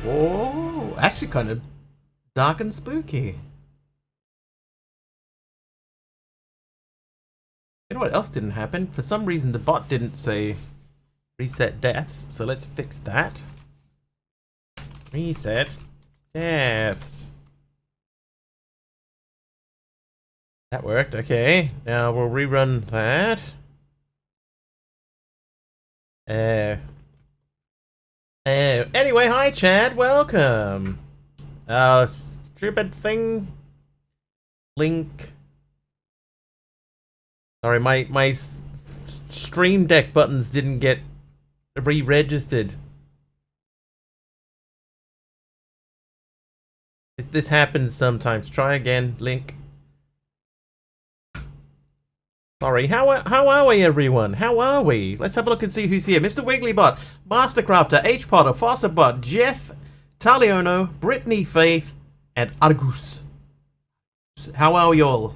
Whoa, actually kind of dark and spooky. You know what else didn't happen? For some reason the bot didn't say reset deaths, so let's fix that. Reset deaths. That worked, okay. Now we'll rerun that. Anyway, hi Chad, welcome. Stupid thing. Link. Sorry, my Stream Deck buttons didn't get re-registered. This happens sometimes. Try again, Link. Sorry, how are we, everyone? How are we? Let's have a look and see who's here. Mr. Wigglybot, Mastercrafter, H Potter, Fosserbot, Jeff, Taliono, Brittany Faith, and Argus. How are we all?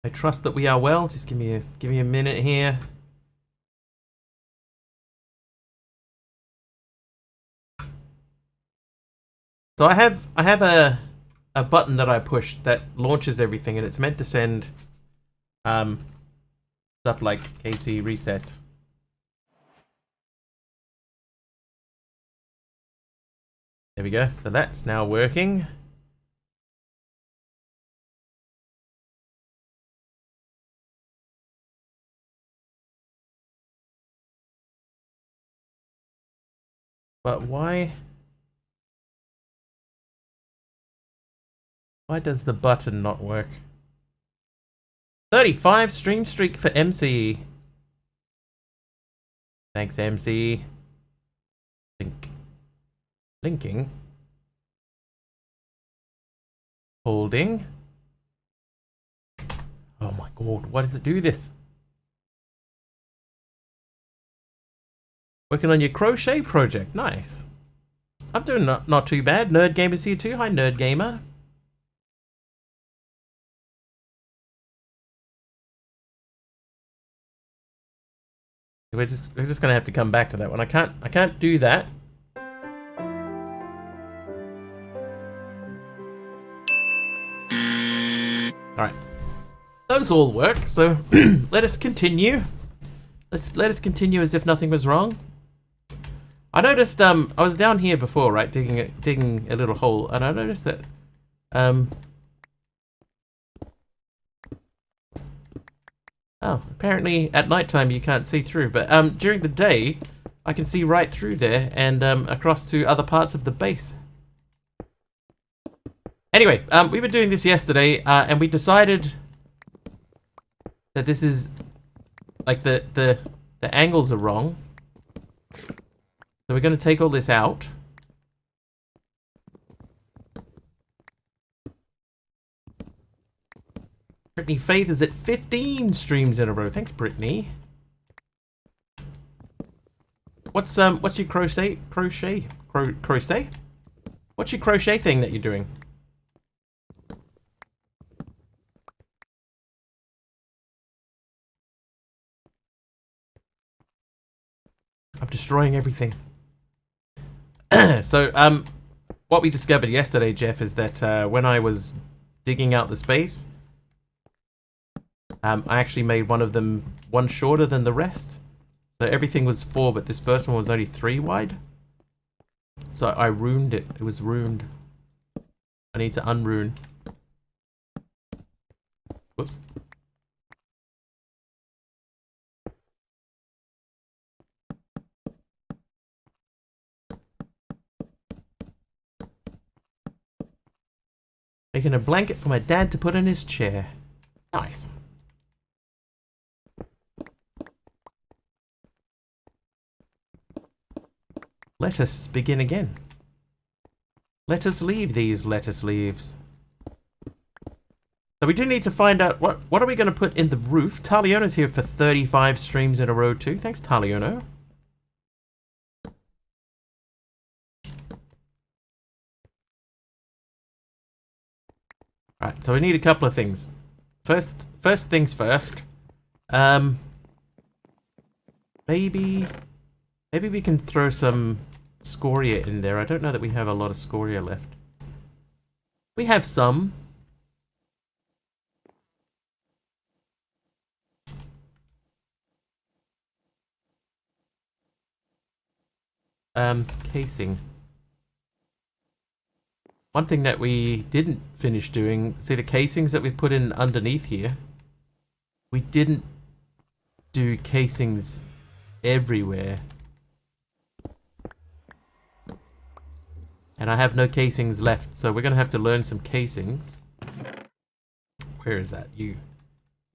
I trust that we are well. Just give me a minute here. So I have a button that I push that launches everything, and it's meant to send stuff like KC reset. There we go. So that's now working. But why does the button not work? 35 stream streak for MC. Thanks, MC. Linking. Holding. Oh my god, why does it do this? Working on your crochet project. Nice. I'm doing not too bad. Nerd Gamer's here too. Hi, Nerd Gamer. We're just gonna have to come back to that one. I can't do that. Alright. Those all work, so let us continue. Let us continue as if nothing was wrong. I noticed I was down here before, right, digging a little hole, and I noticed that oh, apparently at nighttime you can't see through, but during the day I can see right through there and across to other parts of the base. Anyway, we were doing this yesterday, and we decided that this is like the angles are wrong. So we're going to take all this out. Brittany Faith is at 15 streams in a row. Thanks, Brittany. What's your crochet? What's your crochet thing that you're doing? I'm destroying everything. So, what we discovered yesterday, Jeff, is that when I was digging out the space, I actually made one of them one shorter than the rest. So everything was 4, but this first one was only 3 wide. So I ruined it. It was ruined. I need to unruin. Whoops. Making a blanket for my dad to put in his chair. Nice. Let us begin again. Let us leave these lettuce leaves. So we do need to find out what are we going to put in the roof. Taliono's here for 35 streams in a row too. Thanks, Taliono. Right, so we need a couple of things. First things first. Maybe we can throw some scoria in there. I don't know that we have a lot of scoria left. We have some. Casing. One thing that we didn't finish doing, see the casings that we put in underneath here? We didn't do casings everywhere. And I have no casings left, so we're gonna have to learn some casings. Where is that? You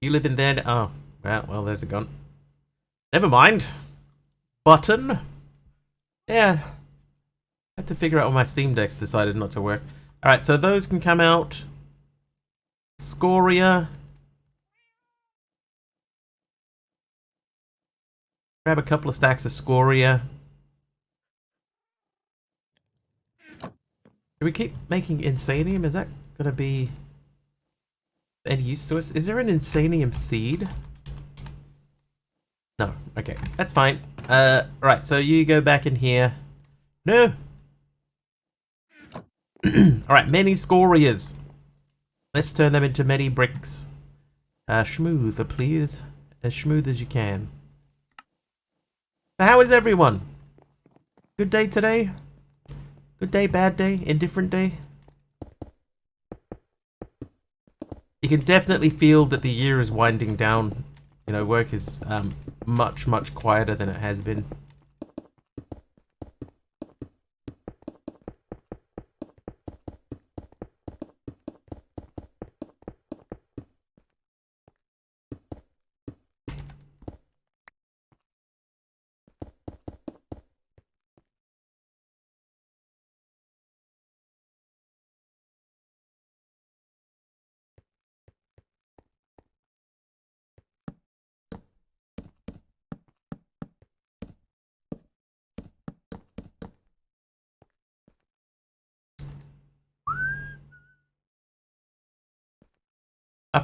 live in there? Oh, well, there's a gun. Never mind. Button. Yeah. I had to figure out why my Steam Deck's decided not to work. Alright, so those can come out. Scoria. Grab a couple of stacks of scoria. Do we keep making insanium? Is that gonna be any use to us? Is there an insanium seed? No. Okay, that's fine. Right, so you go back in here. No! Alright, many scorias. Let's turn them into many bricks. Schmooth, please. As smooth as you can. So how is everyone? Good day today? Good day, bad day, indifferent day? You can definitely feel that the year is winding down. You know, work is much, much quieter than it has been.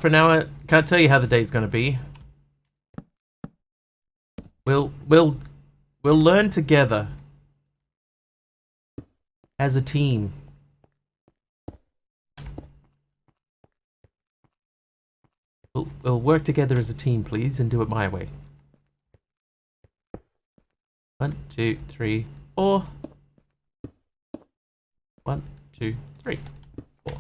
For now, I can't tell you how the day's going to be. We'll learn together as a team. We'll work together as a team, please, and do it my way. 1, 2, 3, 4. 1, 2, 3, 4.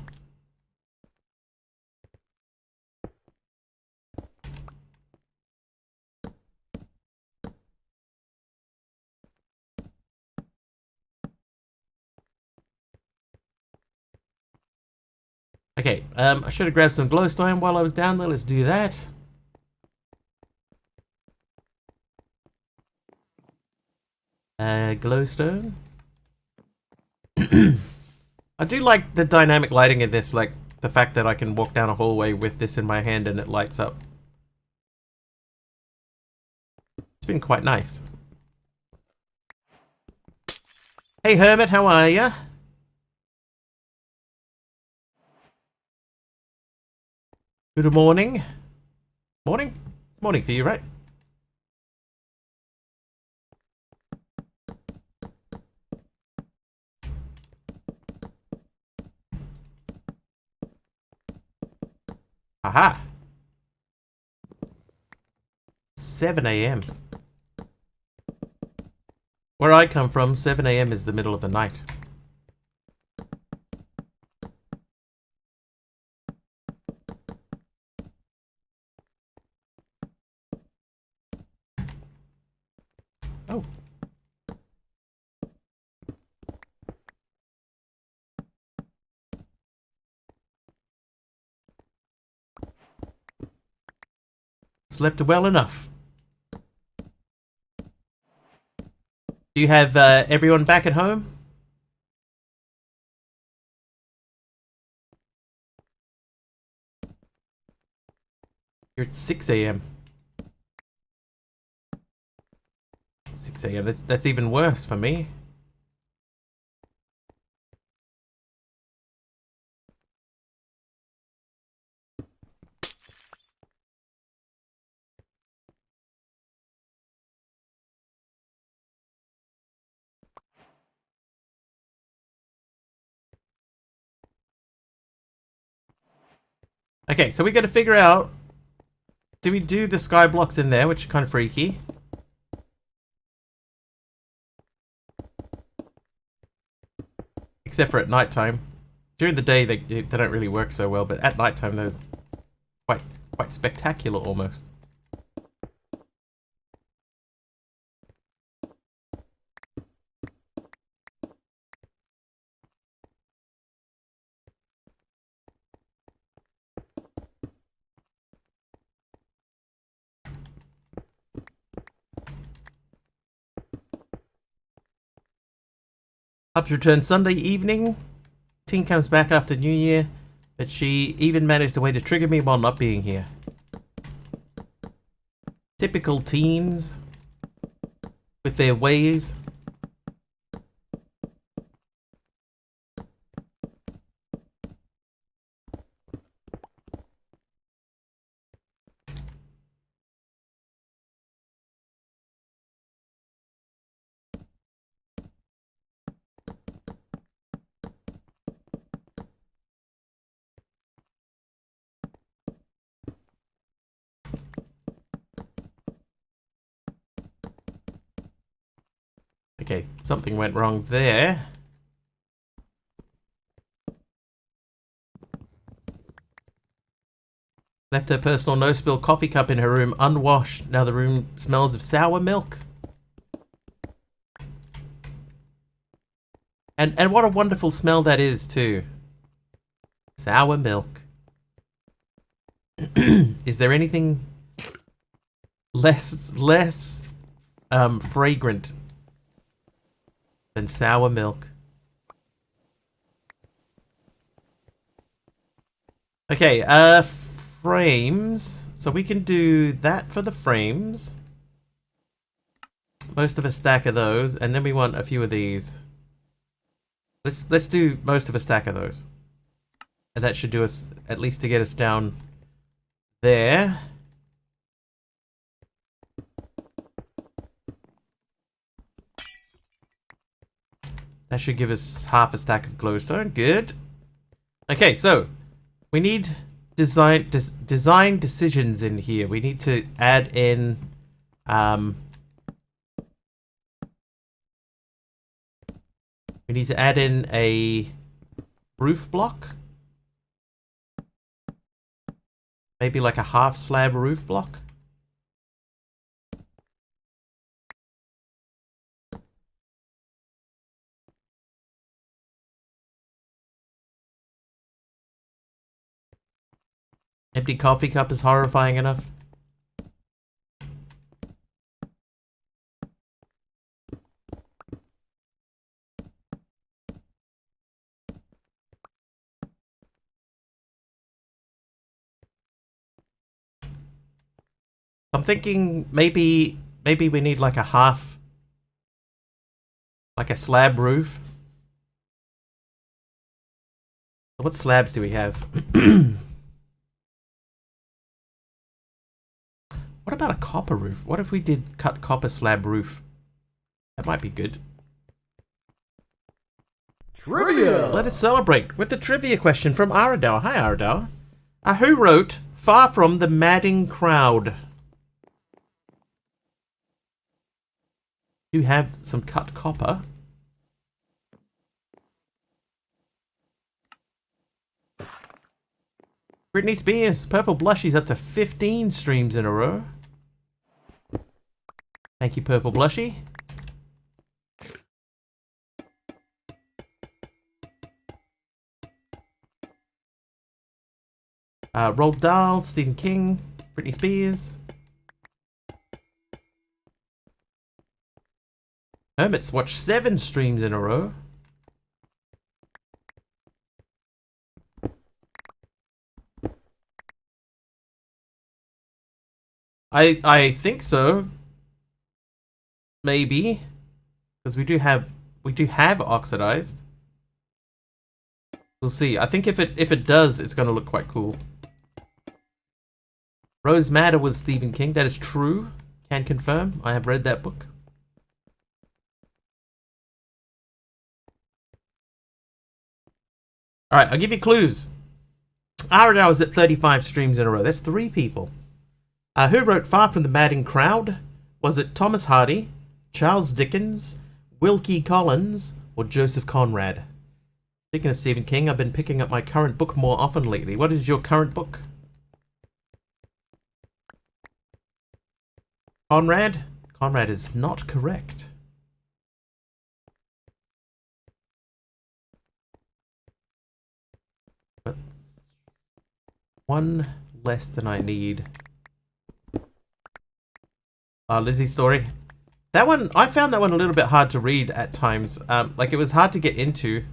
Okay, I should have grabbed some glowstone while I was down there. Let's do that. Glowstone. I do like the dynamic lighting in this, like the fact that I can walk down a hallway with this in my hand and it lights up. It's been quite nice. Hey Hermit, how are ya? Good morning. Morning? It's morning for you, right? Aha! 7 AM. Where I come from, 7 AM is the middle of the night. Oh. Slept well enough. Do you have everyone back at home? You're at 6 AM. 6 AM, that's even worse for me. Okay, so we got to figure out, do we do the sky blocks in there, which are kind of freaky? Except for at nighttime. During the day, they don't really work so well, but at nighttime, they're quite spectacular almost. Hubs returns Sunday evening. Teen comes back after New Year, but she even managed a way to trigger me while not being here. Typical teens with their ways. Okay, something went wrong there. Left her personal no-spill coffee cup in her room unwashed. Now the room smells of sour milk. And what a wonderful smell that is, too. Sour milk. Is there anything less fragrant than sour milk? Okay, frames. So we can do that for the frames. Most of a stack of those, and then we want a few of these. Let's do most of a stack of those. And that should do us, at least to get us down there. That should give us half a stack of glowstone. Good. Okay, so we need design decisions in here. We need to add in we need to add in a roof block. Maybe like a half slab roof block. Empty coffee cup is horrifying enough. I'm thinking maybe we need like a half, like a slab roof. What slabs do we have? What about a copper roof? What if we did cut copper slab roof? That might be good. Trivia! Let us celebrate with the trivia question from Aradar. Hi, Aradar. Who wrote Far From the Madding Crowd? You have some cut copper. Britney Spears, Purple Blushy's up to 15 streams in a row. Thank you, Purple Blushy. Roald Dahl, Stephen King, Britney Spears. Hermit's watched 7 streams in a row. I think so. Maybe. Because we do have oxidized. We'll see. I think if it does, it's gonna look quite cool. Rose Madder was Stephen King. That is true. Can confirm. I have read that book. Alright, I'll give you clues. Aradar was at 35 streams in a row. That's 3 people. Who wrote Far from the Madding Crowd? Was it Thomas Hardy, Charles Dickens, Wilkie Collins, or Joseph Conrad? Speaking of Stephen King, I've been picking up my current book more often lately. What is your current book? Conrad? Conrad is not correct. But one less than I need. Lizzie's Story. That one, I found that one a little bit hard to read at times. Like, it was hard to get into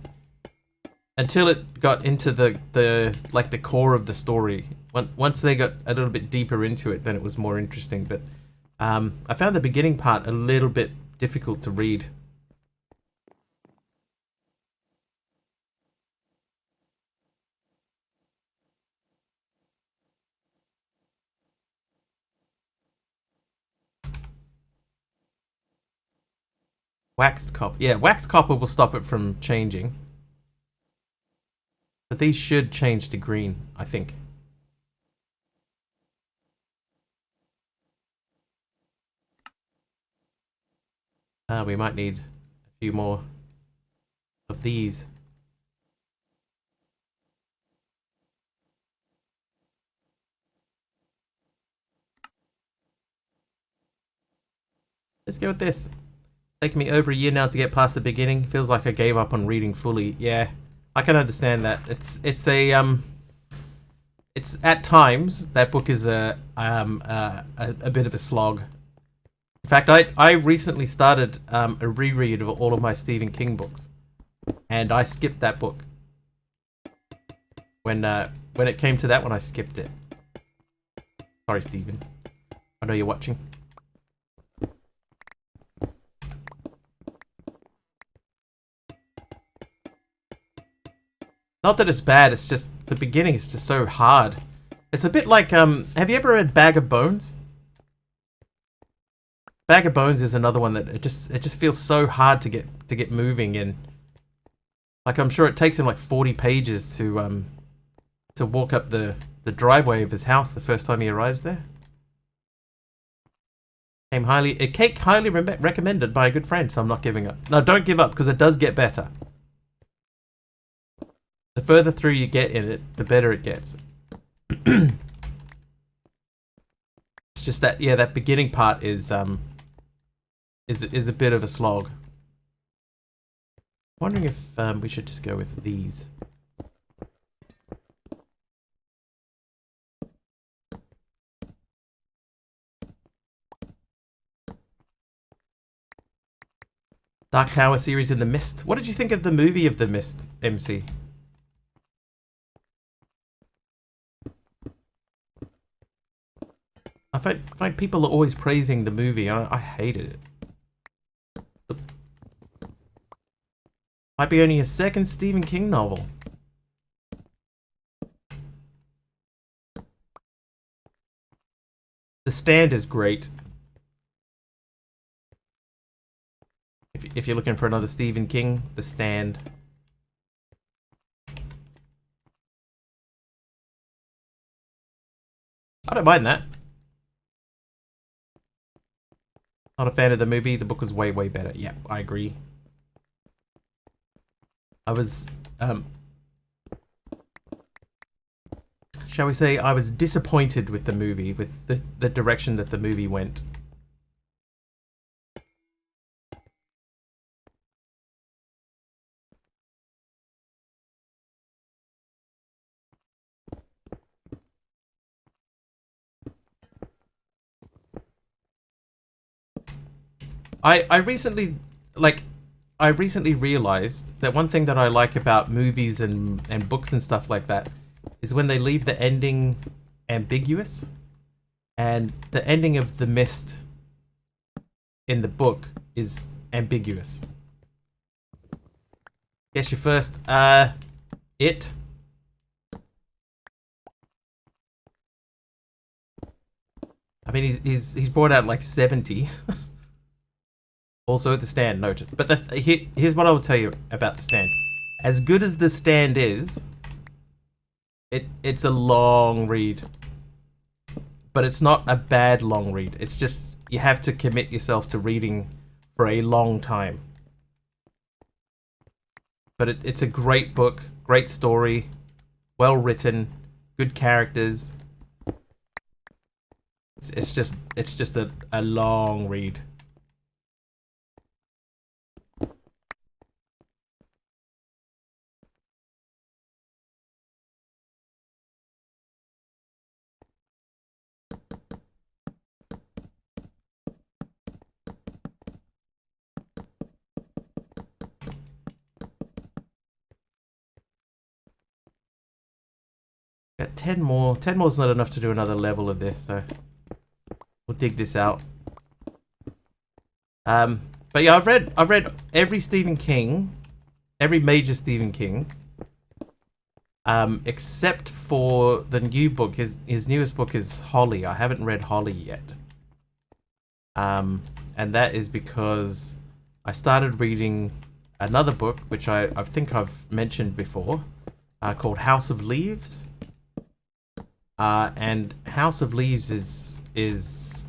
until it got into the core of the story. Once they got a little bit deeper into it, then it was more interesting. But I found the beginning part a little bit difficult to read. Waxed copper. Yeah, waxed copper will stop it from changing. But these should change to green, I think. We might need a few more of these. Let's go with this. Taking me over a year now to get past the beginning. Feels like I gave up on reading fully. Yeah, I can understand that. It's at times that book is a bit of a slog. In fact, I recently started a reread of all of my Stephen King books, and I skipped that book. When it came to that one, I skipped it. Sorry, Stephen. I know you're watching. Not that it's bad, it's just the beginning is just so hard. It's a bit like, have you ever read Bag of Bones? Bag of Bones is another one that it just feels so hard to get moving in. Like, I'm sure it takes him like 40 pages to walk up the driveway of his house the first time he arrives there. A cake highly recommended by a good friend, so I'm not giving up. No, don't give up, because it does get better. The further through you get in it, the better it gets. It's just that, yeah, that beginning part is a bit of a slog. Wondering if we should just go with these. Dark Tower series in The Mist. What did you think of the movie of The Mist, MC? I find people are always praising the movie. I hated it. Might be only a second Stephen King novel. The Stand is great. If you're looking for another Stephen King, The Stand. I don't mind that. Not a fan of the movie. The book was way, way better. Yeah, I agree. I was, shall we say, I was disappointed with the movie, with the direction that the movie went. I recently realized that one thing that I like about movies and books and stuff like that is when they leave the ending ambiguous. And the ending of The Mist in the book is ambiguous. Guess your first, it. I mean, he's brought out like 70. Also at The Stand, noted. But here's what I will tell you about The Stand. As good as The Stand is, It's a long read, but it's not a bad long read. It's just you have to commit yourself to reading for a long time. But it's a great book, great story, well written, good characters. It's just a long read. Got 10 more. 10 more is not enough to do another level of this, so we'll dig this out. But yeah, I've read every Stephen King, every major Stephen King, except for the new book. His newest book is Holly. I haven't read Holly yet. And that is because I started reading another book, which I think I've mentioned before, called House of Leaves. And House of Leaves is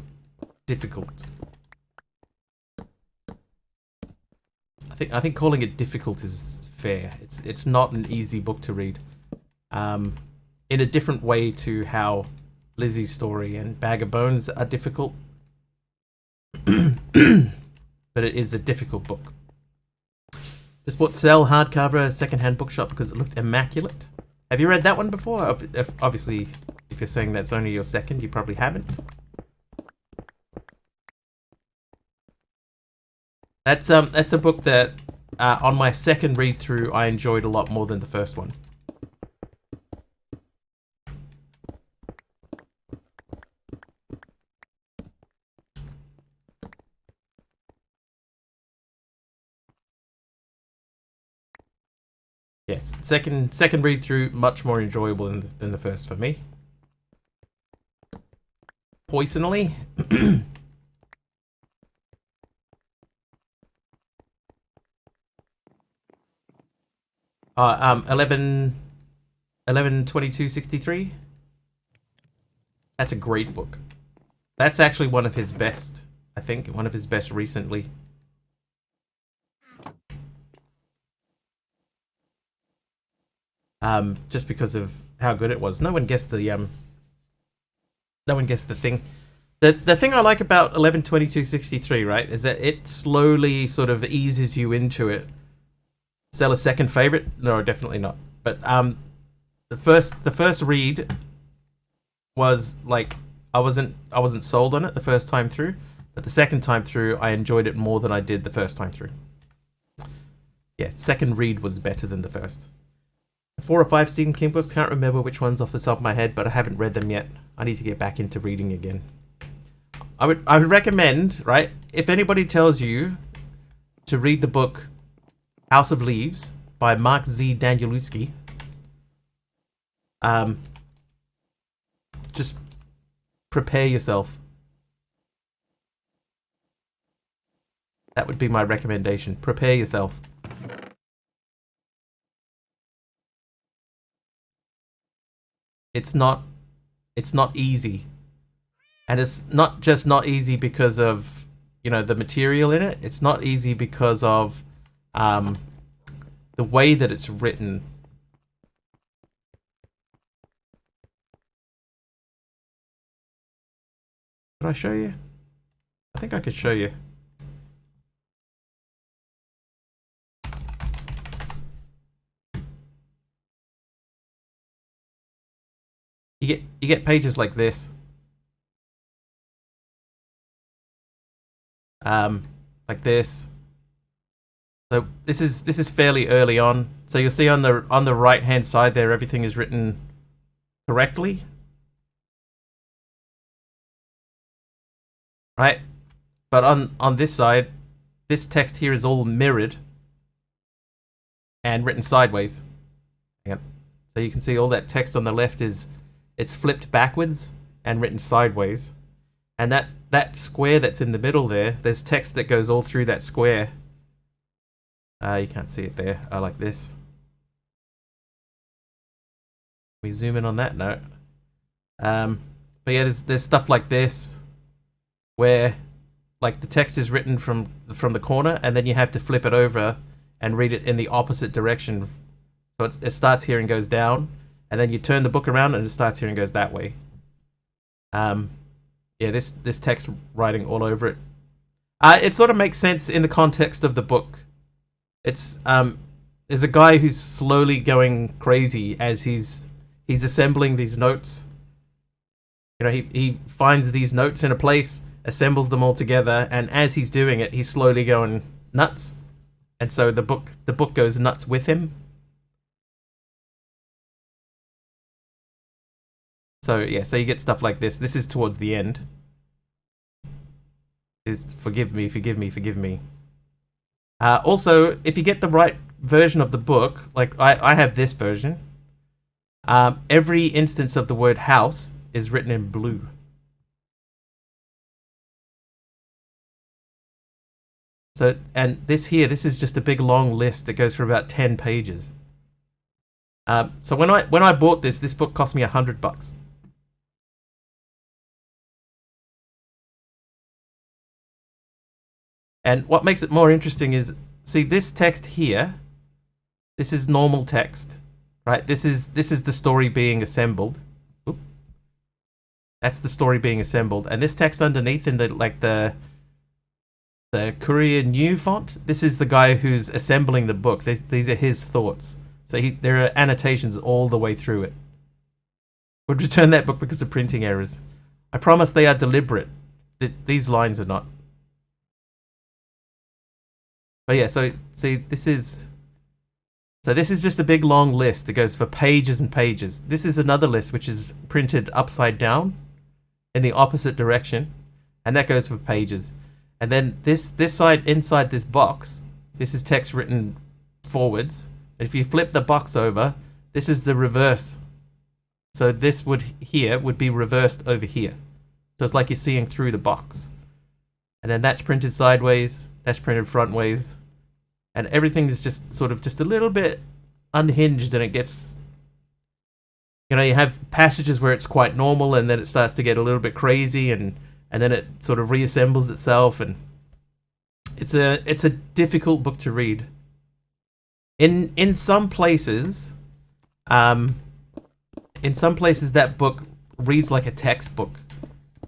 difficult. I think calling it difficult is fair. It's not an easy book to read. In a different way to how Lizzie's Story and Bag of Bones are difficult. But it is a difficult book. Just bought Sell hardcover secondhand bookshop because it looked immaculate. Have you read that one before? Obviously, if you're saying that's only your second, you probably haven't. That's a book that on my second read through I enjoyed a lot more than the first one. Yes, second read through much more enjoyable than the first for me. Poisonally. 11/22/63. That's a great book. That's actually one of his best. I think one of his best recently. Just because of how good it was. No one guessed the thing. The thing I like about 11/22/63, right, is that it slowly sort of eases you into it. Sell a second favorite? No, definitely not. But the first read was like I wasn't sold on it the first time through, but the second time through I enjoyed it more than I did the first time through. Yeah, second read was better than the first. 4 or 5 Stephen King books, can't remember which ones off the top of my head, but I haven't read them yet. I need to get back into reading again. I would recommend, right, if anybody tells you to read the book House of Leaves by Mark Z. Danielewski, just prepare yourself. That would be my recommendation. Prepare yourself. It's not easy. And it's not just not easy because of, the material in it. It's not easy because of the way that it's written. Could I show you? I think I could show you. You get pages like this. Like this. So this is fairly early on. So you'll see on the right hand side there, everything is written correctly. Right? But on this side, this text here is all mirrored and written sideways. Yep. So you can see all that text on the left it's flipped backwards and written sideways. And that square that's in the middle there's text that goes all through that square. You can't see it there. I like this. We zoom in on that note. But yeah, there's stuff like this where like the text is written from the corner, and then you have to flip it over and read it in the opposite direction. So it starts here and goes down, and then you turn the book around and it starts here and goes that way. Yeah, this text writing all over it. It sort of makes sense in the context of the book. It's there's a guy who's slowly going crazy as he's assembling these notes. You know, he finds these notes in a place, assembles them all together, and as he's doing it, he's slowly going nuts. And so the book goes nuts with him. So yeah, so you get stuff like this. This is towards the end. Is forgive me, forgive me, forgive me. Also, if you get the right version of the book, like I have this version, every instance of the word house is written in blue. So, and this is just a big long list that goes for about 10 pages. So when I bought this book cost me $100. And what makes it more interesting is, see this text here, this is normal text, right? This is the story being assembled. Oop. That's the story being assembled. And this text underneath in the Courier New font, this is the guy who's assembling the book. These are his thoughts. So there are annotations all the way through it. Would return that book because of printing errors. I promise they are deliberate. These lines are not. But yeah, so see, this is just a big long list that goes for pages and pages. This is another list which is printed upside down in the opposite direction, and that goes for pages. And then this side inside this box, this is text written forwards. And if you flip the box over, this is the reverse. So this would be reversed over here. So it's like you're seeing through the box. And then that's printed sideways, that's printed frontways. And everything is just sort of just a little bit unhinged, and it gets, you know, you have passages where it's quite normal, and then it starts to get a little bit crazy, and then it sort of reassembles itself, and it's a difficult book to read. In some places, that book reads like a textbook,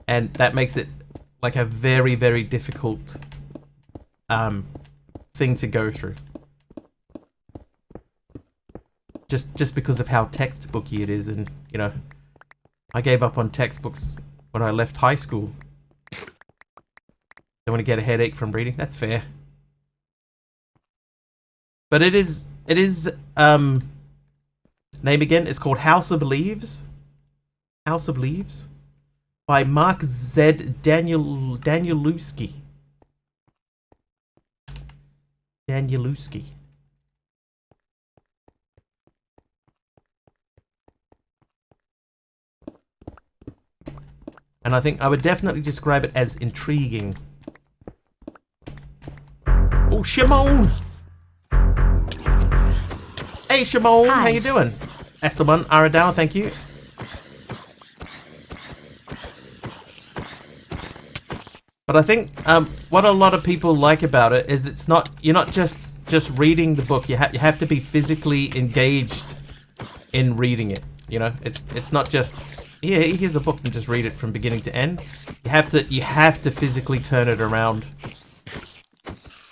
and that makes it like a very, very difficult thing to go through. Just because of how textbooky it is, and you know, I gave up on textbooks when I left high school. Don't want to get a headache from reading. That's fair. But it is name again. It's called House of Leaves. House of Leaves by Mark Z. Danielewski. Danielewski. And I think I would definitely describe it as intriguing. Oh, Shimon! Hey, Shimon, Hi. how you doing? That's the one, Aradao, thank you. But I think what a lot of people like about it is you're not just reading the book. You have to be physically engaged in reading it. You know, it's not just here's a book and just read it from beginning to end. You have to physically turn it around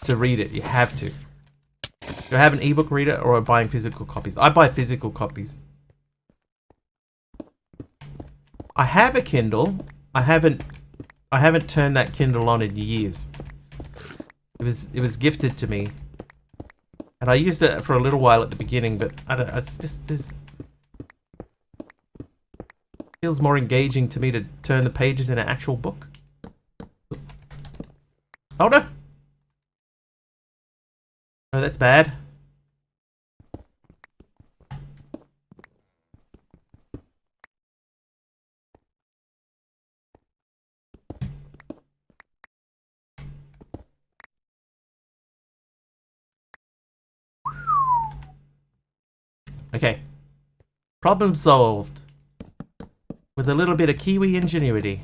to read it. You have to. Do I have an ebook reader, or am I buying physical copies? I buy physical copies. I have a Kindle. I haven't turned that Kindle on in years. It was gifted to me, and I used it for a little while at the beginning, but I don't know. It's just this feels more engaging to me to turn the pages in an actual book. Oh no! Oh, that's bad. Okay. Problem solved. With a little bit of Kiwi ingenuity.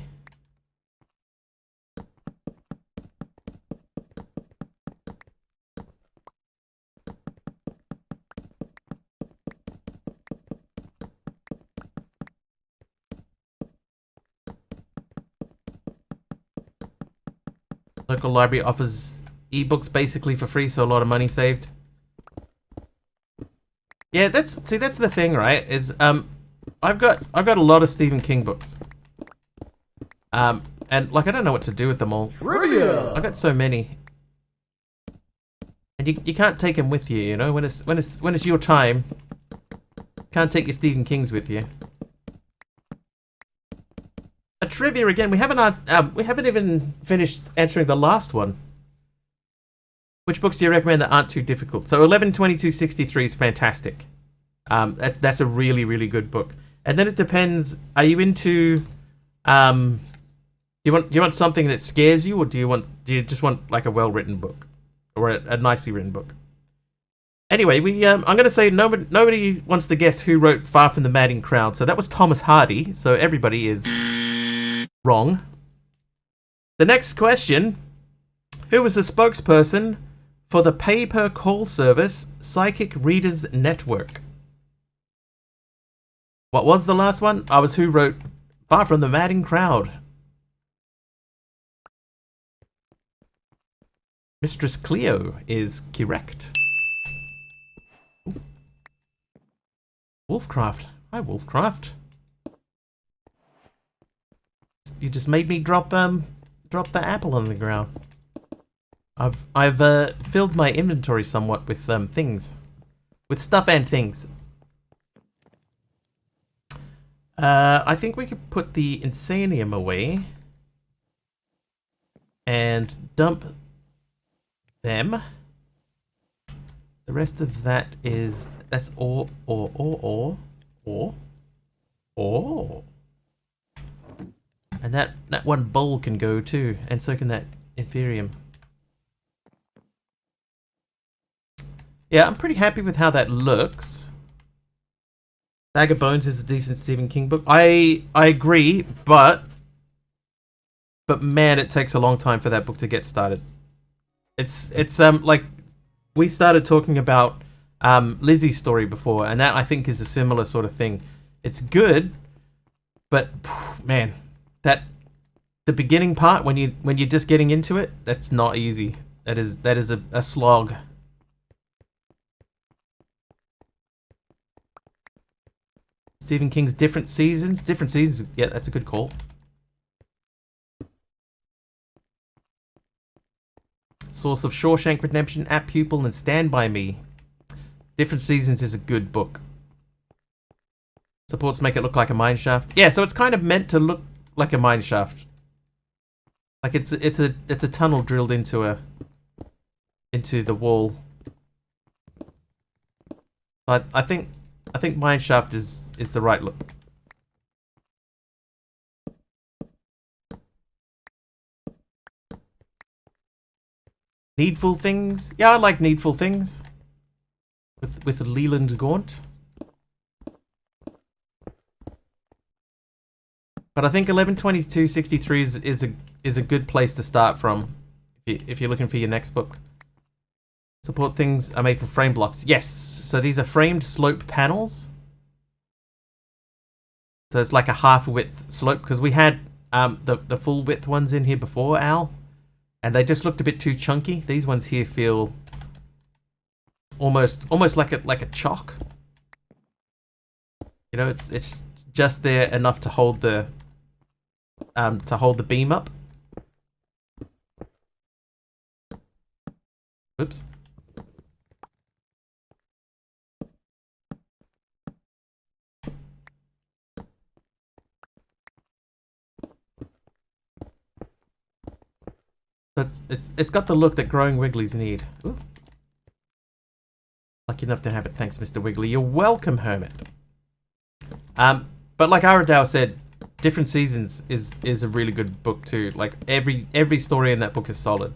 Local library offers ebooks basically for free, so a lot of money saved. Yeah, that's the thing, right? Is I've got a lot of Stephen King books. And like I don't know what to do with them all. Trivia! I got so many. And you can't take them with you, you know, when it's your time. Can't take your Stephen Kings with you. A trivia again. We haven't even finished answering the last one. Which books do you recommend that aren't too difficult? So 11/22/63 is fantastic. That's a really, really good book. And then it depends. Are you into do you want something that scares you, or do you just want like a well-written book, or a nicely written book? Anyway, I'm going to say nobody wants to guess who wrote Far from the Madding Crowd. So that was Thomas Hardy. So everybody is wrong. The next question: who was the spokesperson for the pay-per-call service Psychic Readers Network? What was the last one? I was who wrote Far from the Madding Crowd. Mistress Cleo is correct. Ooh. Wolfcraft. Hi, Wolfcraft. You just made me drop the apple on the ground. I've filled my inventory somewhat with things, with stuff and things. I think we could put the Insanium away and dump them. The rest of that's ore. And that one bowl can go too, and so can that Inferium. Yeah, I'm pretty happy with how that looks. Bag of Bones is a decent Stephen King book. I agree, but man, it takes a long time for that book to get started. It's like we started talking about Lizzie's story before, and that I think is a similar sort of thing. It's good, but man, the beginning part when you're just getting into it, that's not easy. That is a slog. Stephen King's Different Seasons. Yeah, that's a good call. Source of Shawshank Redemption, App Pupil, and Stand By Me. Different Seasons is a good book. Supports make it look like a mine shaft. Yeah, so it's kind of meant to look like a mine shaft. Like it's a tunnel drilled into the wall. I think mine shaft is the right look. Needful Things. Yeah, I like Needful Things. With Leland Gaunt. But I think 11/22/63 is a good place to start from if you're looking for your next book. Support things are made from frame blocks. Yes, so these are framed slope panels. So it's like a half width slope, because we had the full width ones in here before, Al, and they just looked a bit too chunky. These ones here feel almost like a chalk. You know, it's just there enough to hold the beam up. Oops. It's got the look that growing Wigglies need. Ooh. Lucky enough to have it, thanks, Mr. Wiggly. You're welcome, Hermit. But like Aradao said, Different Seasons is a really good book too. Like every story in that book is solid.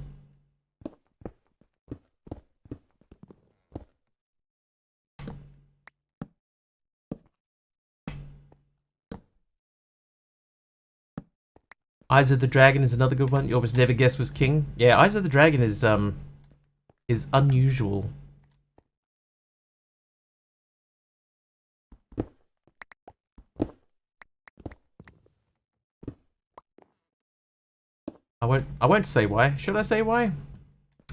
Eyes of the Dragon is another good one. You always never guess was king. Yeah, Eyes of the Dragon is unusual. I won't say why. Should I say why?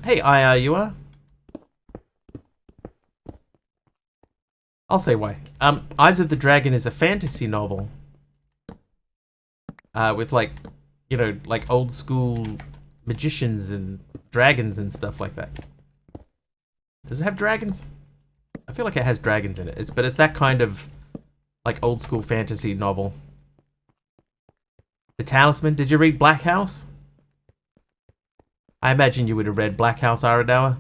Hey, you are. I'll say why. Eyes of the Dragon is a fantasy novel. With like, you know, like old school magicians and dragons and stuff like that. Does it have dragons? I feel like it has dragons in it. But it's that kind of like old school fantasy novel. The Talisman. Did you read Black House? I imagine you would have read Black House, Aradour.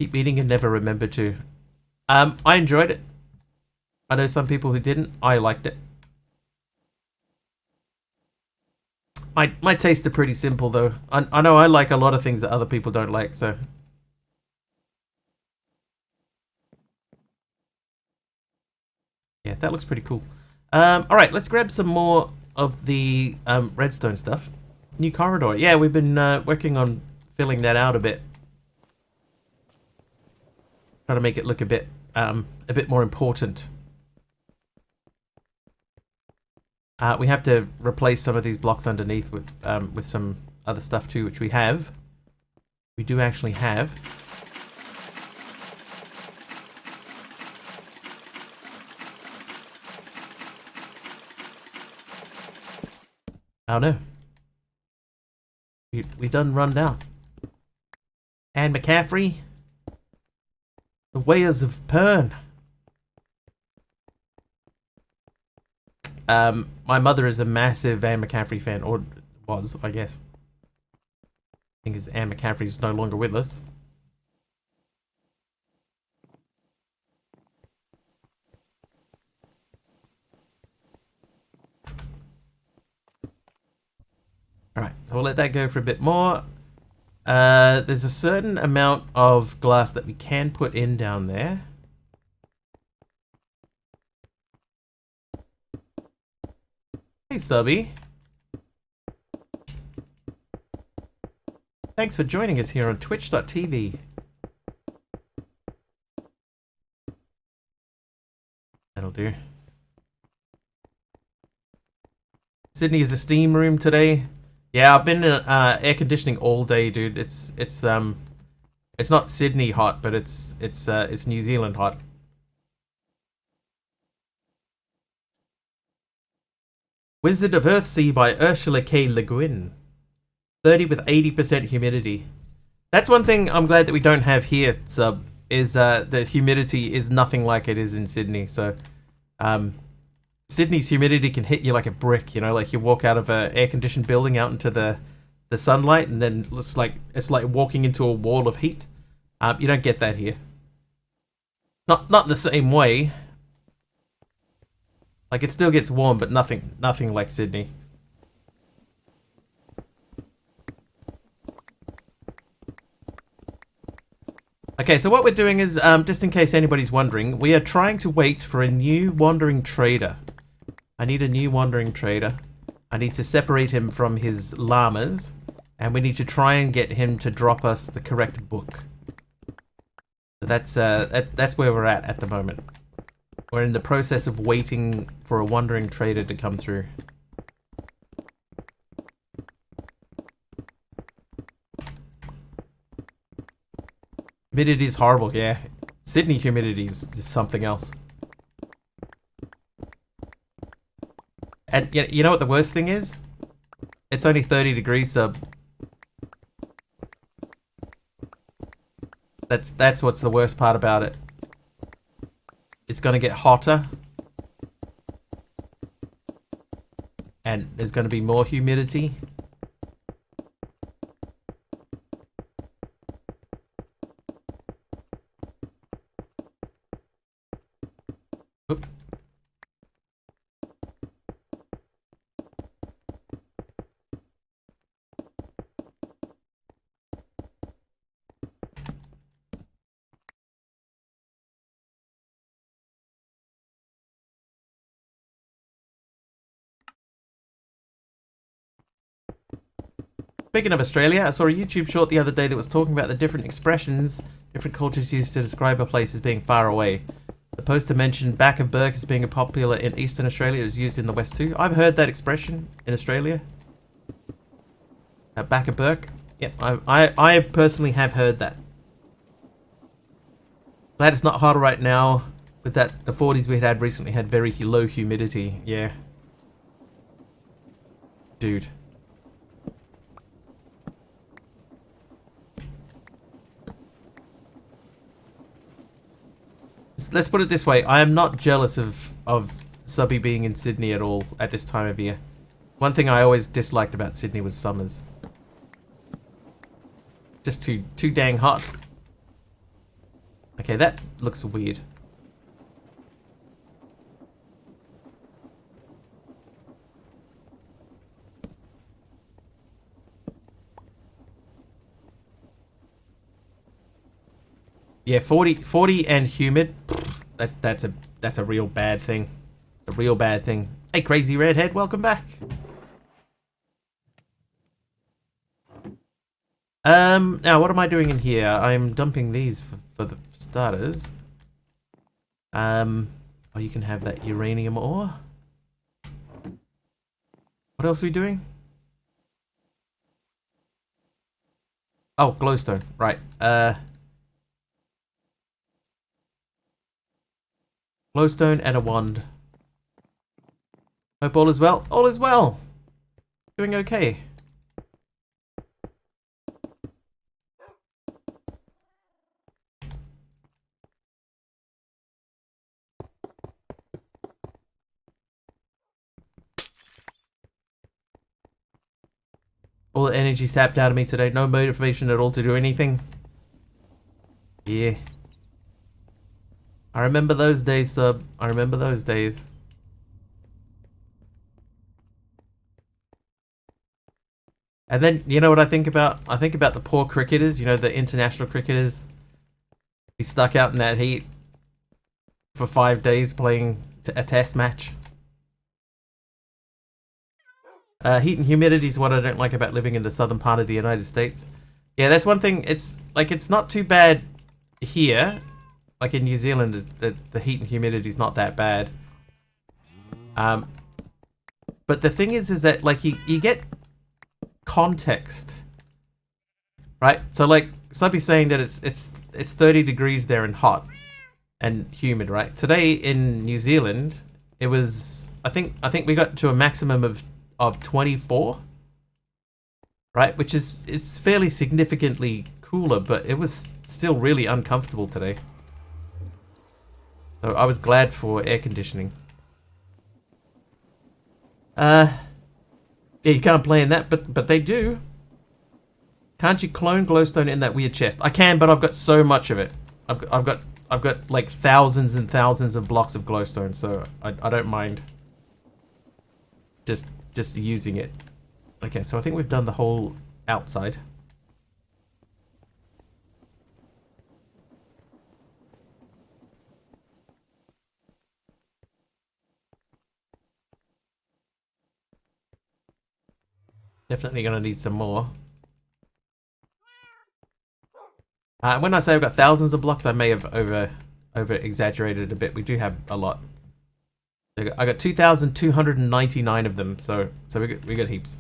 Keep eating and never remember to. I enjoyed it. I know some people who didn't. I liked it. My tastes are pretty simple though. I know I like a lot of things that other people don't like, so. Yeah, that looks pretty cool. Alright, let's grab some more of the redstone stuff. New corridor. Yeah, we've been working on filling that out a bit. Trying to make it look a bit more important. We have to replace some of these blocks underneath with some other stuff too, which we have. We do actually have. Oh no. We done run down. Anne McCaffrey. The Wares of Pern. My mother is a massive Anne McCaffrey fan, or was, I guess. I think Anne McCaffrey's no longer with us. Alright, so we'll let that go for a bit more. There's a certain amount of glass that we can put in down there. Hey, Subby. Thanks for joining us here on twitch.tv. That'll do. Sydney is a steam room today. Yeah, I've been in air conditioning all day, dude. It's not Sydney hot, but it's New Zealand hot. Wizard of Earthsea by Ursula K. Le Guin. 30 with 80% humidity. That's one thing I'm glad that we don't have here, Sub, is the humidity is nothing like it is in Sydney. So, Sydney's humidity can hit you like a brick, you know, like you walk out of an air-conditioned building out into the sunlight, and then it's like walking into a wall of heat. You don't get that here. Not the same way. Like it still gets warm, but nothing like Sydney. Okay, so what we're doing is, just in case anybody's wondering, we are trying to wait for a new wandering trader. I need a new wandering trader. I need to separate him from his llamas, and we need to try and get him to drop us the correct book. So that's where we're at the moment. We're in the process of waiting for a wandering trader to come through. Humidity is horrible, yeah. Sydney humidity is something else. And you know what the worst thing is? It's only 30 degrees, Sub. That's what's the worst part about it. It's gonna get hotter. And there's gonna be more humidity. Oop. Speaking of Australia, I saw a YouTube short the other day that was talking about the different expressions different cultures use to describe a place as being far away. The poster mentioned back of Burke as being popular in Eastern Australia. It was used in the West too. I've heard that expression in Australia. Back of Burke. Yep, I personally have heard that. Glad it's not hotter right now. With that, the 40s we had recently had very low humidity. Yeah. Dude. Let's put it this way. I am not jealous of Subby being in Sydney at all at this time of year. One thing I always disliked about Sydney was summers. Just too dang hot. Okay, that looks weird. Yeah, 40 and humid. That's a real bad thing. A real bad thing. Hey, crazy redhead, welcome back. Now what am I doing in here? I'm dumping these for the starters. Oh, you can have that uranium ore. What else are we doing? Oh, glowstone. Right. Glowstone and a wand. Hope all is well. All is well. Doing okay. All the energy sapped out of me today. No motivation at all to do anything. Yeah. I remember those days, sub. I remember those days. And then, you know what I think about? I think about the poor cricketers, you know, the international cricketers. Be stuck out in that heat for 5 days playing a test match. Heat and humidity is what I don't like about living in the southern part of the United States. Yeah, that's one thing. It's like, it's not too bad here. Like in New Zealand, the heat and humidity is not that bad. But the thing is that like you get context, right? So like Subby's saying that it's 30 degrees there and hot and humid, right? Today in New Zealand, it was I think we got to a maximum of 24, right? Which is it's fairly significantly cooler, but it was still really uncomfortable today. So I was glad for air conditioning. Yeah, you can't play in that, but they do. Can't you clone glowstone in that weird chest? I can, but I've got so much of it. I've got like thousands and thousands of blocks of glowstone, so I don't mind just using it. Okay, so I think we've done the whole outside. Definitely gonna need some more. When I say I've got thousands of blocks, I may have over exaggerated a bit. We do have a lot. I got 2,299 of them, so we got heaps.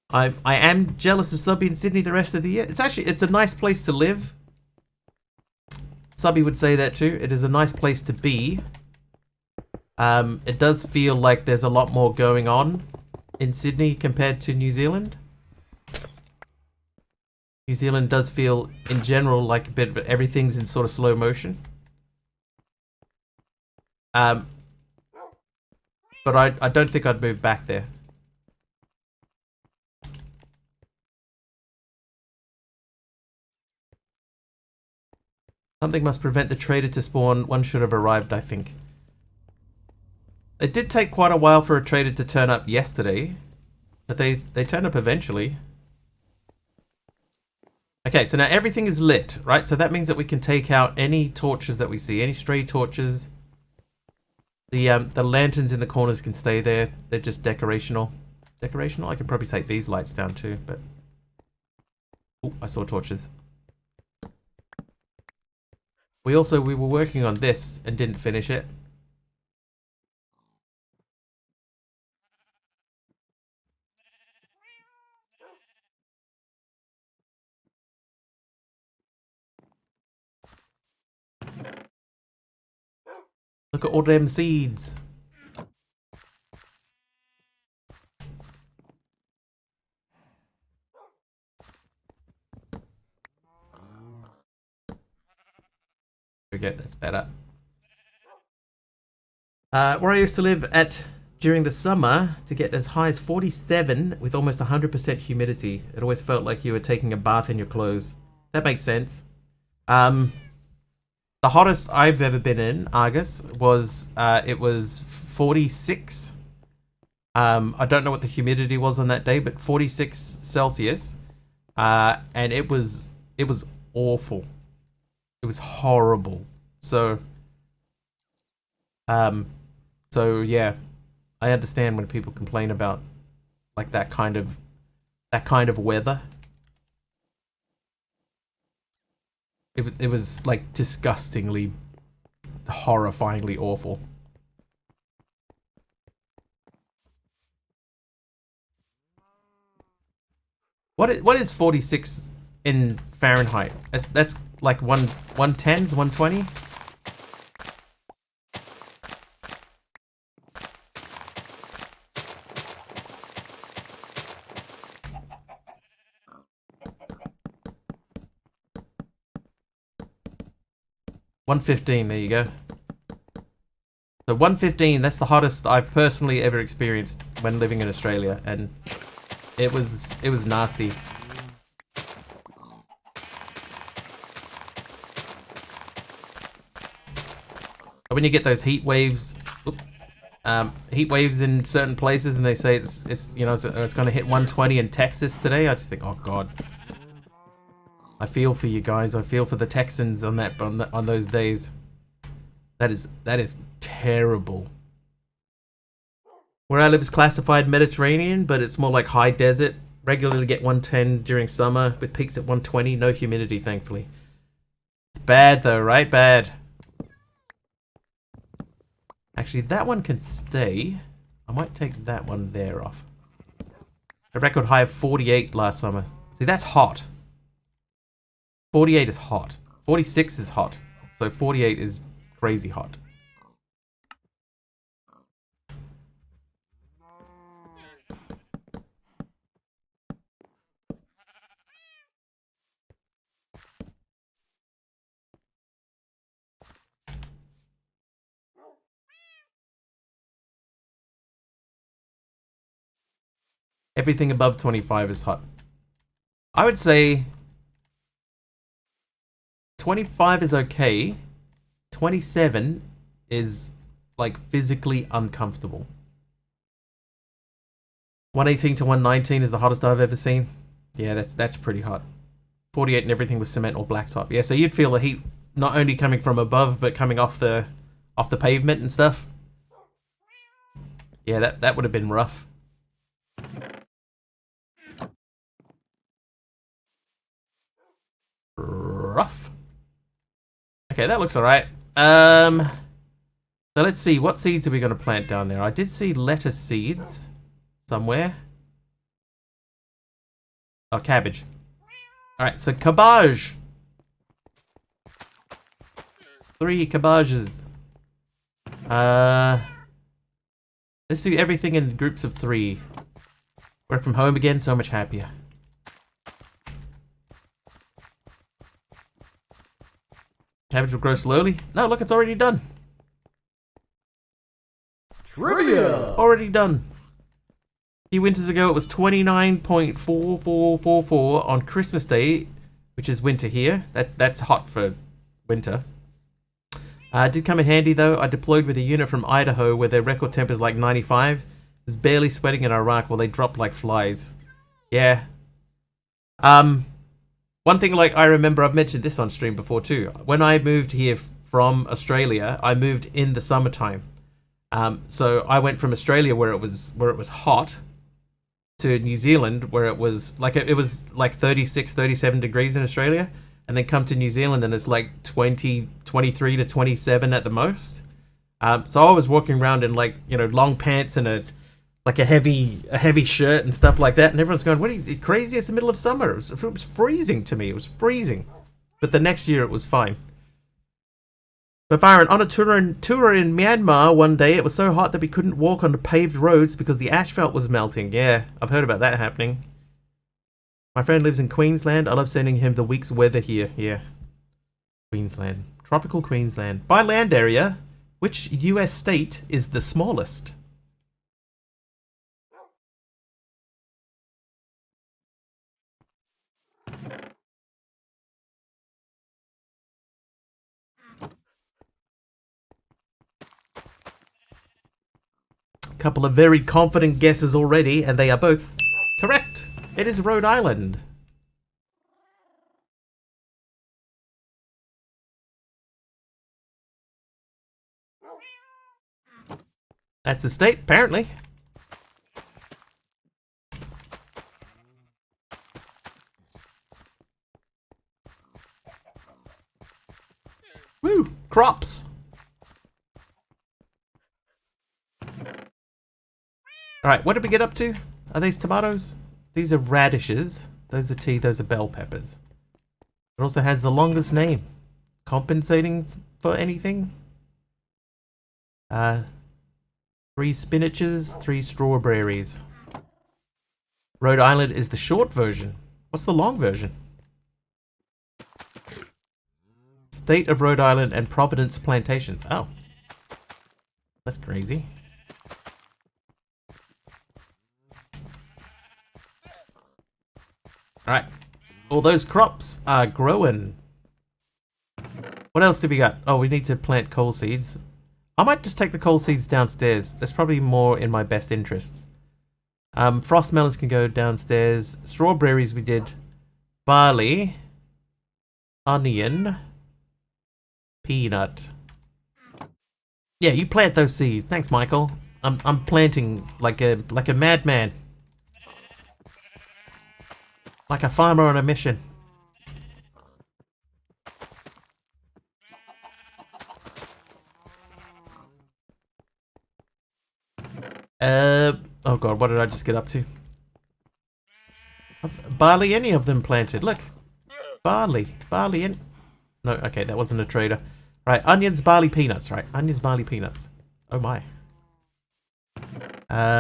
I am jealous of Subby in Sydney the rest of the year. It's a nice place to live. Subby would say that too. It is a nice place to be. It does feel like there's a lot more going on in Sydney compared to New Zealand. New Zealand does feel, in general, like a bit of everything's in sort of slow motion. But I don't think I'd move back there. Something must prevent the trader to spawn. One should have arrived, I think. It did take quite a while for a trader to turn up yesterday, but they turned up eventually. Okay, so now everything is lit, right? So that means that we can take out any torches that we see, any stray torches. The lanterns in the corners can stay there. They're just decorational. decoration. I could probably take these lights down too, but... Oh, I saw torches. We were working on this and didn't finish it. Look at all them seeds. Okay, that's better. Where I used to live at during the summer, to get as high as 47 with almost 100% humidity, it always felt like you were taking a bath in your clothes. That makes sense. The hottest I've ever been in Argus was it was 46. I don't know what the humidity was on that day, but 46 Celsius, and it was awful. It was horrible. So yeah, I understand when people complain about like that kind of weather. It was like disgustingly, horrifyingly awful. What is 46 in Fahrenheit? That's like 110s, 120? $115, there you go. So 115, that's the hottest I've personally ever experienced when living in Australia, and it was nasty. When you get those heat waves in certain places, and they say it's you know it's going to hit 120 in Texas today, I just think, oh god. I feel for you guys. I feel for the Texans on those days. That is terrible. Where I live is classified Mediterranean, but it's more like high desert. Regularly get 110 during summer with peaks at 120. No humidity, thankfully. It's bad though, right? Bad. Actually, that one can stay. I might take that one there off. A record high of 48 last summer. See, that's hot. 48 is hot. 46 is hot. So 48 is crazy hot. Everything above 25 is hot. I would say 25 is okay. 27 is like physically uncomfortable. 118 to 119 is the hottest I've ever seen. Yeah, that's pretty hot. 48 and everything was cement or blacktop. Yeah, so you'd feel the heat not only coming from above but coming off the pavement and stuff. Yeah, that would have been rough. Rough. Okay, that looks alright. So let's see, what seeds are we going to plant down there? I did see lettuce seeds somewhere. Oh, cabbage. Alright, so cabbage. 3 cabbages. Let's do everything in groups of 3. Work from home again, so much happier. Cabbage will grow slowly. No, look, it's already done. Trivia! Already done. A few winters ago, it was 29.4444 on Christmas Day, which is winter here. That's hot for winter. Did come in handy though. I deployed with a unit from Idaho where their record temp is like 95. It's barely sweating in Iraq while they dropped like flies. Yeah. One thing, like, I remember I've mentioned this on stream before too. When I moved here from Australia, I moved in the summertime. So I went from Australia where it was hot to New Zealand where it was like 36, 37 degrees in Australia, and then come to New Zealand and it's like 23 to 27 at the most. So I was walking around in like, you know, long pants and a heavy shirt and stuff like that, and everyone's going, "What are you crazy? It's the middle of summer." It was freezing to me. It was freezing. But the next year it was fine. But Byron, on a tour in Myanmar one day, it was so hot that we couldn't walk on the paved roads because the asphalt was melting. Yeah, I've heard about that happening. My friend lives in Queensland. I love sending him the week's weather here. Yeah. Queensland. Tropical Queensland. By land area, which US state is the smallest? Couple of very confident guesses already, and they are both correct. It is Rhode Island. That's the state, apparently. Woo! Crops! Alright, what did we get up to? Are these tomatoes? These are radishes. Those are tea, those are bell peppers. It also has the longest name. Compensating for anything? 3 spinaches, 3 strawberries. Rhode Island is the short version. What's the long version? State of Rhode Island and Providence Plantations. Oh. That's crazy. Alright. All those crops are growing. What else do we got? Oh, we need to plant coal seeds. I might just take the coal seeds downstairs. That's probably more in my best interests. Frost melons can go downstairs. Strawberries we did. Barley. Onion. Peanut. Yeah, you plant those seeds. Thanks, Michael. I'm planting like a madman. Like a farmer on a mission. Oh god, what did I just get up to? Barley, any of them planted. Look. Barley in... No, okay, that wasn't a trader. Right, onions, barley, peanuts. Right, onions, barley, peanuts. Oh my.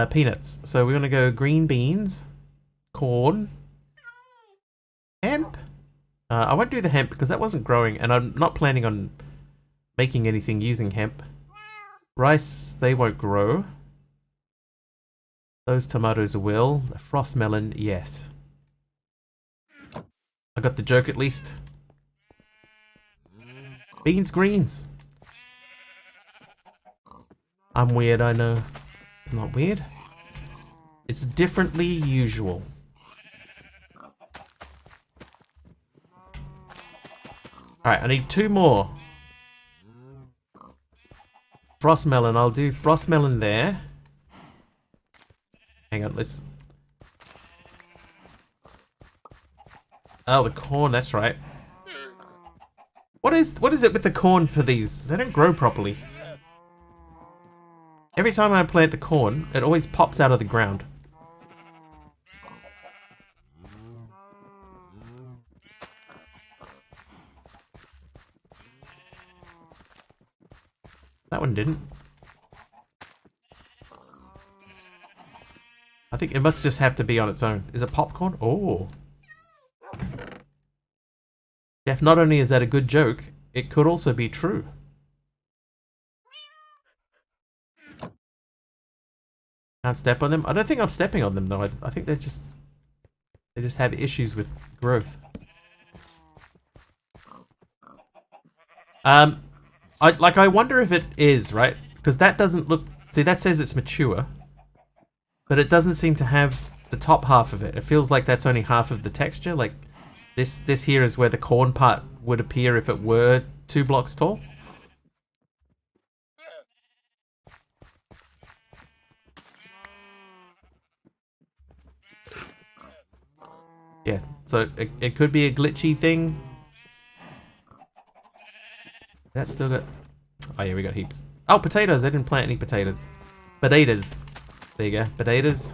Peanuts. So we're gonna go green beans, corn, hemp. I won't do the hemp because that wasn't growing, and I'm not planning on making anything using hemp. Rice, they won't grow. Those tomatoes will. The frost melon, yes. I got the joke at least. Beans, greens. I'm weird, I know. It's not weird. It's differently usual. Alright, I need 2 more. Frost melon, I'll do frost melon there. Hang on, let's... Oh, the corn, that's right. What is it with the corn for these? They don't grow properly. Every time I plant the corn, it always pops out of the ground. That one didn't. I think it must just have to be on its own. Is it popcorn? Oh. Jeff, not only is that a good joke, it could also be true. Can't step on them? I don't think I'm stepping on them though. I think they just have issues with growth. I wonder if it is, right? Because that doesn't look... See, that says it's mature. But it doesn't seem to have the top half of it. It feels like that's only half of the texture. Like, this here is where the corn part would appear if it were 2 blocks tall. Yeah, so it could be a glitchy thing. That's still got... Oh yeah, we got heaps. Oh, potatoes. I didn't plant any potatoes. Potatoes. There you go. Potatoes.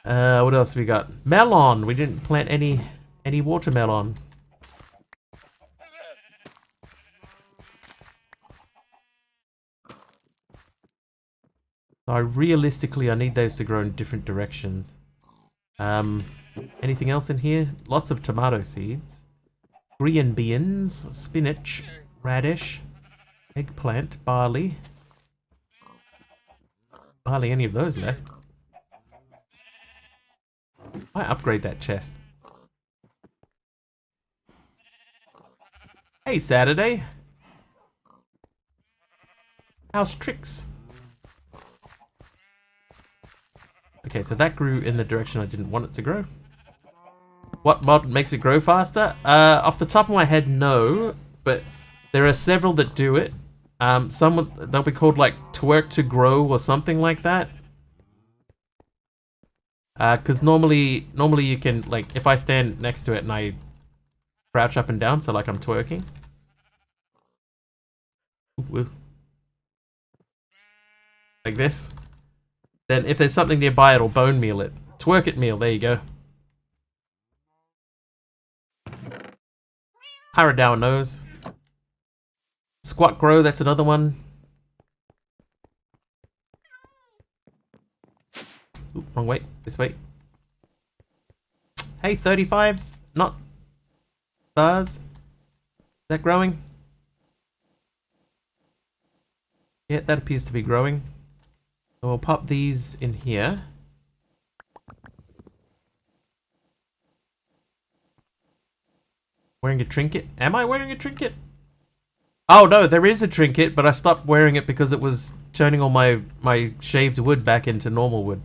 What else we got? Melon. We didn't plant any watermelon. So realistically, I need those to grow in different directions. Anything else in here? Lots of tomato seeds. Green beans, spinach, radish, eggplant, barley. Hardly any of those left. I upgrade that chest. Hey, Saturday. How's tricks? Okay, so that grew in the direction I didn't want it to grow. What mod makes it grow faster? Off the top of my head, no. But there are several that do it. Some they'll be called like twerk to grow or something like that. Because normally you can, like, if I stand next to it and I crouch up and down, so like I'm twerking. Ooh. Like this. Then if there's something nearby, it'll bone meal it. Twerk it meal, there you go. Haradow nose. Squat grow, that's another one. Ooh, wrong way, this way. Hey, 35, not stars. Is that growing? Yeah, that appears to be growing. So we'll pop these in here. Wearing a trinket? Am I wearing a trinket? Oh no, there is a trinket, but I stopped wearing it because it was turning all my shaved wood back into normal wood.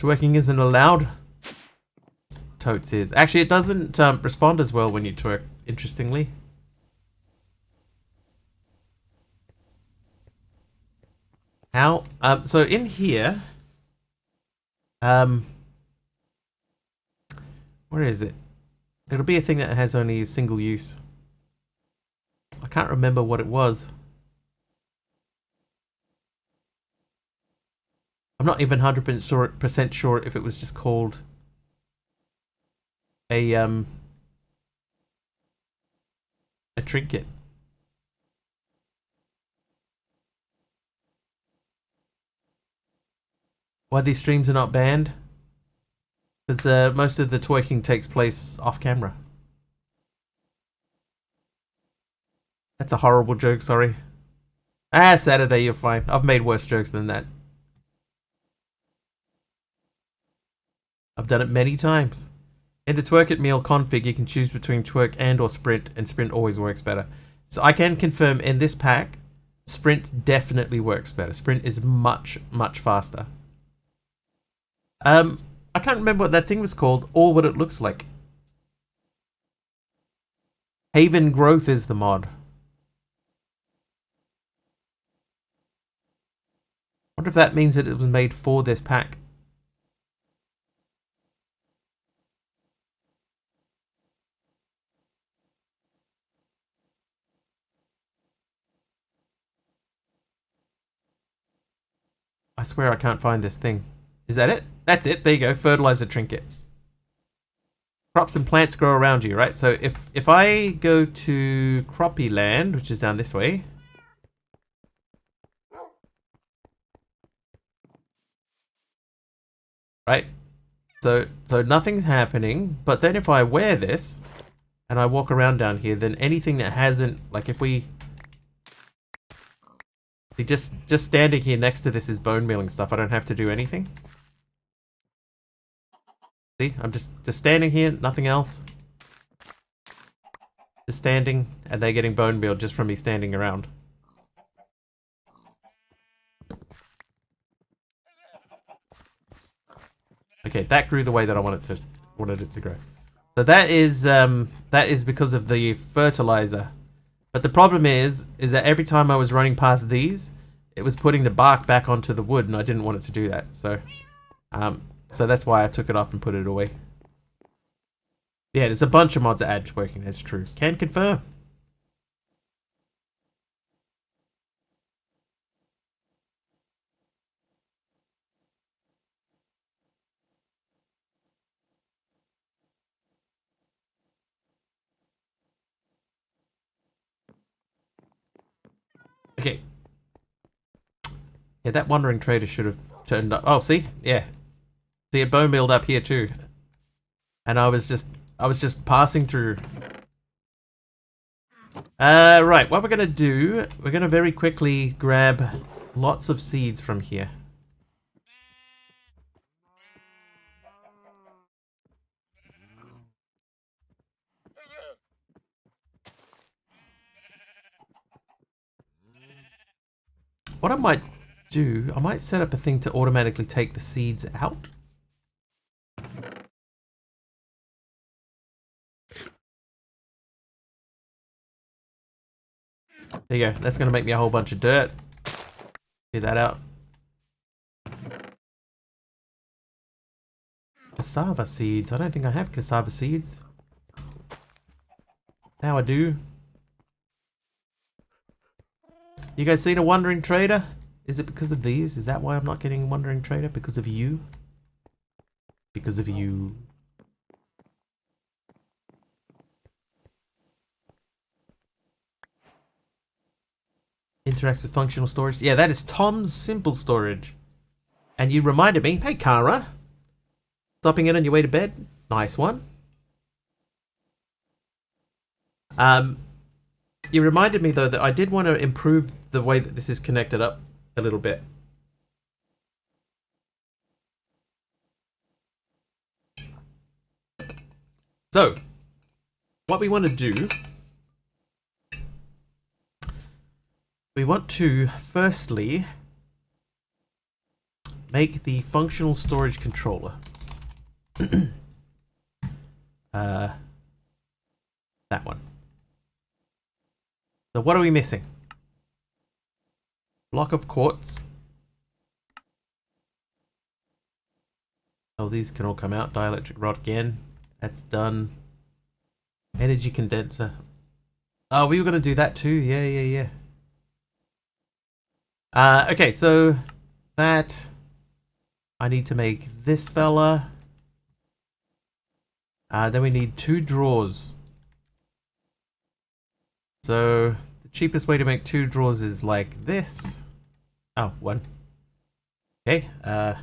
Twerking isn't allowed. Totes is. Actually, it doesn't respond as well when you twerk, interestingly. How? So in here... where is it? It'll be a thing that has only single use. I can't remember what it was. I'm not even 100% sure if it was just called a trinket. Why these streams are not banned? Because most of the twerking takes place off camera. That's a horrible joke, sorry. Ah, Saturday, you're fine. I've made worse jokes than that. I've done it many times. In the twerk it meal config, you can choose between twerk and or sprint, and sprint always works better. So I can confirm in this pack, sprint definitely works better. Sprint is much, much faster. I can't remember what that thing was called or what it looks like. Haven Growth is the mod. I wonder if that means that it was made for this pack. I swear I can't find this thing. Is that it? That's it. There you go. Fertilizer trinket. Crops and plants grow around you, right? So if I go to Croppy Land, which is down this way. Right? So nothing's happening, but then if I wear this and I walk around down here, then anything that hasn't, like if we just standing here next to this is bone mealing stuff. I don't have to do anything. See, I'm just standing here, nothing else. Just standing, and they're getting bone meal just from me standing around. Okay, that grew the way that I wanted it to grow. So that is because of the fertilizer. But the problem is that every time I was running past these, it was putting the bark back onto the wood, and I didn't want it to do that. So, so that's why I took it off and put it away. Yeah, there's a bunch of mods that add working. That's true. Can confirm. Okay. Yeah, that wandering trader should have turned up. Oh, see? Yeah. See, it bone milled up here too. And I was just passing through. Right, what we're gonna do, we're gonna very quickly grab lots of seeds from here. What I might do, I might set up a thing to automatically take the seeds out. There you go. That's going to make me a whole bunch of dirt. Get that out. Cassava seeds. I don't think I have cassava seeds. Now I do. You guys seen a wandering trader? Is it because of these? Is that why I'm not getting a wandering trader? Because of you? Because of you. Interacts with functional storage. Yeah, that is Tom's simple storage. And you reminded me. Hey, Kara. Stopping in on your way to bed. Nice one. You reminded me, though, that I did want to improve the way that this is connected up a little bit. So, what we want to do, we want to firstly make the functional storage controller. That one. So what are we missing? Block of quartz. Oh, these can all come out. Dielectric rod again. That's done. Energy condenser. Oh, we were going to do that too. Yeah. Okay, so that I need to make this fella. Then we need 2 drawers. So the cheapest way to make 2 drawers is like this. Oh, 1. Okay. A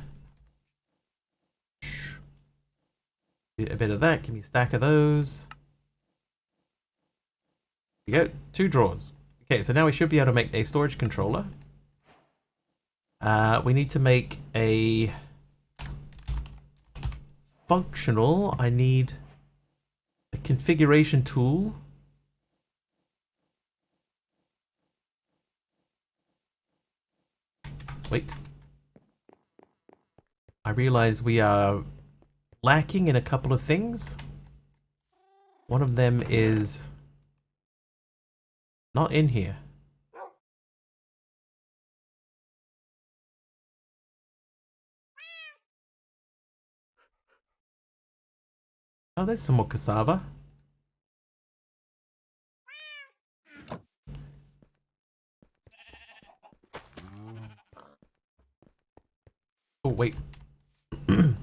bit of that. Give me a stack of those. There you go. 2 drawers. Okay, so now we should be able to make a storage controller. We need to make a functional. I need a configuration tool. Wait. I realize we are lacking in a couple of things. One of them is not in here. Oh, there's some more cassava. Oh, wait. I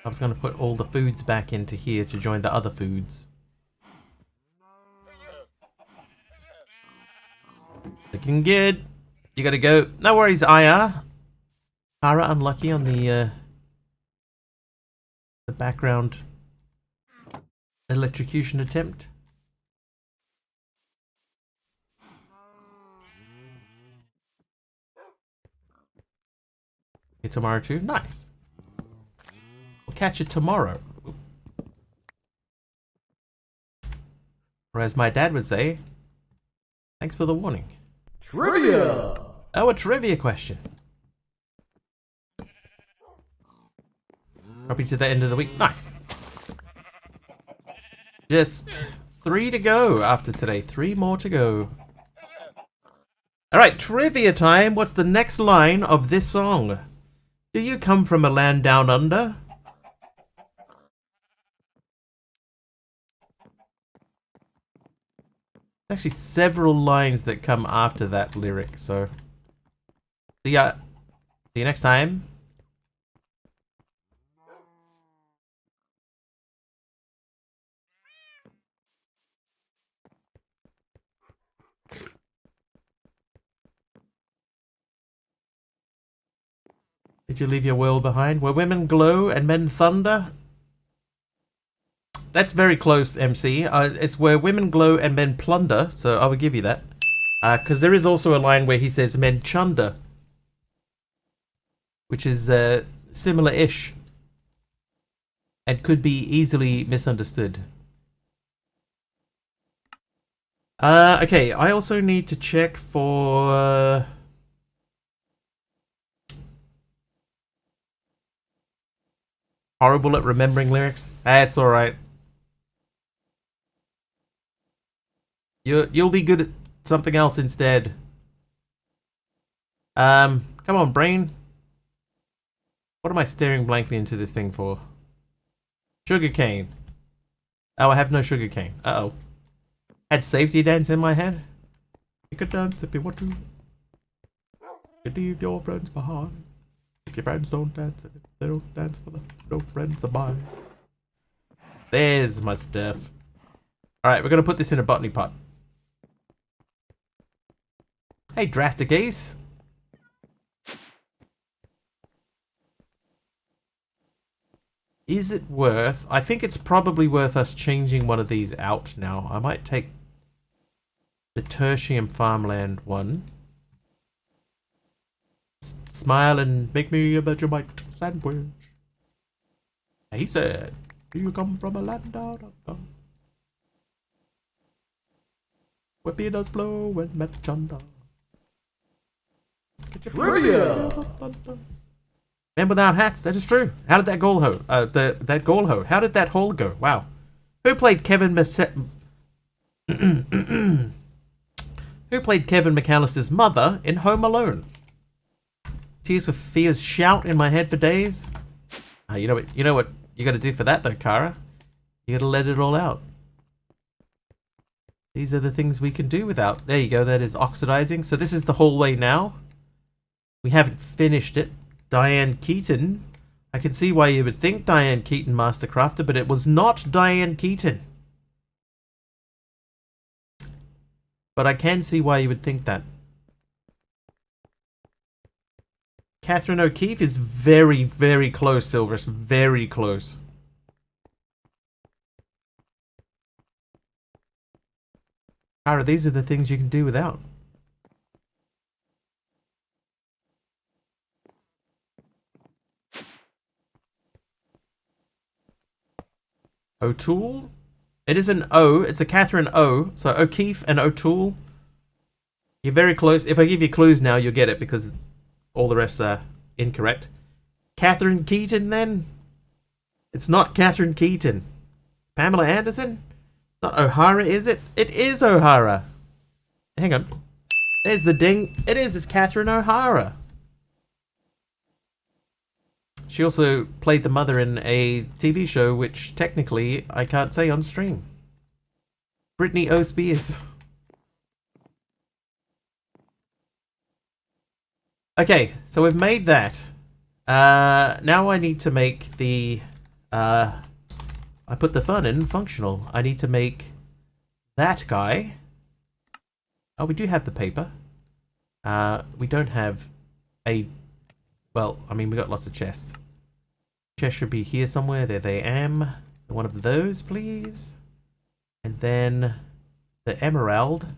was going to put all the foods back into here to join the other foods. Looking good. You gotta go. No worries, Aya. Ara, unlucky on the background electrocution attempt. Okay, tomorrow too. Nice. We'll catch you tomorrow. Or as my dad would say, thanks for the warning. Trivia! Oh, a trivia question. Probably to the end of the week. Nice. Just 3 to go after today. 3 more to go. Alright, trivia time. What's the next line of this song? Do you come from a land down under? There's actually several lines that come after that lyric, so see you next time. Did you leave your world behind? Where women glow and men thunder? That's very close, MC. It's where women glow and men plunder, so I will give you that. Because there is also a line where he says men chunder, which is similar-ish and could be easily misunderstood. Okay, I also need to check for... horrible at remembering lyrics. That's alright. You'll be good at something else instead. Come on, brain. What am I staring blankly into this thing for? Sugarcane. Oh, I have no sugarcane. Uh-oh. Had safety dance in my head. You could dance if you want to. You leave your friends behind. If your friends don't dance, and if they don't dance for them, no friends of mine. There's my stuff. Alright, we're gonna put this in a botany pot. Hey, Drastic Ace. Is it worth... I think it's probably worth us changing one of these out now. I might take the Tertium farmland one. Smile and make me a Vegemite sandwich. He said, do you come from a land down under? Where beer does blow and met chunder. Trivia! Men without hats, that is true. How did that goal ho? That goal ho. How did that hole go? Wow. Who played Kevin Who played Kevin McAllister's mother in Home Alone? Tears for Fears shout in my head for days. You know what you got to do for that though, Kara. You got to let it all out. These are the things we can do without. There you go. That is oxidizing. So this is the hallway now. We haven't finished it. Diane Keaton. I can see why you would think Diane Keaton, Master Crafter, but it was not Diane Keaton. But I can see why you would think that. Catherine O'Keefe is very, very close, Silverus. Very close. Kara, these are the things you can do without. O'Toole? It is an O. It's a Catherine O. So O'Keefe and O'Toole. You're very close. If I give you clues now, you'll get it because all the rest are incorrect. Catherine Keaton, then? It's not Catherine Keaton. Pamela Anderson? Not O'Hara, is it? It is O'Hara. Hang on. There's the ding. It is. It's Catherine O'Hara. She also played the mother in a TV show, which technically I can't say on stream. Britney O. Spears. Okay, so we've made that. Now I need to make the... I put the fun in functional. I need to make that guy. Oh, we do have the paper. We don't have a... Well, I mean, we got lots of chests. Chest should be here somewhere. There they am. One of those, please. And then the emerald.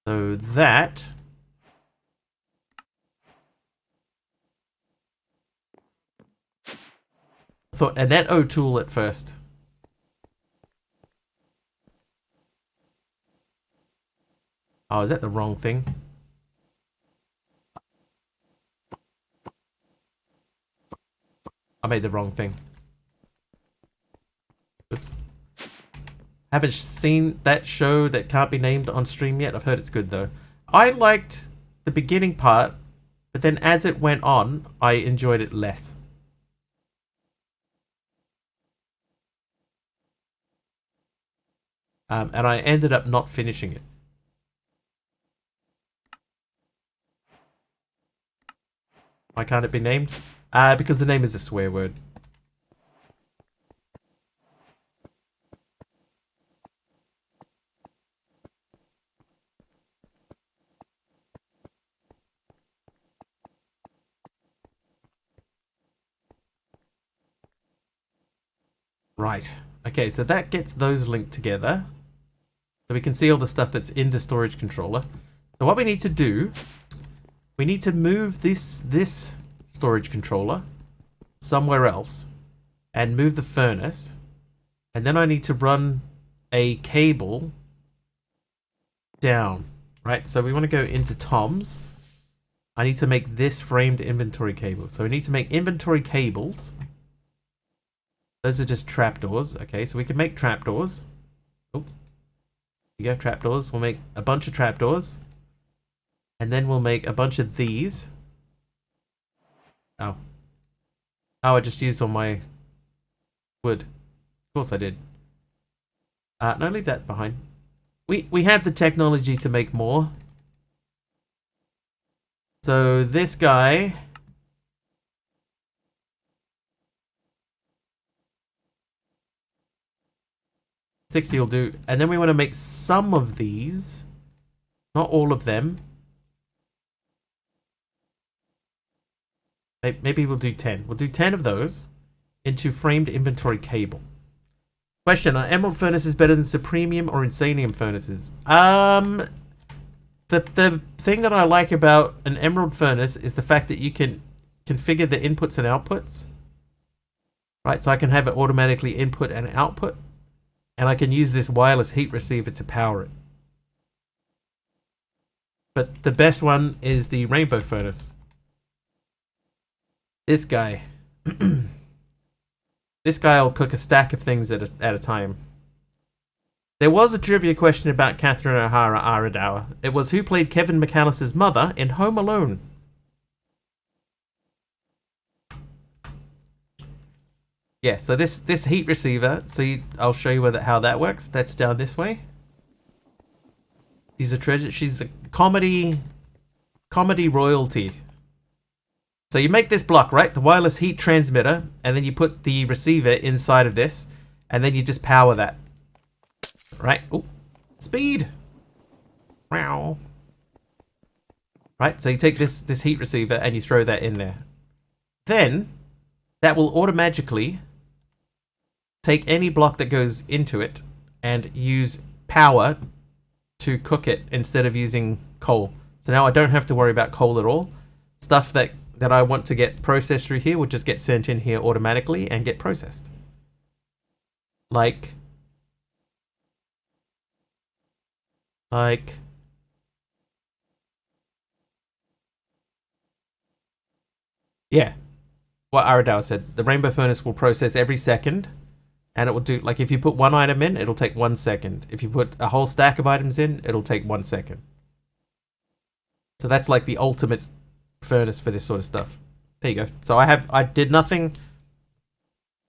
So that. I thought Annette O'Toole at first. Oh, is that the wrong thing? I made the wrong thing. Oops. Haven't seen that show that can't be named on stream yet. I've heard it's good though. I liked the beginning part, but then as it went on, I enjoyed it less. And I ended up not finishing it. Why can't it be named? Because the name is a swear word. Right. Okay, so that gets those linked together. So we can see all the stuff that's in the storage controller. So what we need to do, we need to move this storage controller somewhere else and move the furnace. And then I need to run a cable down, right? So we want to go into Tom's. I need to make this framed inventory cable. So we need to make inventory cables. Those are just trapdoors. Okay, so we can make trapdoors. Oh, you go, trapdoors. We'll make a bunch of trapdoors. And then we'll make a bunch of these. Oh. Oh, I just used all my wood. Of course I did. No, leave that behind. We have the technology to make more. So this guy... 60 will do. And then we want to make some of these. Not all of them. Maybe we'll do 10. We'll do 10 of those into framed inventory cable. Question, are emerald furnaces better than supremium or insanium furnaces? The thing that I like about an emerald furnace is the fact that you can configure the inputs and outputs. Right, so I can have it automatically input and output. And I can use this wireless heat receiver to power it. But the best one is the rainbow furnace. This guy. This guy will cook a stack of things at a time. There was a trivia question about Catherine O'Hara Aradour. It was who played Kevin McAllister's mother in Home Alone. Yeah, so this heat receiver, so I'll show you how that works. That's down this way. She's a treasure. She's a comedy royalty. So you make this block, right? The wireless heat transmitter, and then you put the receiver inside of this, and then you just power that. Right? Oh, speed. Wow. Right, so you take this heat receiver and you throw that in there. Then that will automatically take any block that goes into it and use power to cook it instead of using coal. So now I don't have to worry about coal at all. Stuff that I want to get processed through here will just get sent in here automatically and get processed. Like yeah, what Aradour said. The rainbow furnace will process every second. And it will do, like if you put one item in, it'll take 1 second. If you put a whole stack of items in, it'll take 1 second. So that's like the ultimate furnace for this sort of stuff. There you go. So I did nothing.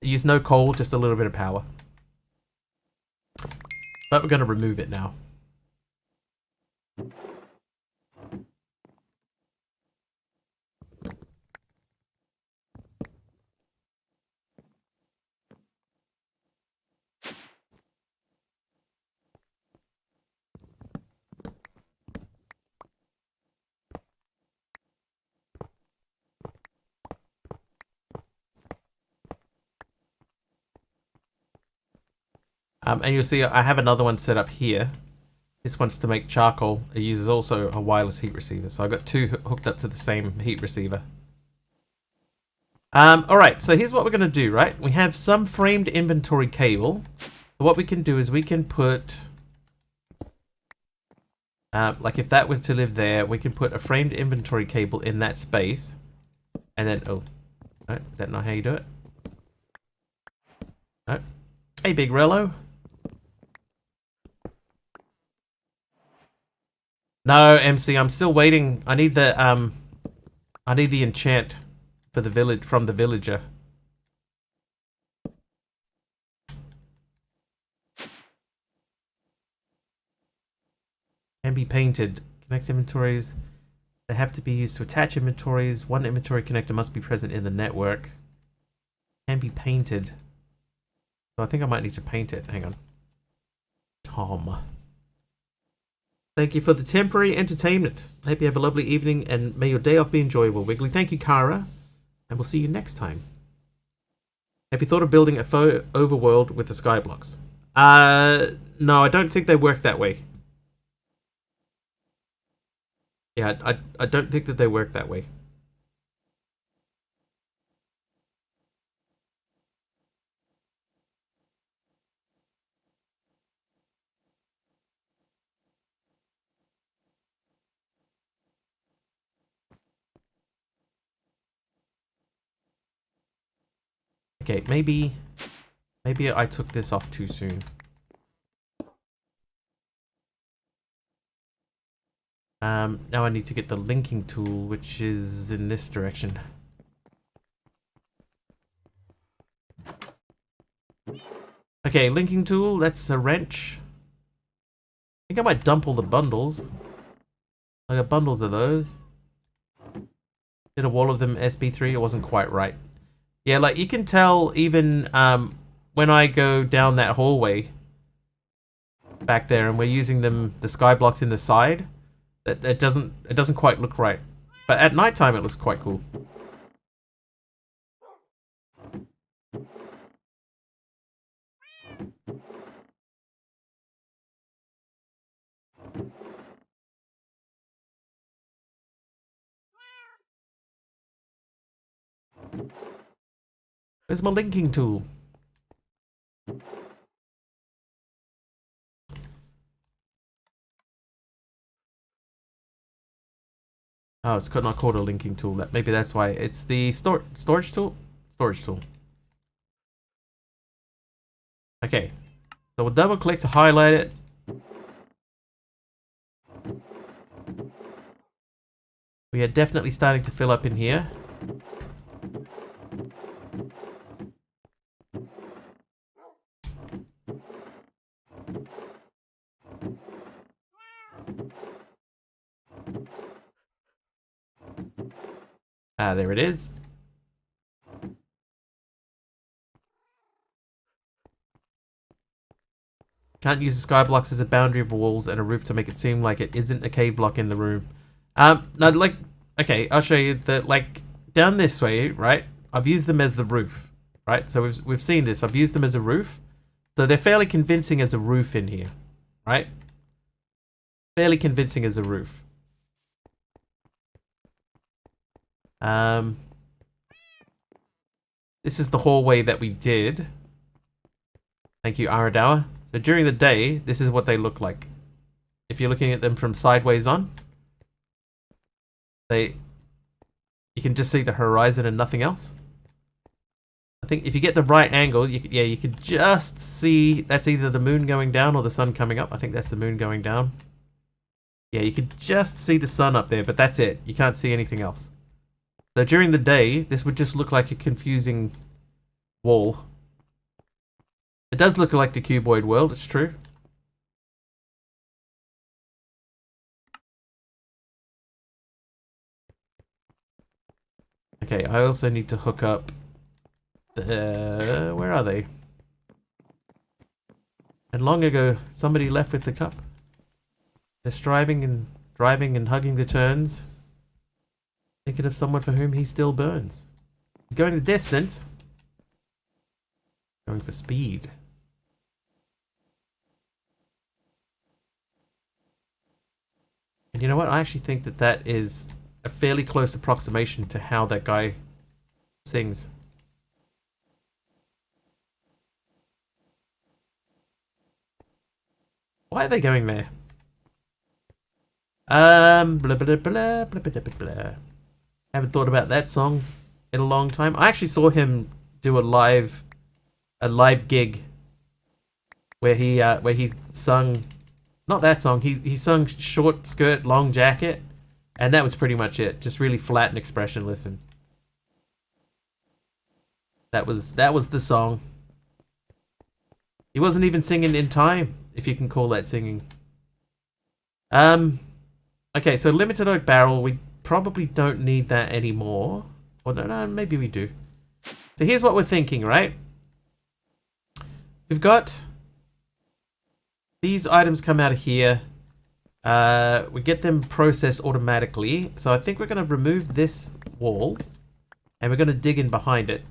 Use no coal, just a little bit of power. But we're going to remove it now. And you'll see I have another one set up here. This one's to make charcoal. It uses also a wireless heat receiver. So I've got two hooked up to the same heat receiver. Alright, so here's what we're going to do, right? We have some framed inventory cable. So what we can do is we can put... like if that was to live there, we can put a framed inventory cable in that space. And then... Oh, no, is that not how you do it? No. Hey, Big Rello. No, MC, I'm still waiting. I need the enchant for the village from the villager. Can be painted. Connects inventories. They have to be used to attach inventories. One inventory connector must be present in the network. Can be painted. So I think I might need to paint it. Hang on. Tom. Thank you for the temporary entertainment. I hope you have a lovely evening and may your day off be enjoyable, Wiggly. Thank you, Kara. And we'll see you next time. Have you thought of building a faux overworld with the skyblocks? No, I don't think they work that way. Yeah, I don't think that they work that way. Okay, maybe I took this off too soon. Now I need to get the linking tool, which is in this direction. Okay, linking tool, that's a wrench. I think I might dump all the bundles. I got bundles of those. Did a wall of them SB3, it wasn't quite right. Yeah, like you can tell even when I go down that hallway back there and we're using the sky blocks in the side, that it doesn't quite look right. But at nighttime it looks quite cool. Where's my linking tool? Oh, it's not called a linking tool. Maybe that's why. It's the storage tool? Storage tool. Okay. So we'll double click to highlight it. We are definitely starting to fill up in here. Ah, there it is. Can't use the sky blocks as a boundary of walls and a roof to make it seem like it isn't a cave block in the room. No, like, okay, I'll show you that, like, down this way, right? I've used them as the roof, right? So we've seen this. I've used them as a roof. So they're fairly convincing as a roof in here, right? Fairly convincing as a roof. This is the hallway that we did. Thank you, Aradawa. So during the day, this is what they look like. If you're looking at them from sideways on, you can just see the horizon and nothing else. I think if you get the right angle, you could just see that's either the moon going down or the sun coming up. I think that's the moon going down. Yeah, you could just see the sun up there, but that's it. You can't see anything else. So during the day, this would just look like a confusing wall. It does look like the cuboid world, it's true. Okay, I also need to hook up the... where are they? And long ago, somebody left with the cup. They're striving and driving and hugging the turns. Thinking of someone for whom he still burns. He's going the distance. Going for speed. And you know what? I actually think that that is a fairly close approximation to how that guy sings. Why are they going there? Blah, blah, blah, blah, blah, blah, blah. Haven't thought about that song in a long time. I actually saw him do a live gig where he sung Not that song. He sung Short Skirt, Long Jacket, and that was pretty much it. Just really flat and expressionless, and that was the song. He wasn't even singing in time, if you can call that singing. Okay, so limited oak barrel, we probably don't need that anymore. Or no, maybe we do. So here's what we're thinking, right? We've got these items come out of here. We get them processed automatically. So I think we're going to remove this wall. And we're going to dig in behind it.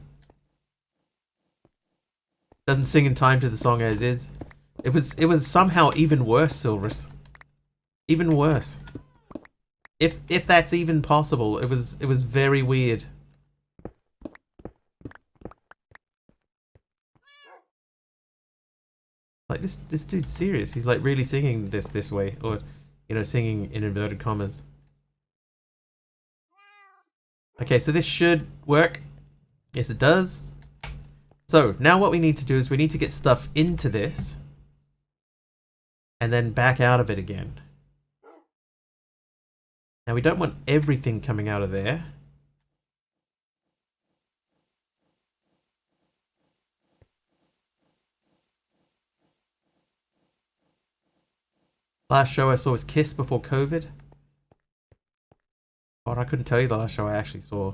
Doesn't sing in time to the song as is. It was somehow even worse, Silverus. Even worse. If that's even possible. It was very weird. Like this dude's serious. He's like really singing this way, or you know, singing in inverted commas. Okay, so this should work. Yes, it does. So now what we need to do is we need to get stuff into this and then back out of it again. Now we don't want everything coming out of there. Last show I saw was Kiss before COVID. God, I couldn't tell you the last show I actually saw.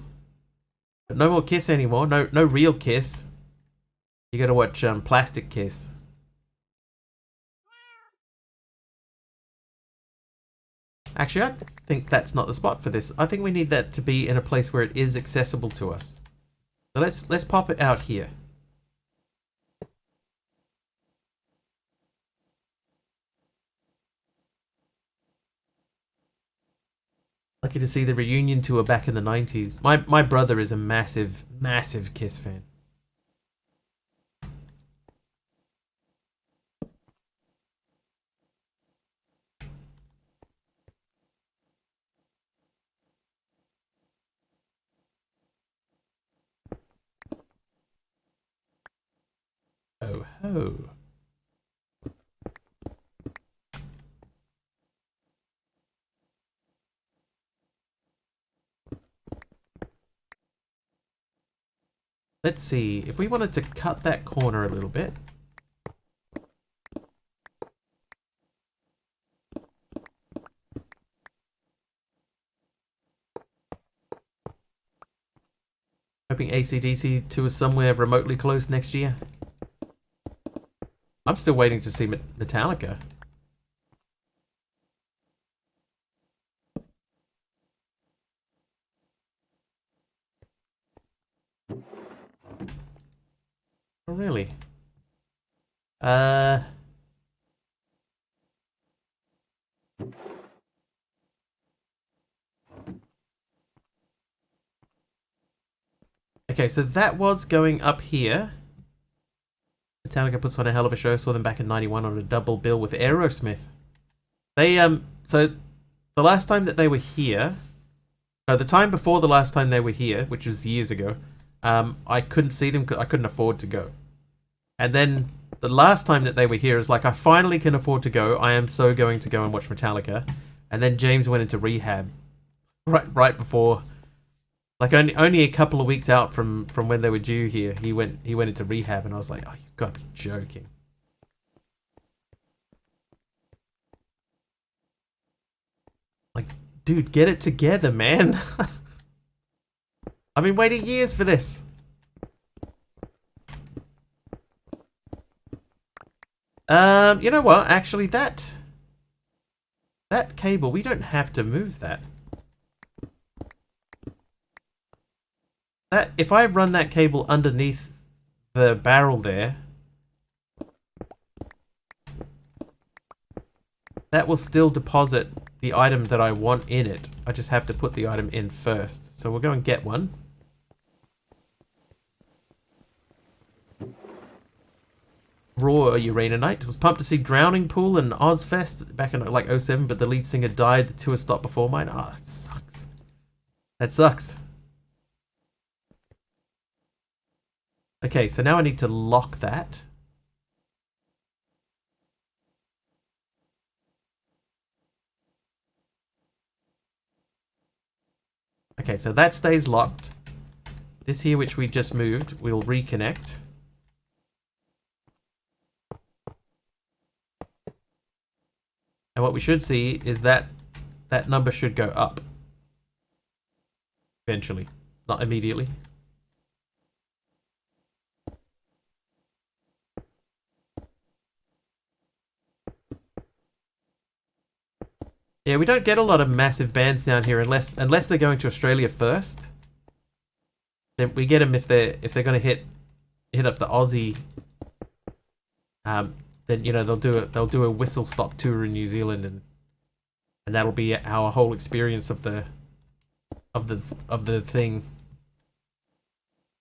But no more Kiss anymore. No real Kiss. You gotta watch Plastic Kiss. Actually, I think that's not the spot for this. I think we need that to be in a place where it is accessible to us. So let's pop it out here. Lucky to see the reunion tour back in the 90s. My brother is a massive Kiss fan. Oh ho. Let's see, if we wanted to cut that corner a little bit. Hoping AC/DC tour somewhere remotely close next year. I'm still waiting to see Metallica. Oh, really? Okay, so that was going up here. Metallica puts on a hell of a show. Saw them back in '91 on a double bill with Aerosmith. They so the last time that they were here, no, the time before the last time they were here, which was years ago, I couldn't see them. I couldn't afford to go. And then the last time that they were here is like, I finally can afford to go. I am so going to go and watch Metallica. And then James went into rehab right before, like only a couple of weeks out from when they were due here. He went into rehab, and I was like, oh, you've got to be joking. Like, dude, get it together, man. I've been waiting years for this. You know what? Actually, that cable, we don't have to move that. If I run that cable underneath the barrel there, that will still deposit the item that I want in it. I just have to put the item in first. So we'll go and get one. Raw Uraninite. Was pumped to see Drowning Pool and Ozfest back in like '07, but the lead singer died. The tour stopped before mine. Ah, it sucks. That sucks. Okay, so now I need to lock that. Okay, so that stays locked. This here, which we just moved, we'll reconnect. And what we should see is that that number should go up. Eventually. Not immediately. Yeah, we don't get a lot of massive bands down here unless they're going to Australia first. Then we get them if they're going to hit up the Aussie. Then you know they'll do a whistle stop tour in New Zealand, and that'll be our whole experience of the thing.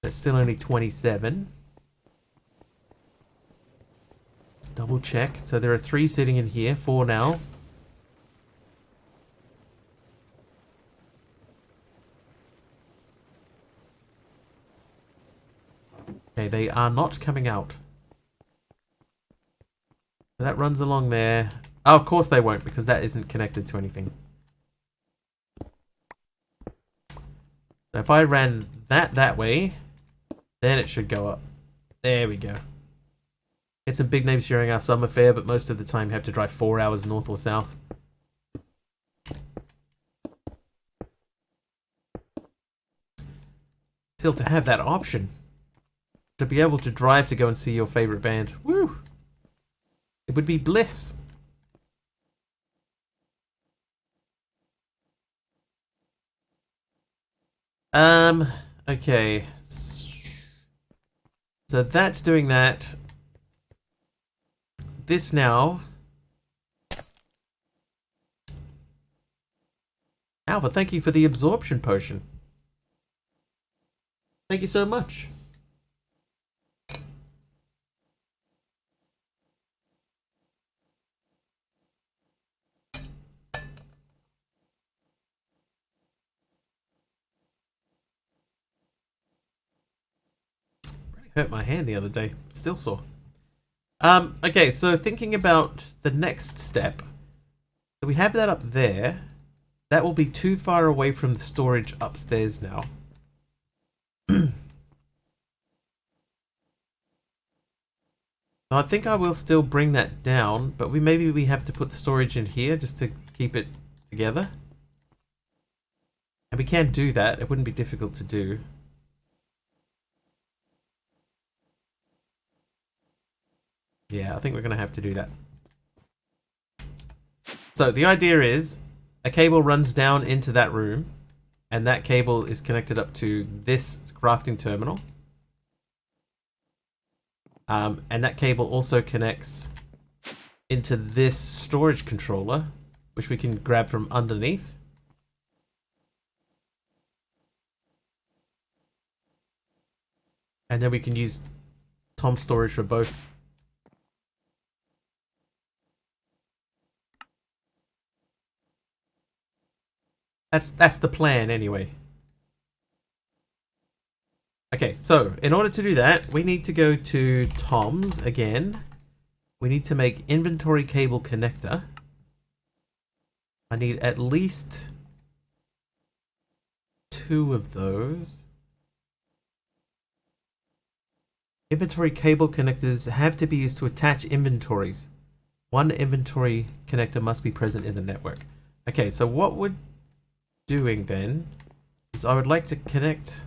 It's still only 27. Let's double check. So there are 3 sitting in here, 4 now. Okay, they are not coming out. So that runs along there. Oh, of course they won't, because that isn't connected to anything. So if I ran that way, then it should go up. There we go. Get some big names during our summer fair, but most of the time you have to drive 4 hours north or south. Still to have that option. To be able to drive to go and see your favorite band. Woo! It would be bliss. Okay. So that's doing that. This now. Alpha, thank you for the absorption potion. Thank you so much. Hurt my hand the other day. Still sore. Okay, so thinking about the next step. So we have that up there. That will be too far away from the storage upstairs now. I think I will still bring that down, but maybe we have to put the storage in here just to keep it together. And we can do that. It wouldn't be difficult to do. Yeah, I think we're going to have to do that. So the idea is a cable runs down into that room, and that cable is connected up to this crafting terminal. And that cable also connects into this storage controller, which we can grab from underneath. And then we can use Tom's storage for both. That's the plan anyway. Okay, so in order to do that, we need to go to Tom's again. We need to make inventory cable connector. I need at least 2 of those. Inventory cable connectors have to be used to attach inventories. 1 inventory connector must be present in the network. Okay, so what we're doing then is I would like to connect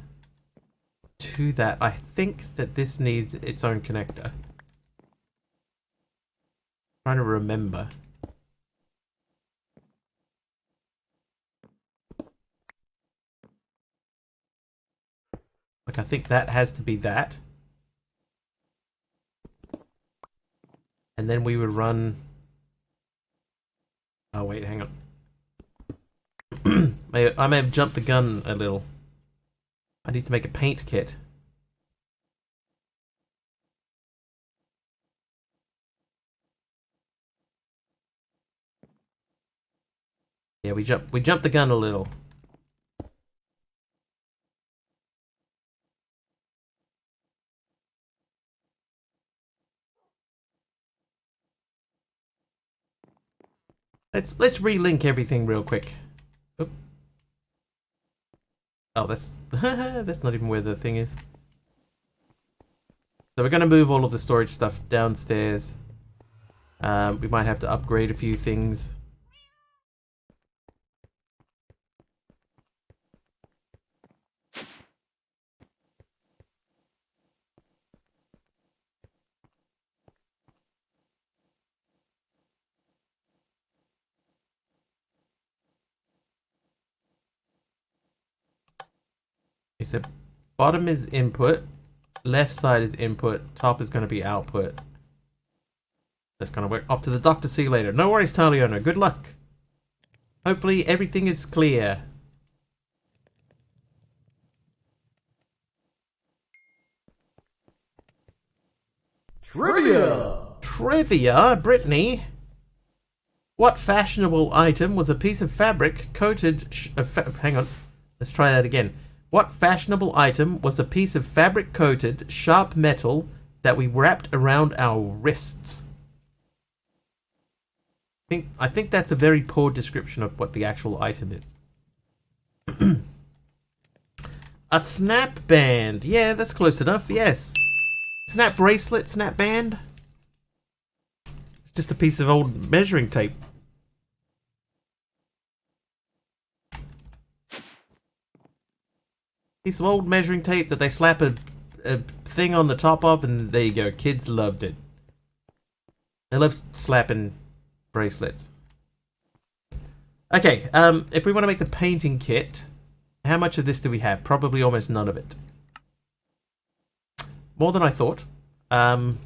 to that. I think that this needs its own connector. I'm trying to remember. Like, I think that has to be that. And then we would run... Oh, wait, hang on. I may have jumped the gun a little. I need to make a paint kit. Yeah, we jumped the gun a little. Let's relink everything real quick. Oop. Oh, that's that's not even where the thing is. So we're gonna move all of the storage stuff downstairs. We might have to upgrade a few things. Okay, so bottom is input, left side is input, top is going to be output. That's going to work. Off to the doctor, see you later. No worries, Taliona. Good luck. Hopefully everything is clear. Trivia! Trivia, Brittany. What fashionable item was a piece of fabric coated... hang on. Let's try that again. What fashionable item was a piece of fabric coated sharp metal that we wrapped around our wrists? I think that's a very poor description of what the actual item is. A snap band. Yeah, that's close enough. Yes. Snap bracelet, snap band. It's just a piece of old measuring tape. Piece of old measuring tape that they slap a thing on the top of, and there you go. Kids loved it. They love slapping bracelets. Okay, if we want to make the painting kit, how much of this do we have? Probably almost none of it. More than I thought. Hang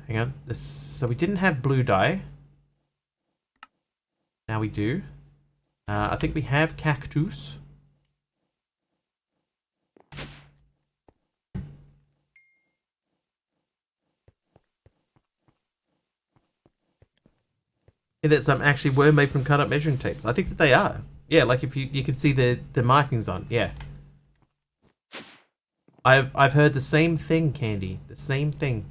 on. So we didn't have blue dye. Now we do. I think we have cactus. That some actually were made from cut up measuring tapes. I think that they are. Yeah, like if you can see the markings on. Yeah. I've heard the same thing, Candy. The same thing.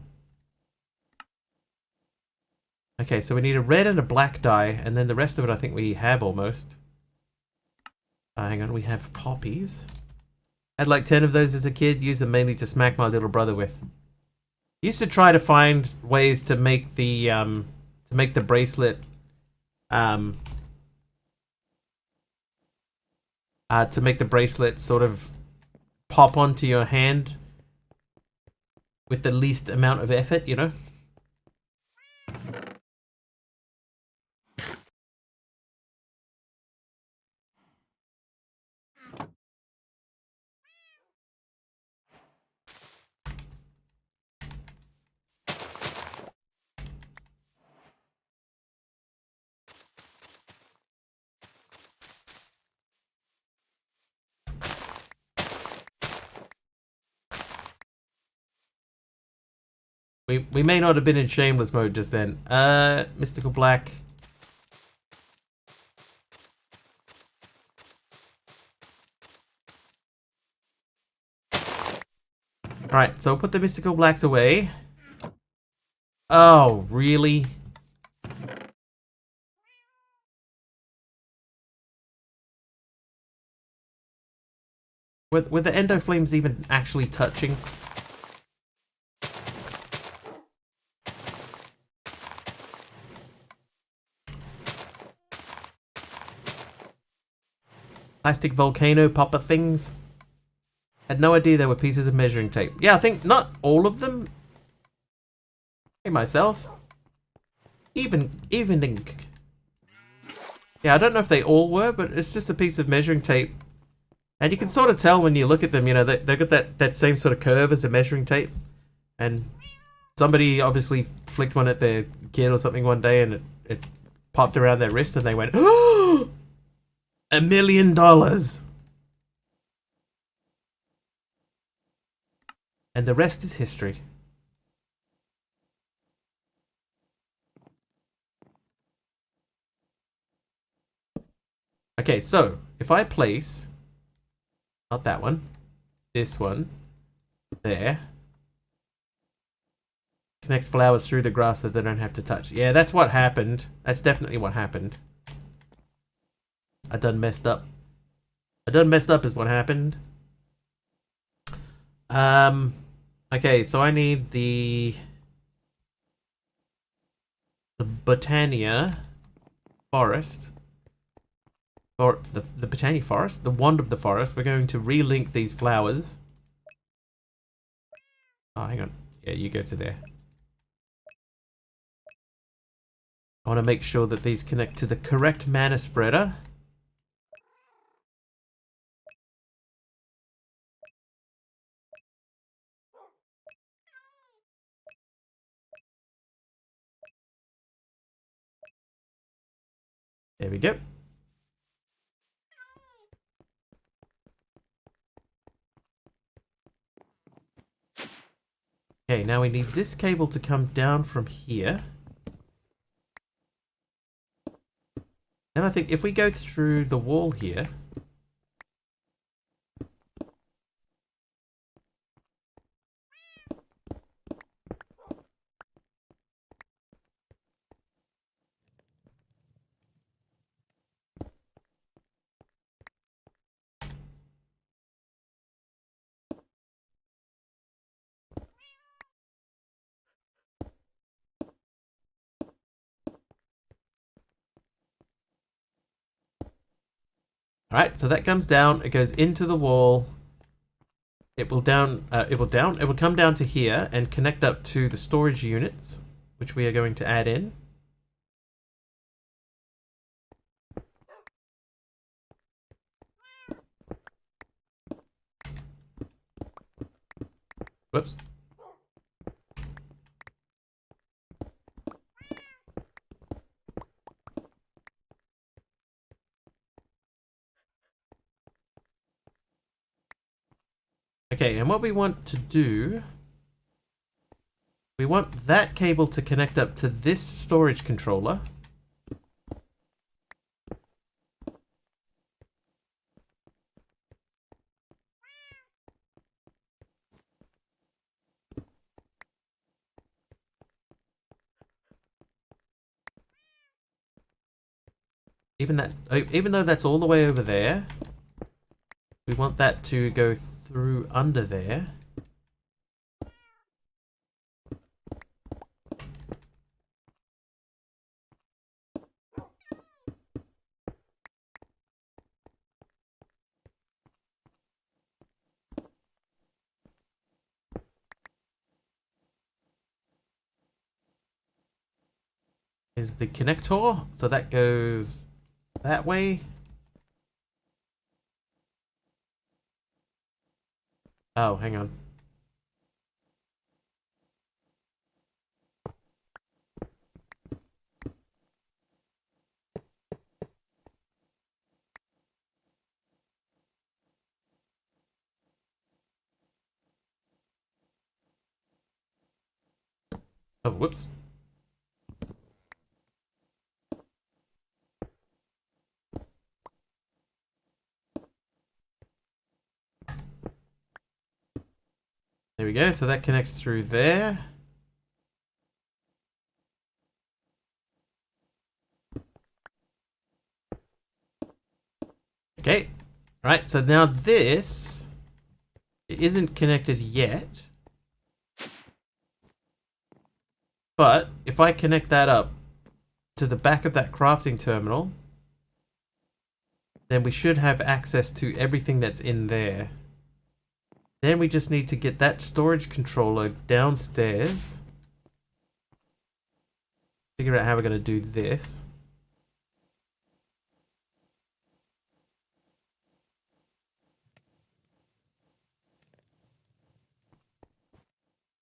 Okay, so we need a red and a black dye, and then the rest of it I think we have almost. Hang on, we have poppies. Had like 10 of those as a kid, used them mainly to smack my little brother with. Used to try to find ways to make the bracelet sort of pop onto your hand with the least amount of effort, you know? We may not have been in shameless mode just then. Mystical black. Alright, so we'll put the mystical blacks away. Oh, really? Were the endo flames even actually touching? Plastic volcano popper things. Had no idea there were pieces of measuring tape. Yeah, I think not all of them. Hey, myself. Even ink. Yeah, I don't know if they all were, but it's just a piece of measuring tape. And you can sort of tell when you look at them, you know, they've got that same sort of curve as a measuring tape. And somebody obviously flicked one at their kid or something one day, and it popped around their wrist, and they went, oh! $1 million. And the rest is history. Okay, so if I place, not that one, this one, there, Connects flowers through the grass that they don't have to touch. Yeah, that's what happened. That's definitely what happened. I done messed up. I done messed up is what happened. Okay, so I need the Botania forest. Or the Botania forest? The wand of the forest. We're going to relink these flowers. Oh, hang on. Yeah, you go to there. I want to make sure that these connect to the correct mana spreader. There we go. Okay, now we need this cable to come down from here. And I think if we go through the wall here... Alright, so that comes down, it goes into the wall. It will come down to here and connect up to the storage units, which we are going to add in. Whoops. Okay, and what we want to do, we want that cable to connect up to this storage controller. Even though that's all the way over there, we want that to go through under there. Is the connector, so that goes that way. Oh, hang on. Oh, whoops. There we go, so that connects through there. Okay, right, so now this isn't connected yet. But if I connect that up to the back of that crafting terminal, then we should have access to everything that's in there. Then we just need to get that storage controller downstairs. Figure out how we're going to do this.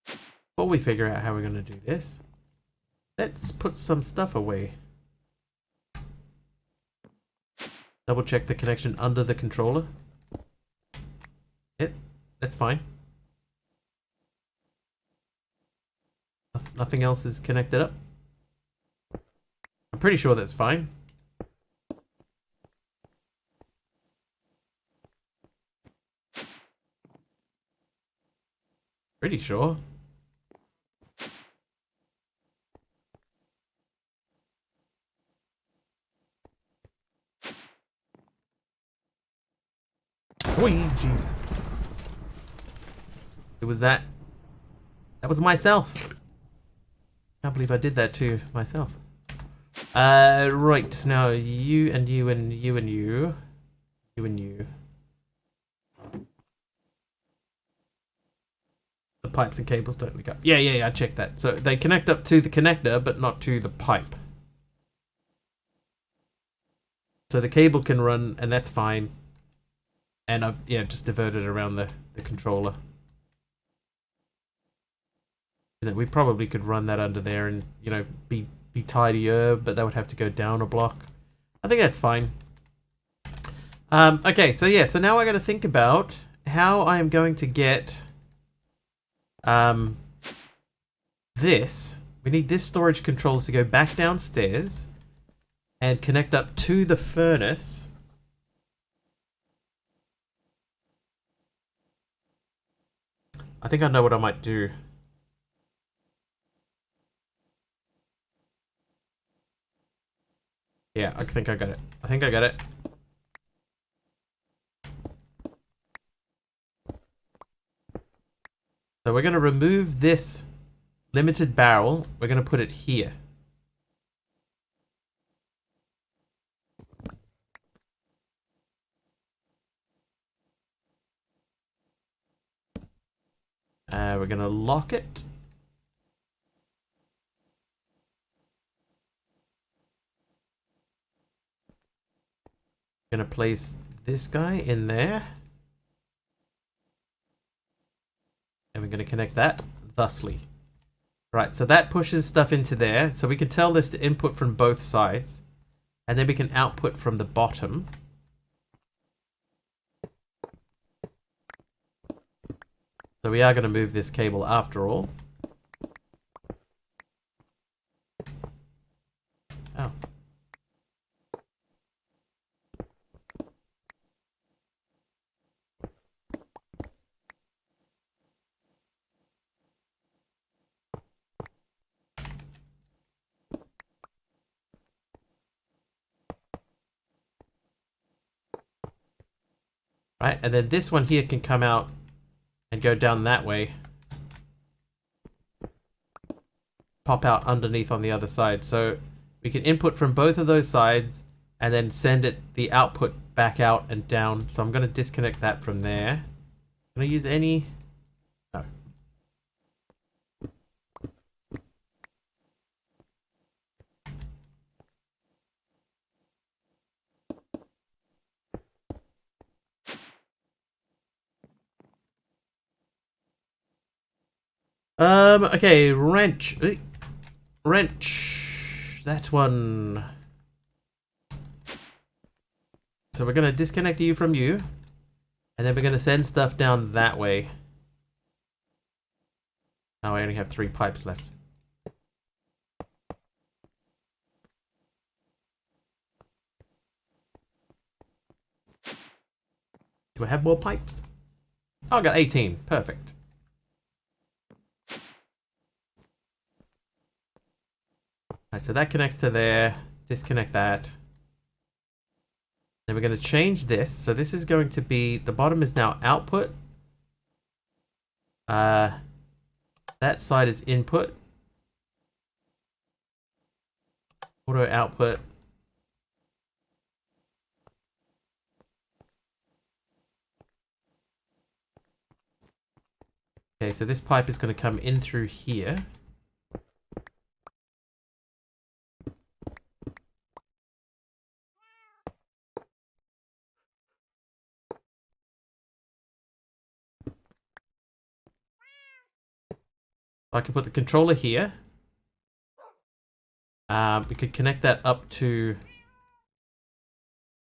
Before we figure out how we're going to do this, let's put some stuff away. Double check the connection under the controller. Yep, that's fine. Nothing else is connected up. I'm pretty sure that's fine. Pretty sure. Oi, jeez. It was that. That was myself. Can't believe I did that to myself. Right, now you and you and you and you. You and you. The pipes and cables don't link up. Yeah, I checked that. So they connect up to the connector, but not to the pipe. So the cable can run, and that's fine. And I've, just diverted around the controller. You know, we probably could run that under there and, be tidier, but that would have to go down a block. I think that's fine. Okay, so now I got to think about how I'm going to get this. We need this storage controls to go back downstairs and connect up to the furnace. I think I know what I might do. Yeah, I think I got it. I think I got it. So we're going to remove this limited barrel. We're going to put it here. We're going to lock it. Going to place this guy in there. And we're going to connect that thusly. Right, so that pushes stuff into there. So we can tell this to input from both sides. And then we can output from the bottom. So we are going to move this cable after all. Oh. Right, and then this one here can come out and go down that way. Pop out underneath on the other side. So we can input from both of those sides and then send the output back out and down. So I'm going to disconnect that from there. Can I use any? No. Okay, wrench. Wrench. That one. So we're going to disconnect you from you. And then we're going to send stuff down that way. Oh, I only have 3 pipes left. Do I have more pipes? Oh, I got 18. Perfect. Alright, so that connects to there. Disconnect that. Then we're going to change this. So this is going to be, the bottom is now output. That side is input. Auto output. Okay, so this pipe is going to come in through here. I can put the controller here. We could connect that up to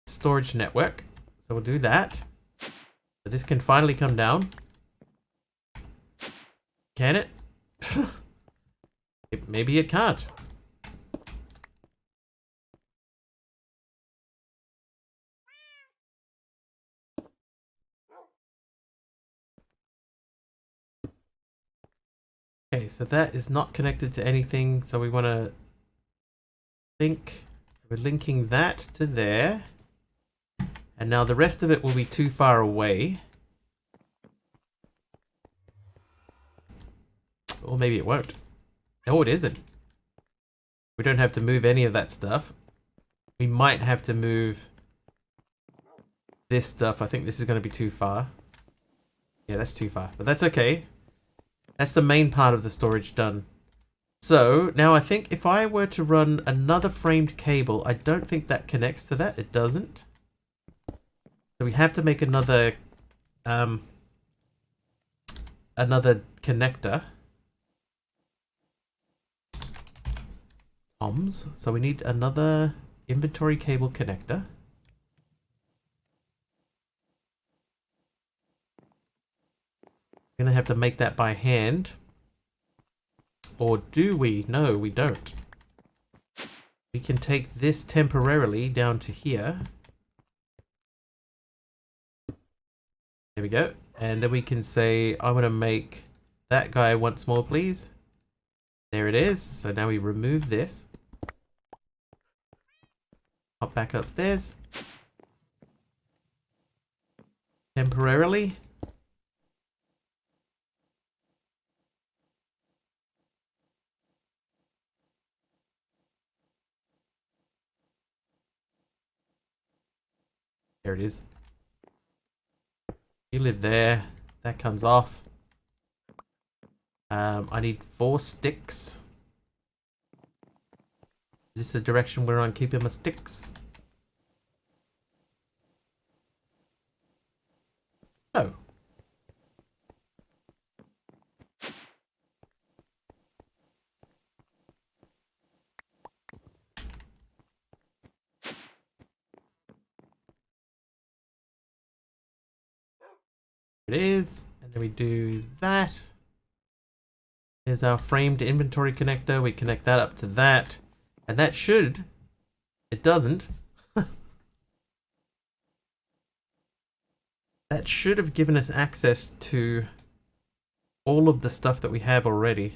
storage network. So we'll do that. So this can finally come down. Can it? Maybe it can't. Okay, so that is not connected to anything, so we want to link. So we're linking that to there. And now the rest of it will be too far away. Or maybe it won't. No, it isn't. We don't have to move any of that stuff. We might have to move this stuff. I think this is going to be too far. Yeah, that's too far. But that's okay. That's the main part of the storage done. So, now I think if I were to run another framed cable, I don't think that connects to that. It doesn't. So we have to make another connector. Toms. So we need another inventory cable connector. We're gonna have to make that by hand. Or do we? No, we don't. We can take this temporarily down to here. There we go. And then we can say, I want to make that guy once more, please. There it is. So now we remove this. Hop back upstairs. Temporarily. There it is. You live there. That comes off. I need 4 sticks. Is this the direction we're on keeping my sticks? No. It is. And then we do that. There's our framed inventory connector. We connect that up to that. And that should... It doesn't. That should have given us access to all of the stuff that we have already.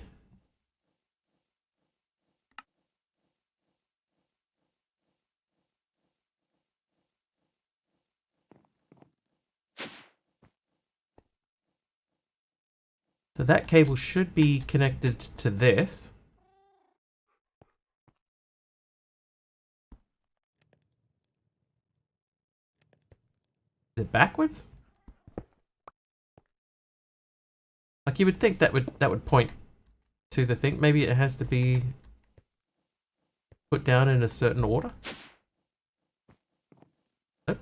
So that cable should be connected to this. Is it backwards? Like you would think that would point to the thing. Maybe it has to be put down in a certain order. Nope.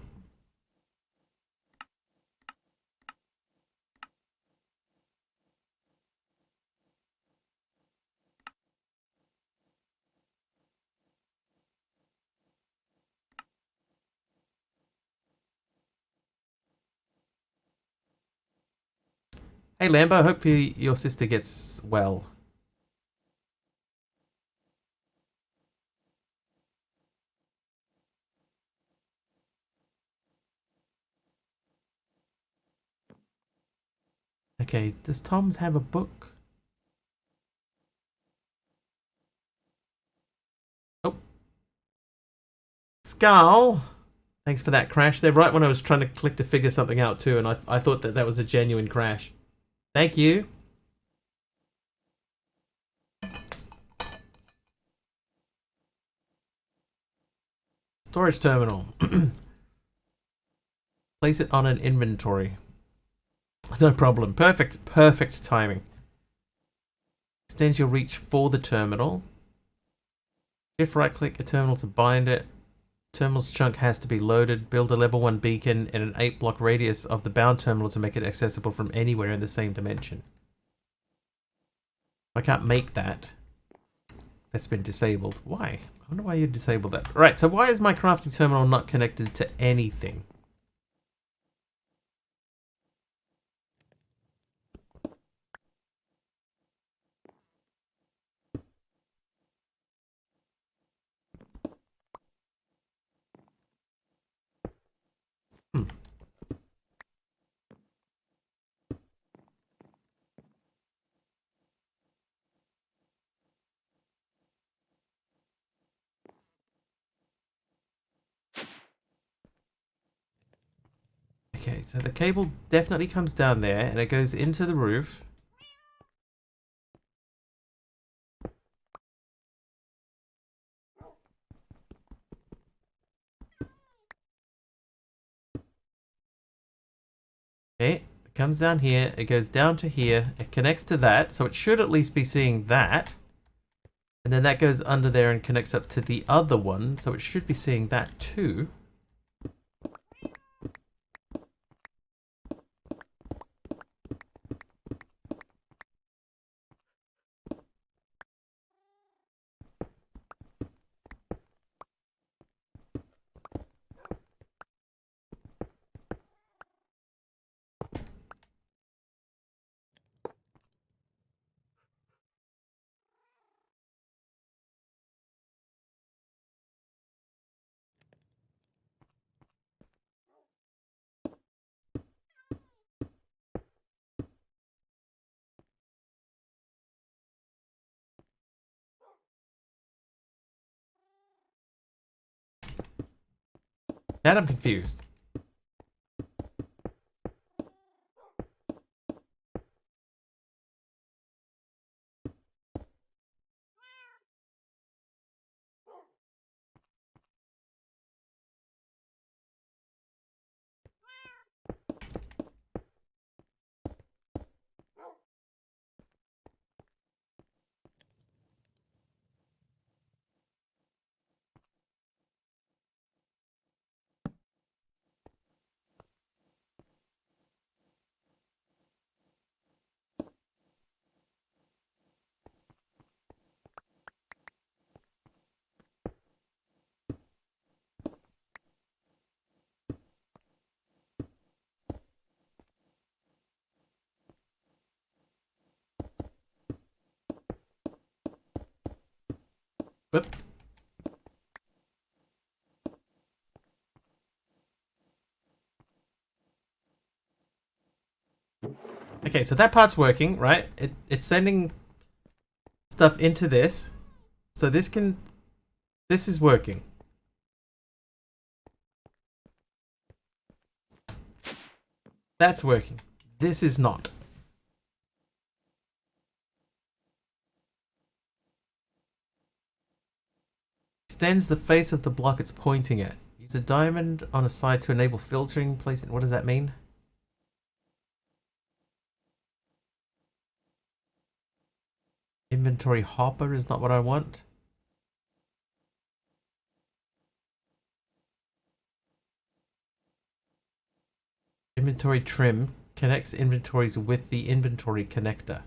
Hey Lambo, I hope your sister gets well. Okay, does Tom's have a book? Oh. Skull! Thanks for that crash there, right when I was trying to click to figure something out too, and I thought that was a genuine crash. Thank you. Storage terminal. Place it on an inventory. No problem. Perfect timing. Extends your reach for the terminal. Shift right click a terminal to bind it. Terminal's chunk has to be loaded. Build a level 1 beacon in an 8-block radius of the bound terminal to make it accessible from anywhere in the same dimension. I can't make that. That's been disabled. Why? I wonder why you disabled that. Right, so why is my crafting terminal not connected to anything? Okay, so the cable definitely comes down there and it goes into the roof. Okay, it comes down here, it goes down to here, it connects to that, so it should at least be seeing that. And then that goes under there and connects up to the other one, so it should be seeing that too. Now I'm confused. Whoop. Okay, so that part's working, right? It's sending stuff into this. So this is working. That's working. This is not. Extends the face of the block it's pointing at. Use a diamond on a side to enable filtering. Place it. What does that mean? Inventory hopper is not what I want. Inventory trim connects inventories with the inventory connector.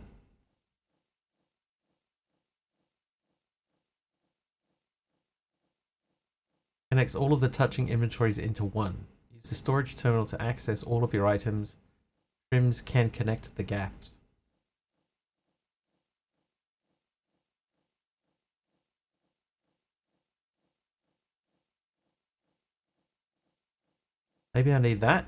Connects all of the touching inventories into one. Use the storage terminal to access all of your items. Trims can connect the gaps. Maybe I need that.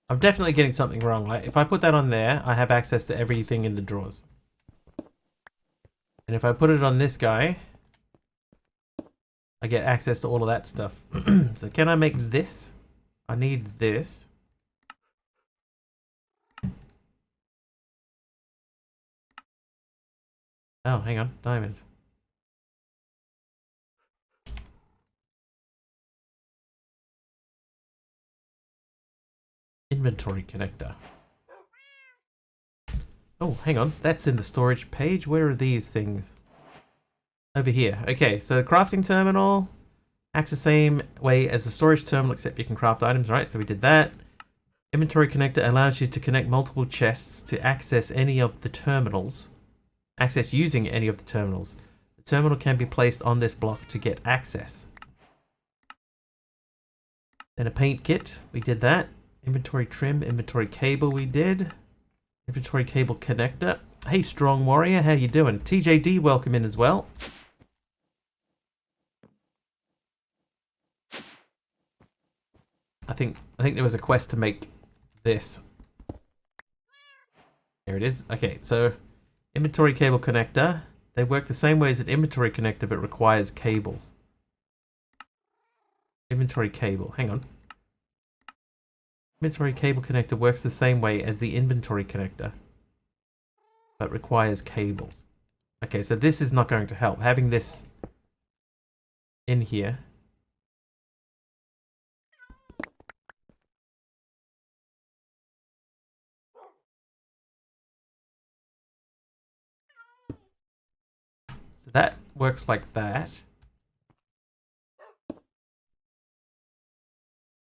I'm definitely getting something wrong. Like if I put that on there, I have access to everything in the drawers. And if I put it on this guy, I get access to all of that stuff. So can I make this? I need this. Oh, hang on. Diamonds. Inventory connector. Oh, hang on. That's in the storage page. Where are these things? Over here. Okay, so crafting terminal acts the same way as the storage terminal, except you can craft items, right? So we did that. Inventory connector allows you to connect multiple chests to access any of the terminals. Access using any of the terminals. The terminal can be placed on this block to get access. Then a paint kit. We did that. Inventory trim, inventory cable we did. Inventory cable connector. Hey, Strong Warrior, how you doing? TJD, welcome in as well. I think there was a quest to make this. There it is. Okay, so inventory cable connector. They work the same way as an inventory connector, but requires cables. Inventory cable. Hang on. Inventory cable connector works the same way as the inventory connector, but requires cables. Okay, so this is not going to help. Having this in here. So that works like that.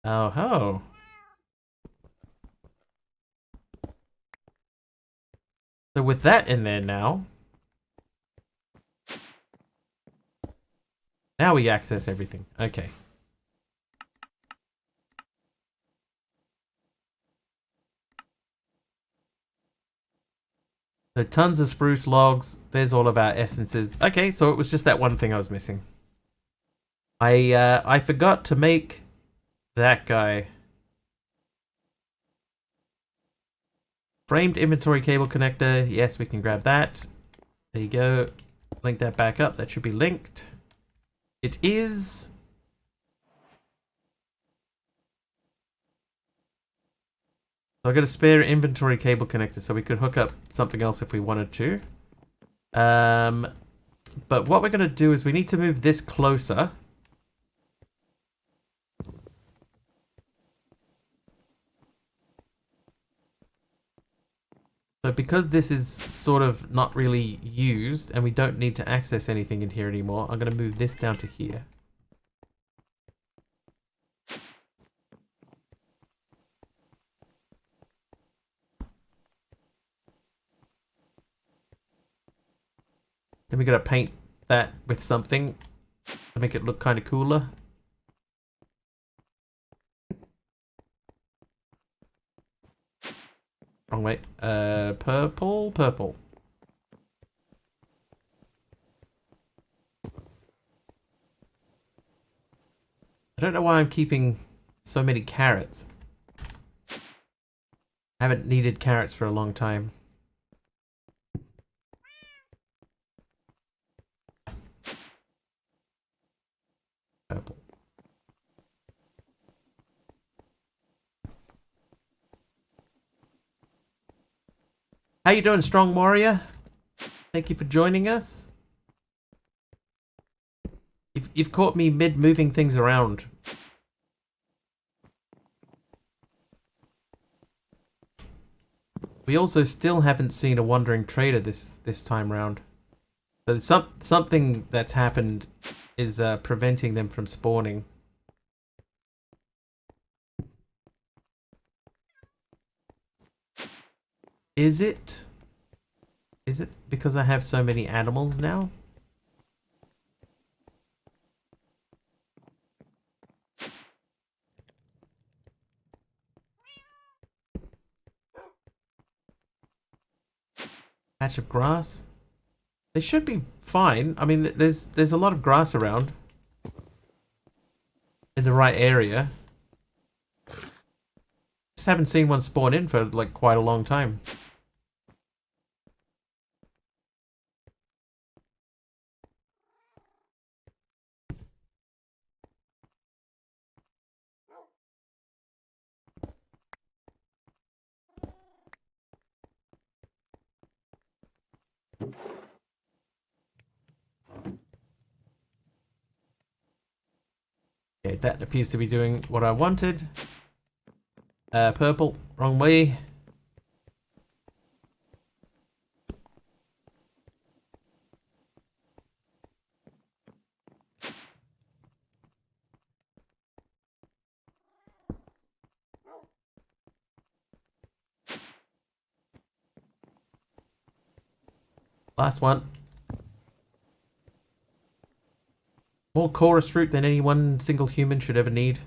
Oh ho. So with that in there now we access everything. Okay. So tons of spruce logs. There's all of our essences. Okay, so it was just that one thing I was missing. I forgot to make that guy. Framed inventory cable connector. Yes, we can grab that. There you go. Link that back up. That should be linked. It is. So I got a spare inventory cable connector, so we could hook up something else if we wanted to. But what we're going to do is we need to move this closer. So because this is sort of not really used and we don't need to access anything in here anymore, I'm going to move this down to here. Then we got to paint that with something to make it look kind of cooler. Wrong way. Purple. I don't know why I'm keeping so many carrots. I haven't needed carrots for a long time. Purple. How you doing, Strong Warrior? Thank you for joining us. You've caught me mid-moving things around. We also still haven't seen a wandering trader this time round. So something that's happened is preventing them from spawning. Is it because I have so many animals now? Patch of grass? They should be fine. I mean, there's a lot of grass around in the right area. Just haven't seen one spawn in for like quite a long time. Okay, that appears to be doing what I wanted. Purple, wrong way. Last one. More chorus fruit than any one single human should ever need.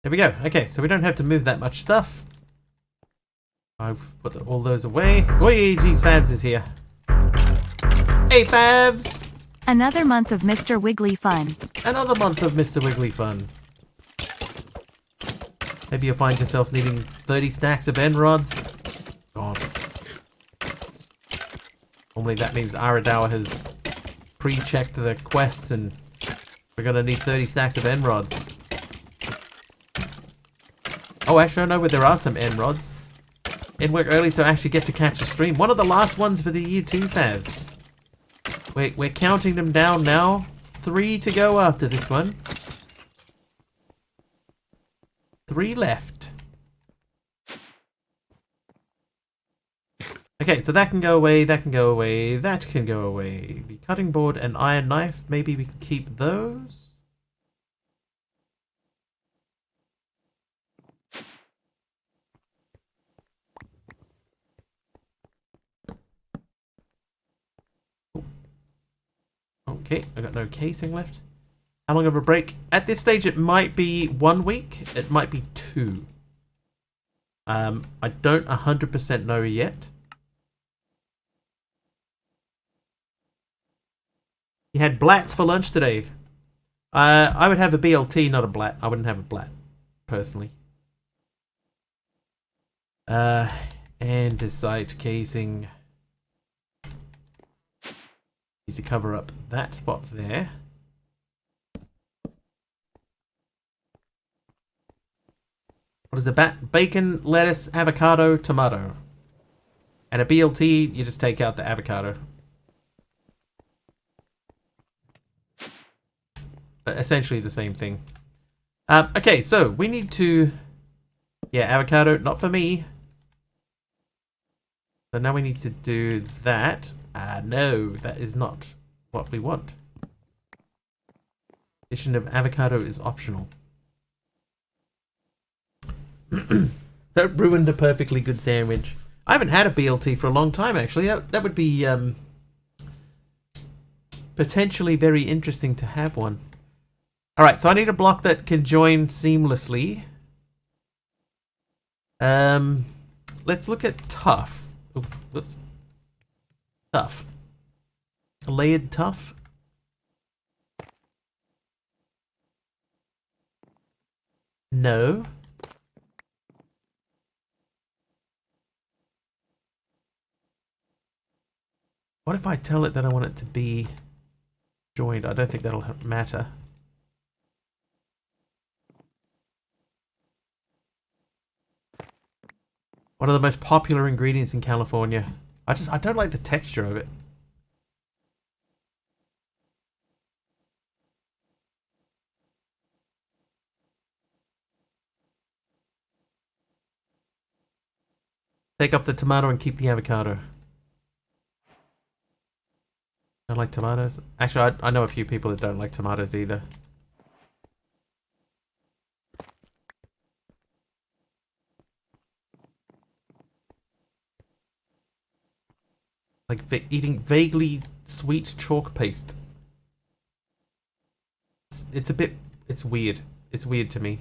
There we go. Okay, so we don't have to move that much stuff. I've put all those away. Oi, geez, Fabs is here. Hey, Fabs! Another month of Mr. Wiggly fun. Another month of Mr. Wiggly fun. Maybe you'll find yourself needing 30 stacks of end rods. God. Normally that means Aradawa has pre-checked the quests and we're gonna need 30 stacks of end rods. Oh, actually, I know where there are some end rods. In work early, so I actually get to catch a stream. One of the last ones for the year 2, Favs. We're counting them down now. 3 to go after this one. 3 left. Okay, so that can go away, that can go away, that can go away. The cutting board and iron knife, maybe we can keep those. Okay, I got no casing left. How long of a break? At this stage, it might be 1 week. It might be 2. I don't 100% know yet. You had blats for lunch today. I would have a BLT, not a blat. I wouldn't have a blat, personally. Andesite casing. Easy cover up that spot there. What is a bacon, lettuce, avocado, tomato. And a BLT, you just take out the avocado. But essentially the same thing. Okay, so we need to... Yeah, avocado, not for me. So now we need to do that. No, that is not what we want. Addition of avocado is optional. That ruined a perfectly good sandwich. I haven't had a BLT for a long time, actually. That would be potentially very interesting to have one. Alright, so I need a block that can join seamlessly. Let's look at tough. Ooh, whoops. Tough. Layered tough. No. What if I tell it that I want it to be joined? I don't think that'll matter. One of the most popular ingredients in California. I don't like the texture of it. Take up the tomato and keep the avocado. Don't like tomatoes? Actually, I know a few people that don't like tomatoes either. Like eating vaguely sweet chalk paste. It's a bit... It's weird. It's weird to me.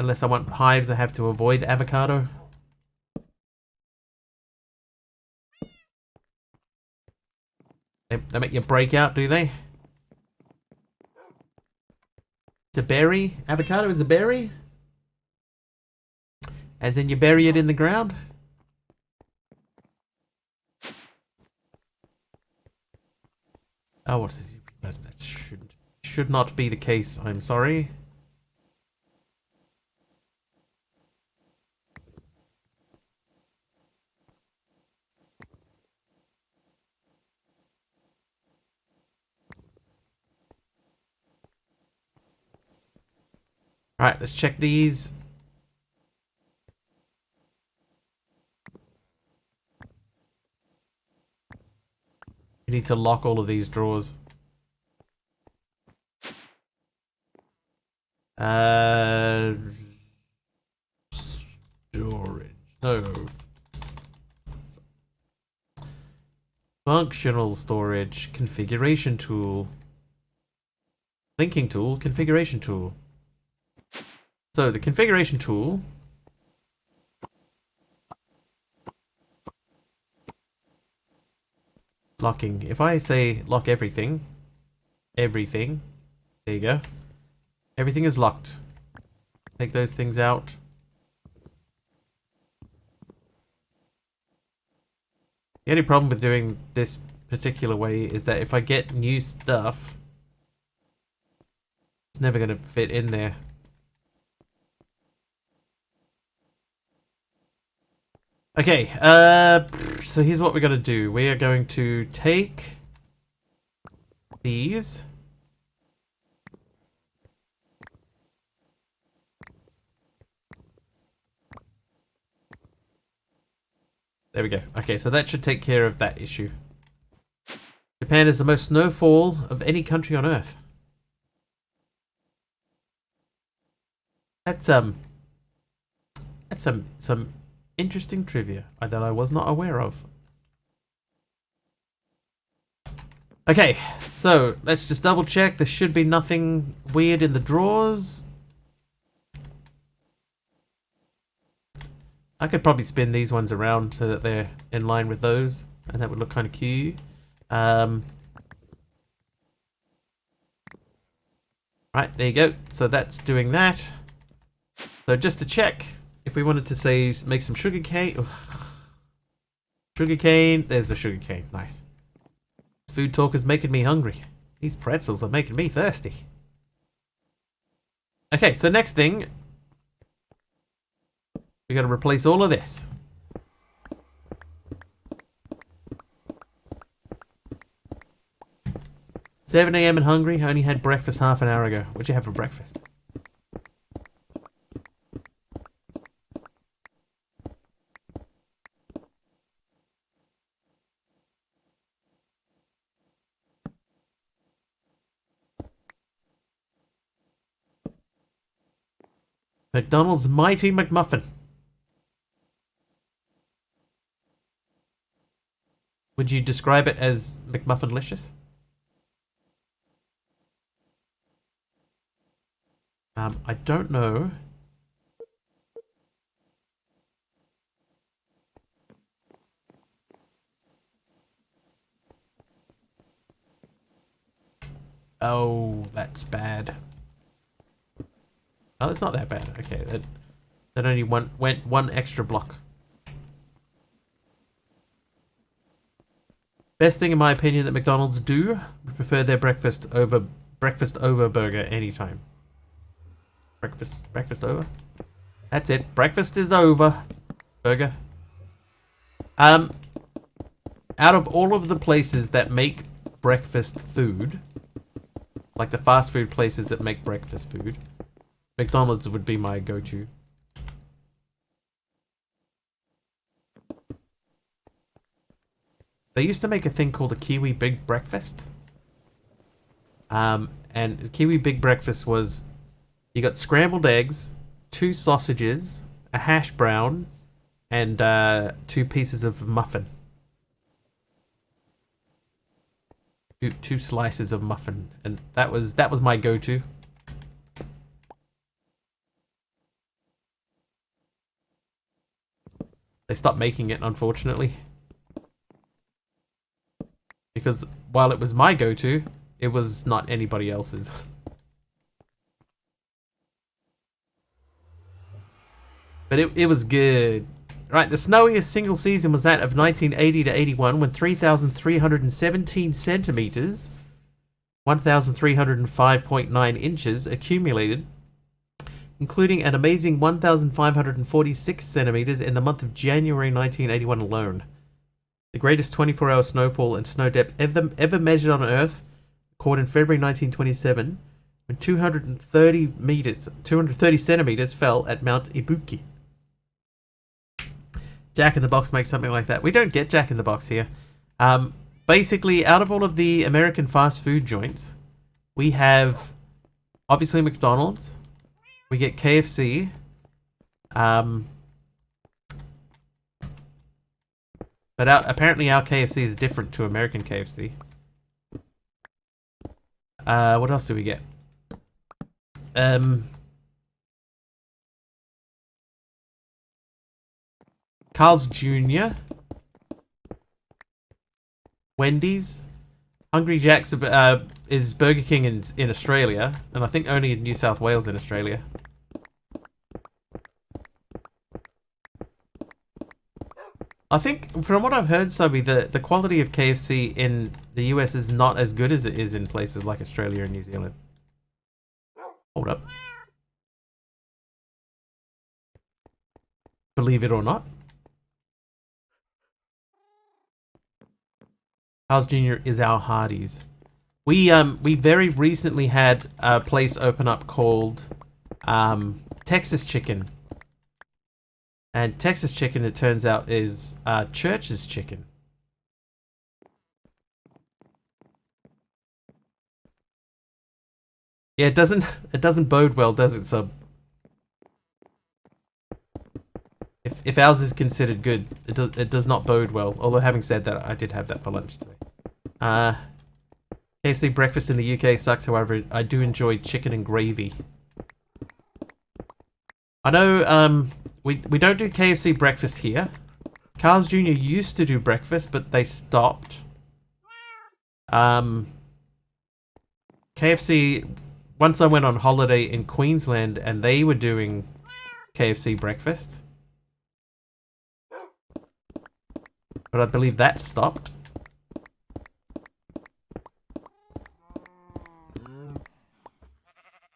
Unless I want hives, I have to avoid avocado. They make you break out, do they? It's a berry? Avocado is a berry? As in you bury it in the ground? Oh, what is that should not be the case, I'm sorry. Alright, let's check these. We need to lock all of these drawers. Storage. No. Functional storage, configuration tool, linking tool, configuration tool. So the configuration tool locking. If I say lock everything, there you go. Everything is locked. Take those things out. The only problem with doing this particular way is that if I get new stuff, it's never going to fit in there. Okay, so here's what we're going to do. We are going to take these. There we go. Okay, so that should take care of that issue. Japan is the most snowfall of any country on Earth. That's some interesting trivia that I was not aware of. Okay, so let's just double check. There should be nothing weird in the drawers. I could probably spin these ones around so that they're in line with those, and that would look kind of cute. Right, there you go. So that's doing that. So just to check, if we wanted to say make some sugar cane, there's the sugar cane. Nice. Food talk is making me hungry. These pretzels are making me thirsty. Okay, so next thing, we got to replace all of this. 7 a.m. and hungry. I only had breakfast half an hour ago. What'd you have for breakfast? McDonald's Mighty McMuffin. Would you describe it as McMuffinlicious? I don't know. Oh, that's bad. Oh, that's not that bad. Okay, that only went one extra block. Best thing in my opinion that McDonald's do, prefer their breakfast over burger anytime. Breakfast over. That's it. Breakfast is over. Burger. Out of all of the places that make breakfast food, like the fast food places that make breakfast food, McDonald's would be my go-to. They used to make a thing called a Kiwi Big Breakfast. And Kiwi Big Breakfast was, you got scrambled eggs, 2 sausages, a hash brown, and 2 pieces of muffin. Two slices of muffin, and that was my go-to. They stopped making it, unfortunately, because while it was my go-to, it was not anybody else's. But it was good. Right, the snowiest single season was that of 1980 to 81, when 3,317 centimeters, 1,305.9 inches accumulated, including an amazing 1,546 centimeters in the month of January 1981 alone. The greatest 24-hour snowfall and snow depth ever measured on Earth, recorded in February 1927, when 230 centimeters fell at Mount Ibuki. Jack in the Box makes something like that. We don't get Jack in the Box here. Basically, out of all of the American fast food joints, we have obviously McDonald's. We get KFC. But But apparently our KFC is different to American KFC. What else do we get? Carl's Jr. Wendy's. Hungry Jack's is Burger King in Australia, and I think only in New South Wales in Australia. I think, from what I've heard, Subby, the quality of KFC in the US is not as good as it is in places like Australia and New Zealand. Hold up. Believe it or not. Carl's Jr. is our Hardee's. We very recently had a place open up called Texas Chicken. And Texas Chicken, it turns out, is Church's Chicken. Yeah, it doesn't bode well, does it, Sub? If ours is considered good, it does not bode well. Although having said that, I did have that for lunch today. KFC breakfast in the UK sucks. However, I do enjoy chicken and gravy. I know we don't do KFC breakfast here. Carl's Jr. used to do breakfast, but they stopped. KFC. Once I went on holiday in Queensland, and they were doing KFC breakfast. But I believe that stopped.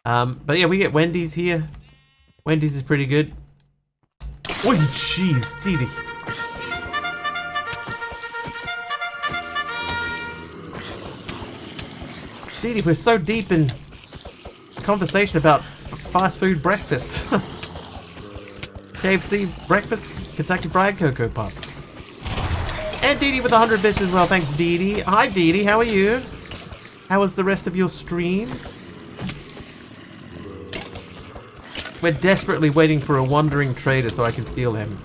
But yeah, we get Wendy's here. Wendy's is pretty good. Oh, jeez, Didi. Didi, we're so deep in conversation about fast food breakfast. KFC breakfast, Kentucky Fried Cocoa Puffs. And Dee Dee with 100 bits as well. Thanks, Dee Dee. Hi, Dee Dee. How are you? How was the rest of your stream? We're desperately waiting for a wandering trader so I can steal him.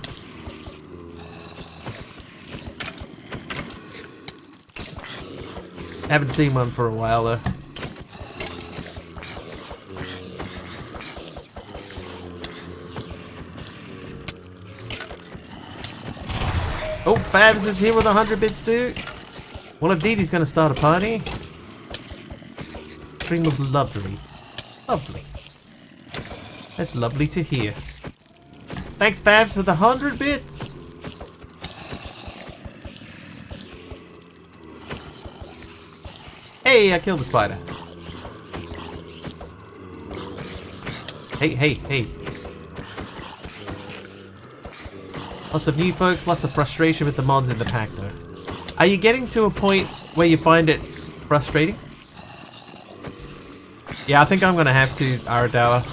Haven't seen one for a while, though. Oh, Fabs is here with 100 bits too. Well, if Dee Dee's gonna start a party. Stream was lovely. Lovely. That's lovely to hear. Thanks, Fabs, for the 100 bits. Hey, I killed a spider. Hey, hey, hey. Lots of new folks, lots of frustration with the mods in the pack, though. Are you getting to a point where you find it frustrating? Yeah, I think I'm gonna have to, Aradawa.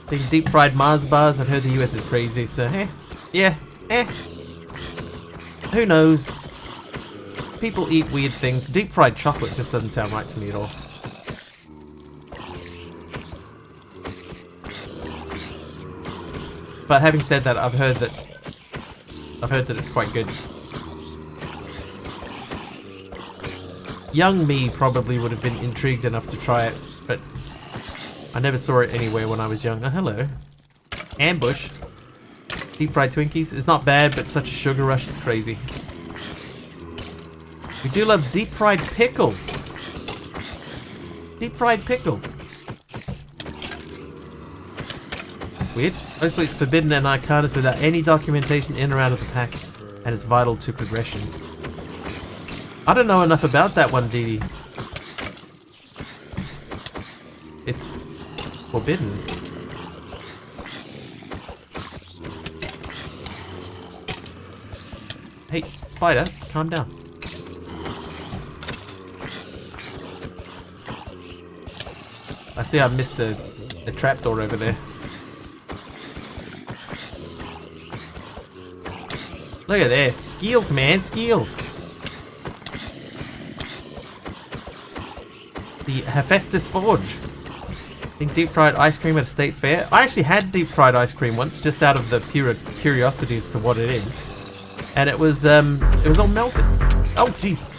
Seeing deep fried Mars bars, I've heard the US is crazy, so yeah, who knows? People eat weird things. Deep fried chocolate just doesn't sound right to me at all. But having said that, I've heard that it's quite good. Young me probably would have been intrigued enough to try it, but I never saw it anywhere when I was young. Oh, hello. Ambush. Deep fried Twinkies. It's not bad, but such a sugar rush, it's crazy. We do love deep fried pickles. Deep fried pickles. That's weird. Mostly it's forbidden and Arcanus without any documentation in or out of the pack, and it's vital to progression. I don't know enough about that one, Dee Dee. It's forbidden. Hey, spider, calm down. I see I missed the trapdoor over there. Look at this. Skills, man. Skills. The Hephaestus Forge. think deep fried ice cream at a state fair. I actually had deep fried ice cream once, just out of the pure curiosity as to what it is, and it was all melted. Oh jeez.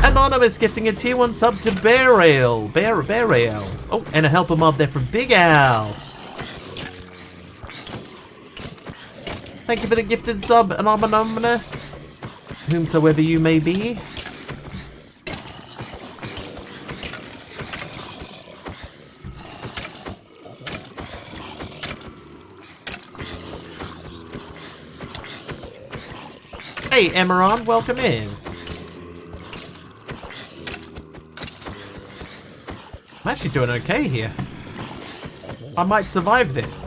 Anonymous gifting a tier 1 sub to Bear Ale. Bear Ale. Oh, and a helper mob there from Big Al. Thank you for the gifted sub, Anonymous, whomsoever you may be. Hey, Emeron, welcome in. I'm actually doing okay here. I might survive this.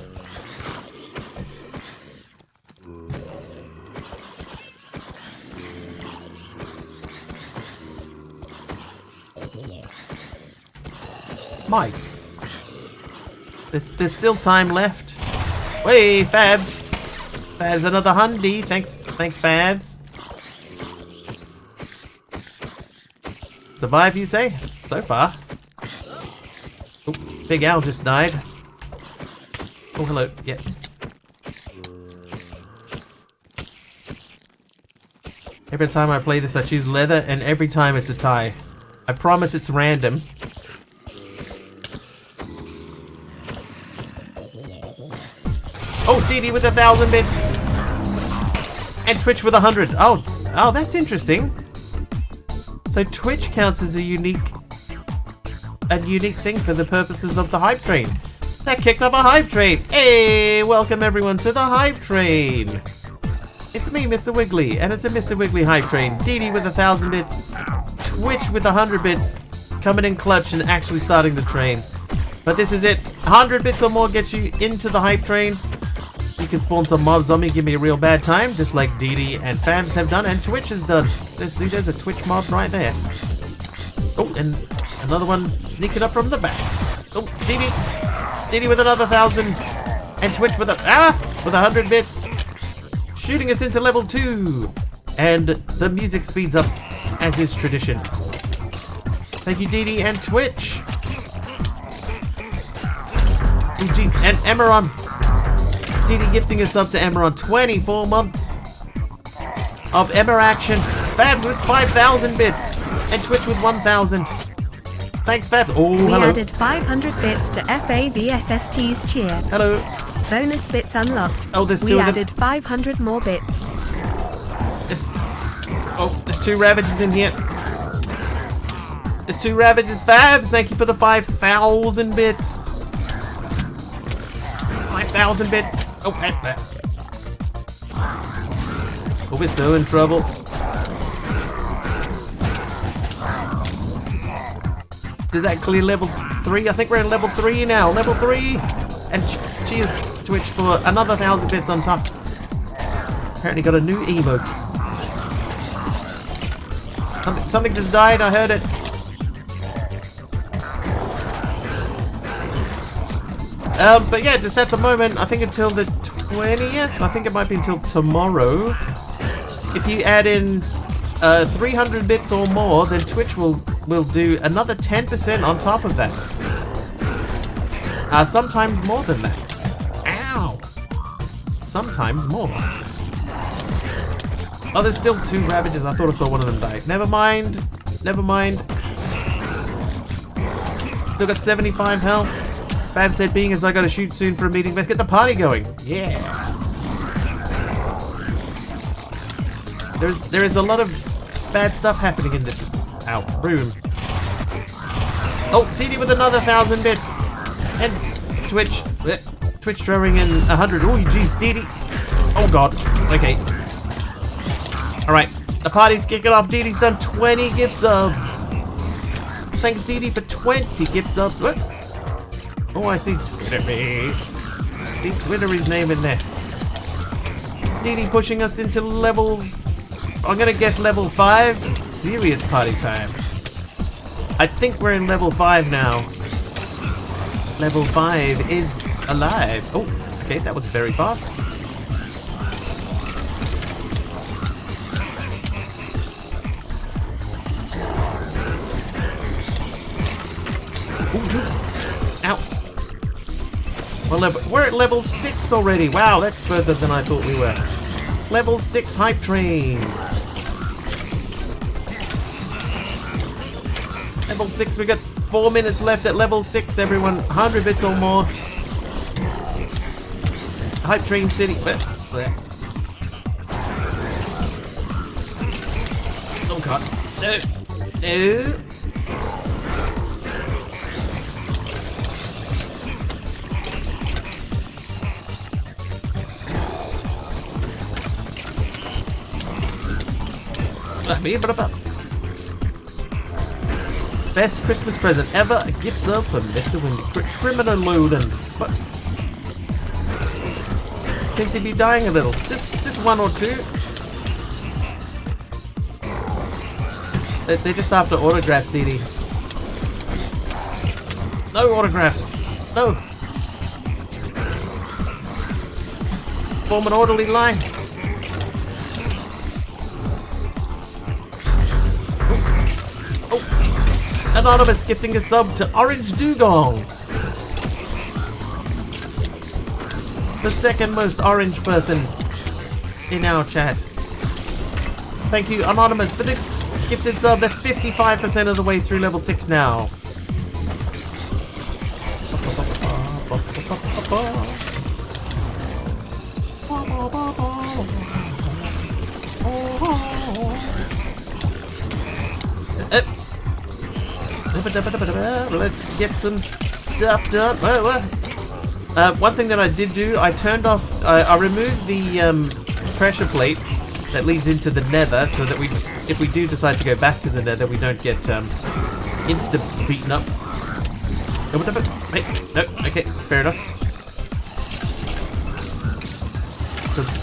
Might. There's still time left. Hey, Fabs. Fabs, another hundy. Thanks, Fabs. Survive, you say? So far. Oh, Big Al just died. Oh, hello. Yeah. Every time I play this, I choose leather, and every time it's a tie. I promise it's random. Oh, DD with 1,000 bits. And Twitch with 100. Oh, that's interesting. So Twitch counts as a unique thing for the purposes of the hype train. That kicked up a hype train. Hey, welcome everyone to the hype train. It's me, Mr. Wiggly, and it's a Mr. Wiggly hype train. DD with 1,000 bits. Twitch with 100 bits. Coming in clutch and actually starting the train. But this is it. 100 bits or more gets you into the hype train. You can spawn some mobs on me, give me a real bad time, just like DD and Fabs have done, and Twitch has done. There's a Twitch mob right there. Oh, and another one sneaking up from the back. Oh, DD with another 1,000, and Twitch with 100 bits, shooting us into level 2, and the music speeds up, as is tradition. Thank you, DD and Twitch. Oh, jeez, and Emeron. DD gifting us up to Emeron. 24 months of Emmer action. Fabs with 5,000 bits. And Twitch with 1,000. Thanks, Fabs. Oh, we hello. added 500 bits to FABSST's cheer. Hello. Bonus bits unlocked. Oh, there's 2 we of them. added 500 more bits. There's 2 Ravagers in here. There's 2 Ravagers. Fabs, thank you for the 5,000 bits. 5,000 bits. Oh, oh, we're so in trouble. Did that clear level 3? I think we're in level 3 now. Level 3. And cheers, Twitch, for another 1,000 bits on top. Apparently got a new emote. Something just died. I heard it. But yeah, just at the moment, I think until the 20th. I think it might be until tomorrow. If you add in 300 bits or more, then Twitch will do another 10% on top of that. Sometimes more than that. Ow! Sometimes more. Oh, there's still 2 Ravagers. I thought I saw one of them die. Never mind. Never mind. Still got 75 health. Fab said, being as I gotta shoot soon for a meeting, let's get the party going. Yeah. There is a lot of bad stuff happening in this room. Oh, TD with another 1,000 bits. And Twitch throwing in 100. Oh, jeez, DD. Oh, God. Okay. Alright, the party's kicking off. DD's done 20 gift subs. Thanks, DD, for 20 gift subs. What? Oh, I see Twittery. See Twittery's name in there. DD pushing us into level... I'm gonna guess level 5. Serious party time. I think we're in level 5 now. Level 5 is alive. Oh, okay, that was very fast. Ooh, ow. We're at level 6 already. Wow, that's further than I thought we were. Level 6 hype train. Level 6, we got 4 minutes left at level 6, everyone. 100 bits or more. Hype train city. Oh god. No. No. Best Christmas present ever, a gift sub from Mr. Windy. Criminal loading. What? Seem to be dying a little. Just one or two. They're just after autographs, DD. No autographs. No. Form an orderly line. Anonymous gifting a sub to Orange Dugong. The second most orange person in our chat. Thank you, Anonymous, for the gifted sub. That's 55% of the way through level 6 now. Let's get some stuff done. One thing that I did do, I turned off, I removed the pressure plate that leads into the nether, so that if we do decide to go back to the nether, we don't get insta beaten up. Wait, no, okay, fair enough.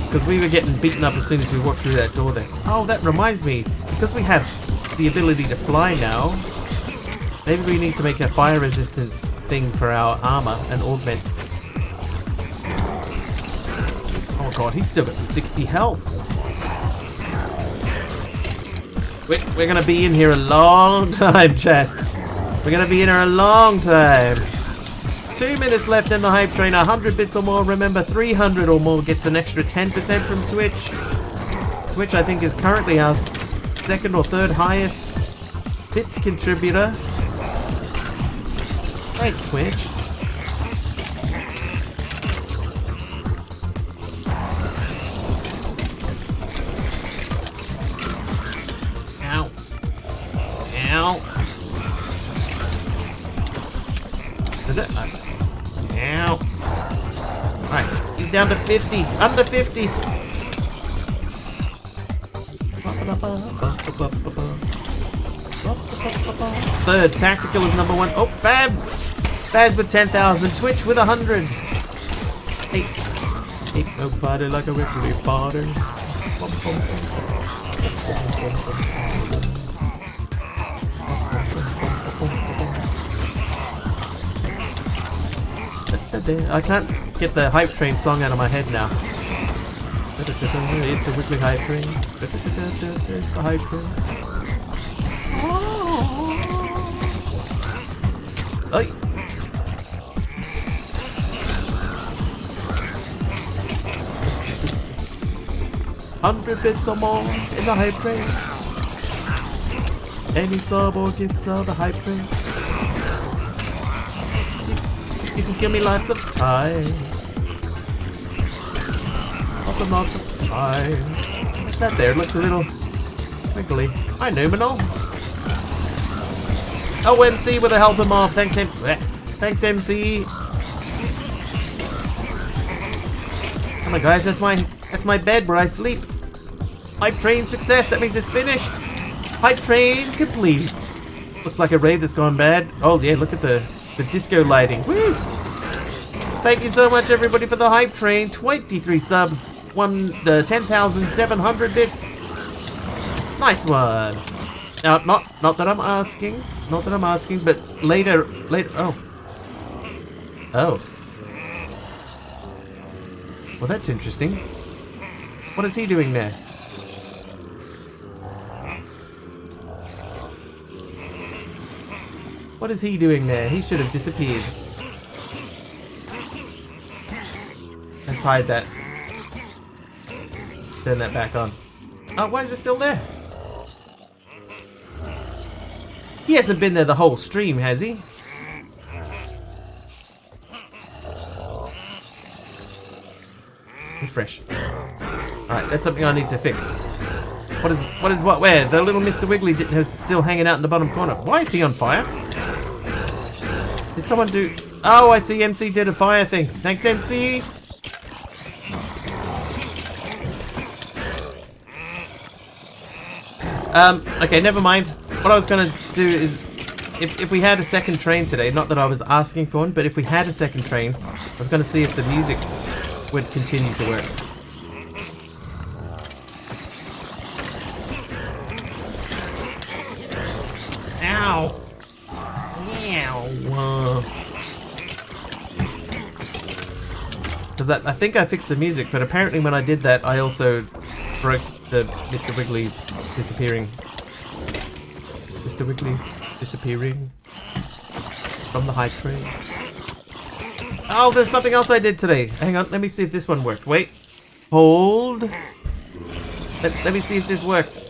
Because we were getting beaten up as soon as we walked through that door there. Oh, that reminds me, because we have the ability to fly now, maybe we need to make a fire resistance thing for our armor and augment. Oh god, he's still got 60 health. We're gonna be in here a long time, chat. We're gonna be in here a long time. 2 minutes left in the hype train. 100 bits or more. Remember, 300 or more gets an extra 10% from Twitch. Twitch, I think, is currently our second or third highest bits contributor. Thanks, Twitch. Ow. Ow. Ow. Alright, he's down to 50. Under 50. Third, tactical is number 1. Oh, Fabs! Fabs with 10,000. Twitch with 100. Ain't no party like a weekly party. I can't get the hype train song out of my head now. It's a weekly hype train. It's a hype train. Oh. 100 bits or more in the hype train. Any sub or gift sub, the hype train. You can give me lots of time. Lots of time. What's that there? It looks a little wiggly. Hi, Numinal. Oh, MC with a help him off. Thanks, Thanks, MC. Come on, guys. That's my bed where I sleep. Hype train success. That means it's finished. Hype train complete. Looks like a raid that's gone bad. Oh yeah, look at the disco lighting. Woo! Thank you so much, everybody, for the hype train. 23 subs. 10,700 bits. Nice one. Now, not that I'm asking. Not that I'm asking, but later. Oh. Well, that's interesting. What is he doing there? What is he doing there? He should have disappeared. Let's hide that. Turn that back on. Oh, why is it still there? He hasn't been there the whole stream, has he? Refresh. Alright, that's something I need to fix. What, where? The little Mr. Wiggly is still hanging out in the bottom corner. Why is he on fire? Did someone do... Oh, I see MC did a fire thing. Thanks, MC. Okay, never mind. What I was gonna do is, if we had a second train today, not that I was asking for one, but if we had a second train, I was gonna see if the music would continue to work. Ow! Ow! Because I think I fixed the music, but apparently when I did that, I also broke the Mr. Wiggly disappearing. Mr. Wiggly disappearing from the hype train. Oh, there's something else I did today. Hang on, let me see if this one worked. Wait. Hold. Let me see if this worked.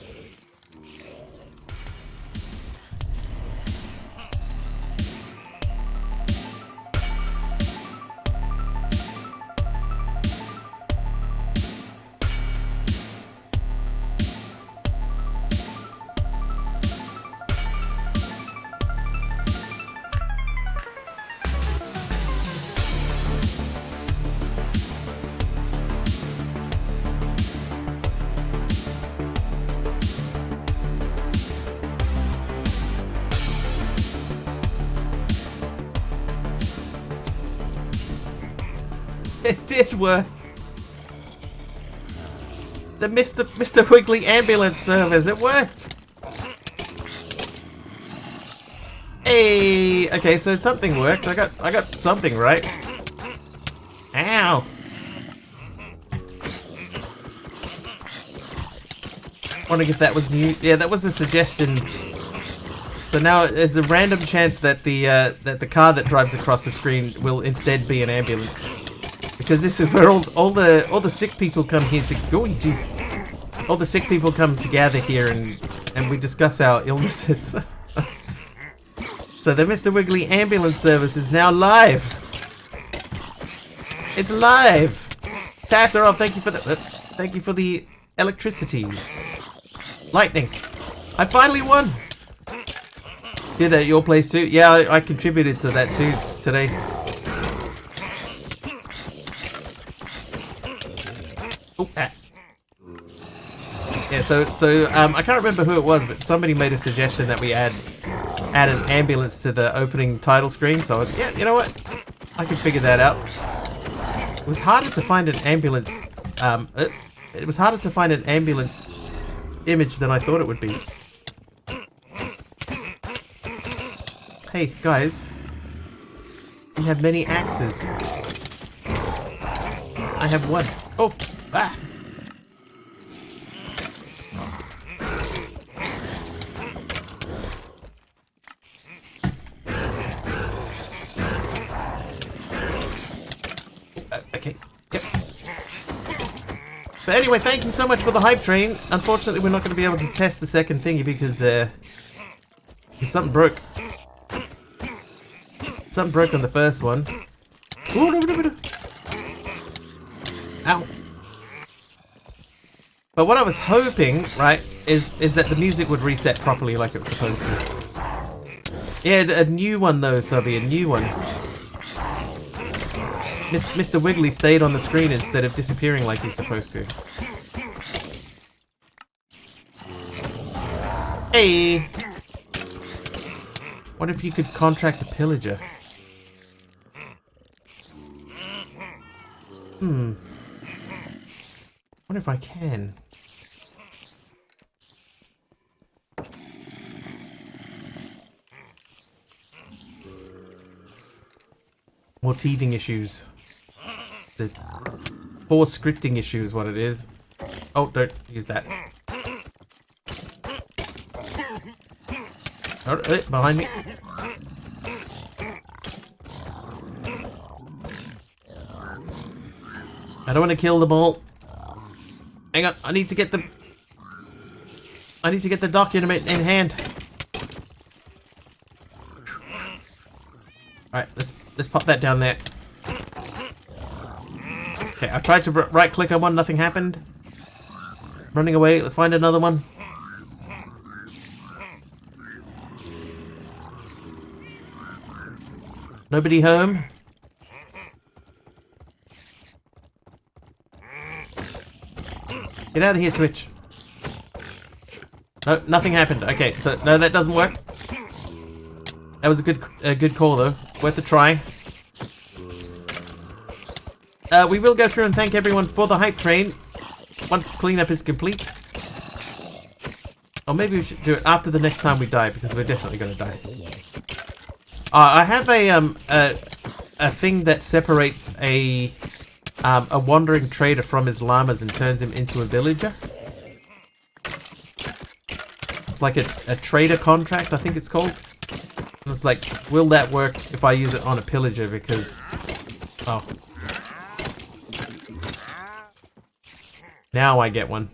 It did work. The Mr. Wiggly ambulance service, it worked. Hey, okay, so something worked. I got something right. Ow. Wondering if that was new. Yeah, that was a suggestion. So now there's a random chance that the car that drives across the screen will instead be an ambulance. Because this is where all the sick people come here to go. Oh, jeez! All the sick people come to gather here and we discuss our illnesses. So the Mr. Wiggly ambulance service is now live. It's live. Tasserov, thank you for the thank you for the electricity, lightning. I finally won. Did that at your place too? Yeah, I contributed to that too today. Oh, ah. Yeah, so I can't remember who it was, but somebody made a suggestion that we add an ambulance to the opening title screen. So yeah, you know what? I can figure that out. It was harder to find an ambulance. It was harder to find an ambulance image than I thought it would be. Hey guys, we have many axes. I have one. Oh. Ah. Okay. Yep. But anyway, thank you so much for the hype train. Unfortunately, we're not going to be able to test the second thingy because something broke. Something broke on the first one. Ow. But what I was hoping, right, is that the music would reset properly like it was supposed to. Yeah, a new one though, Subby, a new one. Mr. Wiggly stayed on the screen instead of disappearing like he's supposed to. Hey! What if you could contract a pillager? What if I can? More teething issues. The poor scripting issue is what it is. Oh, don't use that. Oh, behind me. I don't want to kill them all. Hang on, I need to get the document in hand. Alright, let's pop that down there. Okay, I tried to right click on one, nothing happened. Running away, let's find another one. Nobody home? Get out of here, Twitch. No, nothing happened. Okay, so no, that doesn't work. That was a good call though. Worth a try. We will go through and thank everyone for the hype train once cleanup is complete. Or maybe we should do it after the next time we die, because we're definitely going to die. I have a thing that separates a wandering trader from his llamas and turns him into a villager. It's like a trader contract, I think it's called. And it's like, will that work if I use it on a pillager? Because, oh. Now I get one.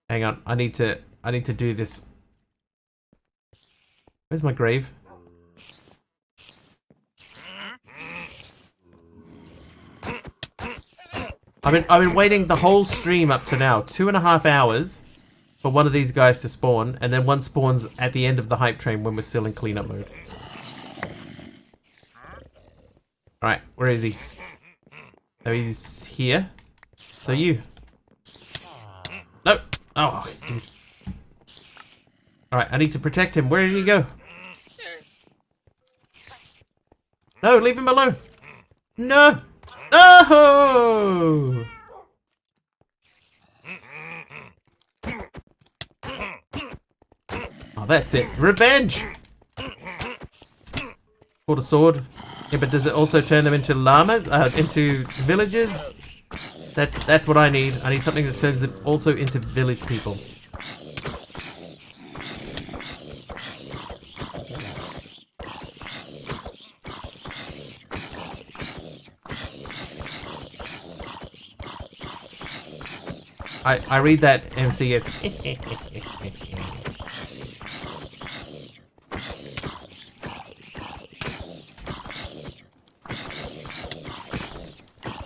Hang on, I need to do this. Where's my grave? I've been waiting the whole stream up to now, 2.5 hours, for one of these guys to spawn, and then one spawns at the end of the hype train when we're still in cleanup mode. Alright, where is he? Oh, he's here. So you. No. Oh, dude. Alright, I need to protect him. Where did he go? No, leave him alone. No. No! Oh, that's it. Revenge! Pulled a sword. Yeah, but does it also turn them into llamas? Into villagers? That's what I need. I need something that turns them also into village people. I read that MCS.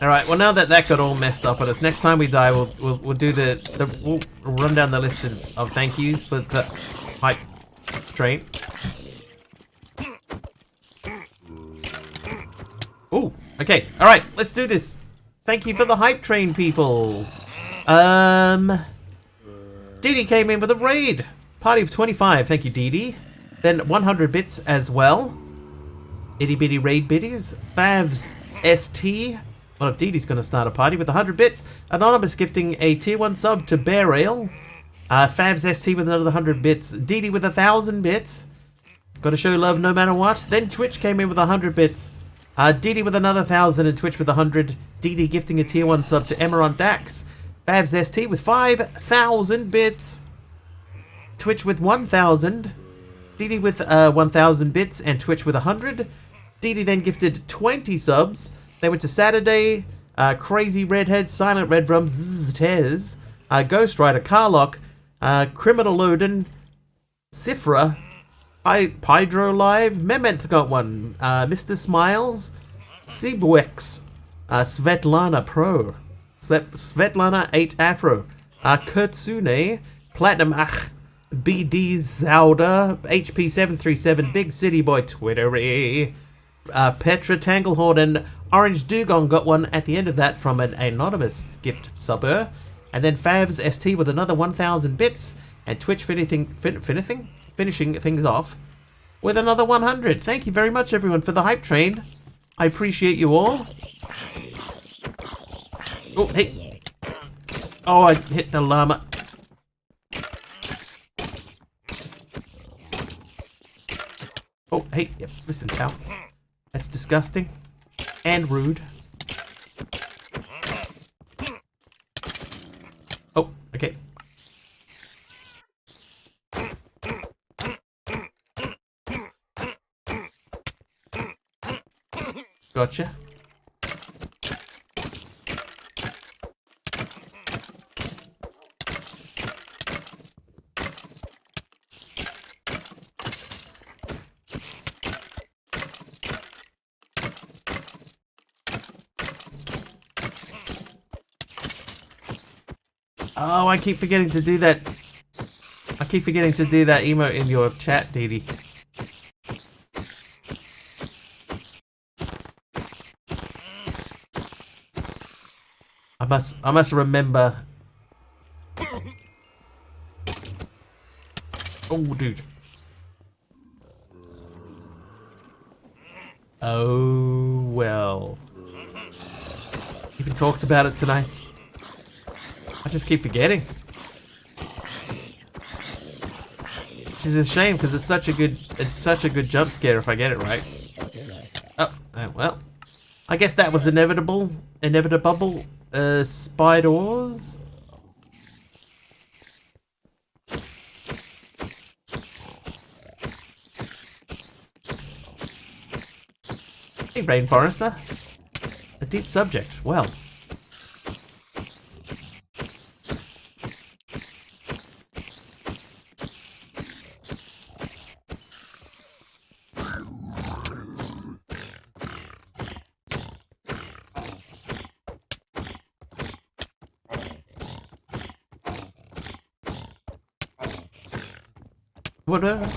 Alright, well now that got all messed up on us, next time we die we'll do we'll run down the list of thank yous for the hype train. Oh, okay, alright, let's do this. Thank you for the hype train, people. Dee came in with a raid. Party of 25, thank you Dee. Then 100 bits as well. Itty bitty raid biddies. Favs ST. Well, if Dee going to start a party with 100 bits. Anonymous gifting a tier 1 sub to Bear Ale. Favs ST with another 100 bits. Dee with 1,000 bits. Gotta show love no matter what. Then Twitch came in with 100 bits. Dee with another 1,000 and Twitch with 100. Dee gifting a tier 1 sub to Emerald Dax. Favs ST with 5,000 bits. Twitch with 1,000. Dee with 1,000 bits and Twitch with 100. Dee then gifted 20 subs. They went to Saturday, Crazy Redhead, Silent Red Rum, Tez, Ghost Rider, Carlock, Criminal Odin, Sifra, Pydro Live, Mementh got one, Mr. Smiles, Sibwex, Svetlana Pro, Svetlana 8 Afro, Kurtsune, Platinum BD Zauda, HP 737, Big City Boy Twittery, Petra Tanglehorn and Orange Dugong got one at the end of that from an anonymous gift subber. And then Favs ST with another 1,000 bits. And Twitch finishing things off with another 100. Thank you very much, everyone, for the hype train. I appreciate you all. Oh, hey. Oh, I hit the llama. Oh, hey. Yep, listen, pal. That's disgusting. And rude. Oh, okay. Gotcha. Oh, I keep forgetting to do that. I keep forgetting to do that emote in your chat, Dee Dee. I must remember. Oh, dude. Oh, well. Even talked about it tonight. I just keep forgetting. Which is a shame because it's such a good jump scare if I get it right. Oh, well. I guess that was inevitable. Inevitable. Spiders. Hey, Rainforester. A deep subject. Well. Whatever.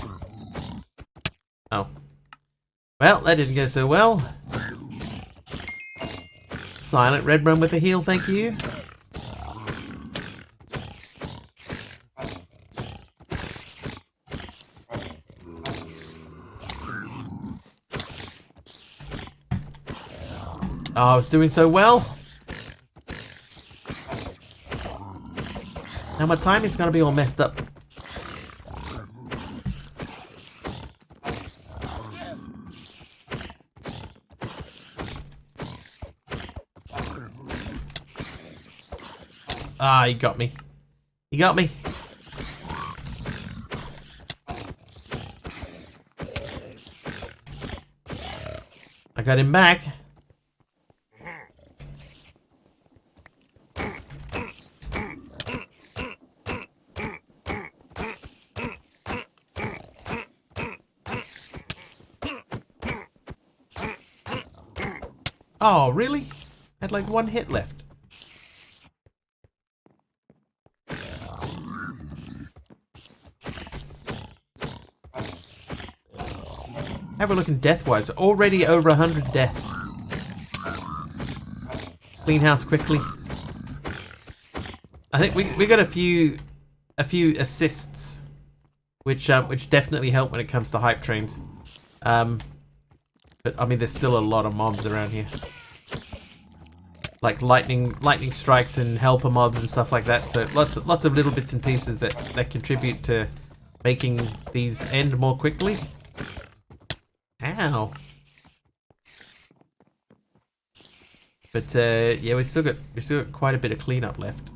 Oh. Well, that didn't go so well. Silent red run with a heal, thank you. Oh, I was doing so well. Now my timing's gonna be all messed up. Ah, he got me. He got me. I got him back. Oh, really? Had like one hit left. Have a look in death-wise. We're already over 100 deaths. Clean house quickly. I think we got a few assists, which definitely help when it comes to hype trains. But I mean, there's still a lot of mobs around here, like lightning strikes and helper mobs and stuff like that. So lots of little bits and pieces that contribute to making these end more quickly. Ow. But yeah, we still got quite a bit of cleanup left.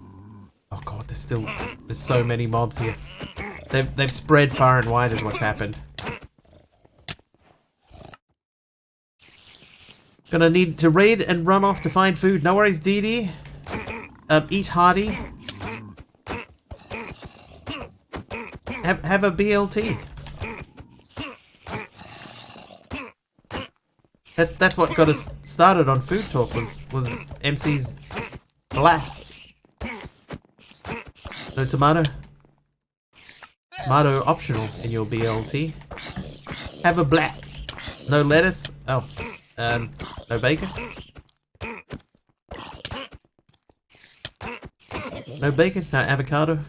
Oh god, there's so many mobs here. They've spread far and wide is what's happened. Gonna need to raid and run off to find food. No worries, Dee Dee. Eat hearty. Have a BLT. That's what got us started on Food Talk was MC's black. No tomato. Tomato optional in your BLT. Have a black. No lettuce. Oh, no bacon. No bacon. No avocado.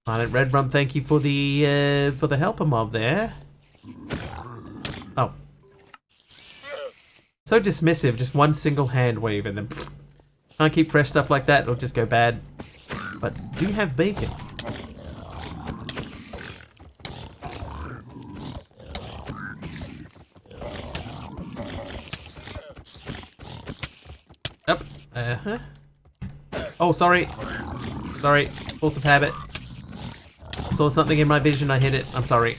Silent red rum. Thank you for the helper mob there. Oh. So dismissive, just one single hand wave and then can't keep fresh stuff like that, it'll just go bad. But do you have bacon? Up. Uh-huh. Oh, sorry. Sorry. Force of habit. I saw something in my vision, I hit it. I'm sorry.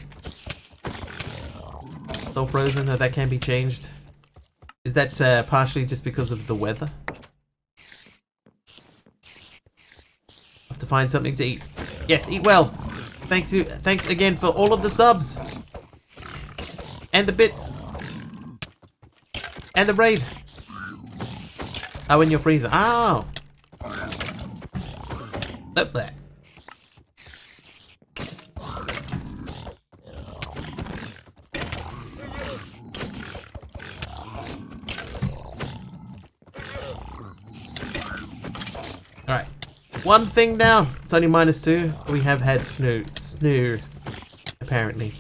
Still frozen, though that can be changed. Is that partially just because of the weather? Have to find something to eat. Yes, eat well. Thanks again for all of the subs. And the bits. And the raid. Oh, in your freezer. Oh. Up there. Alright. One thing down. It's only -2. We have had snoo, apparently.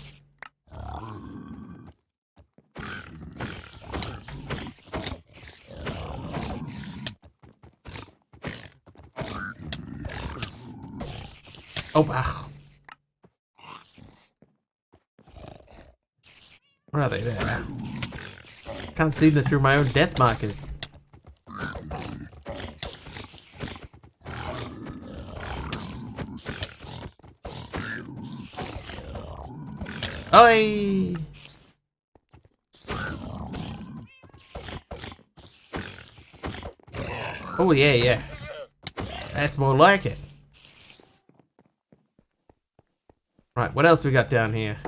Oh, wow. Where are they there? Can't see them through my own death markers. Oi! Oh, yeah, yeah. That's more like it. Right, what else we got down here?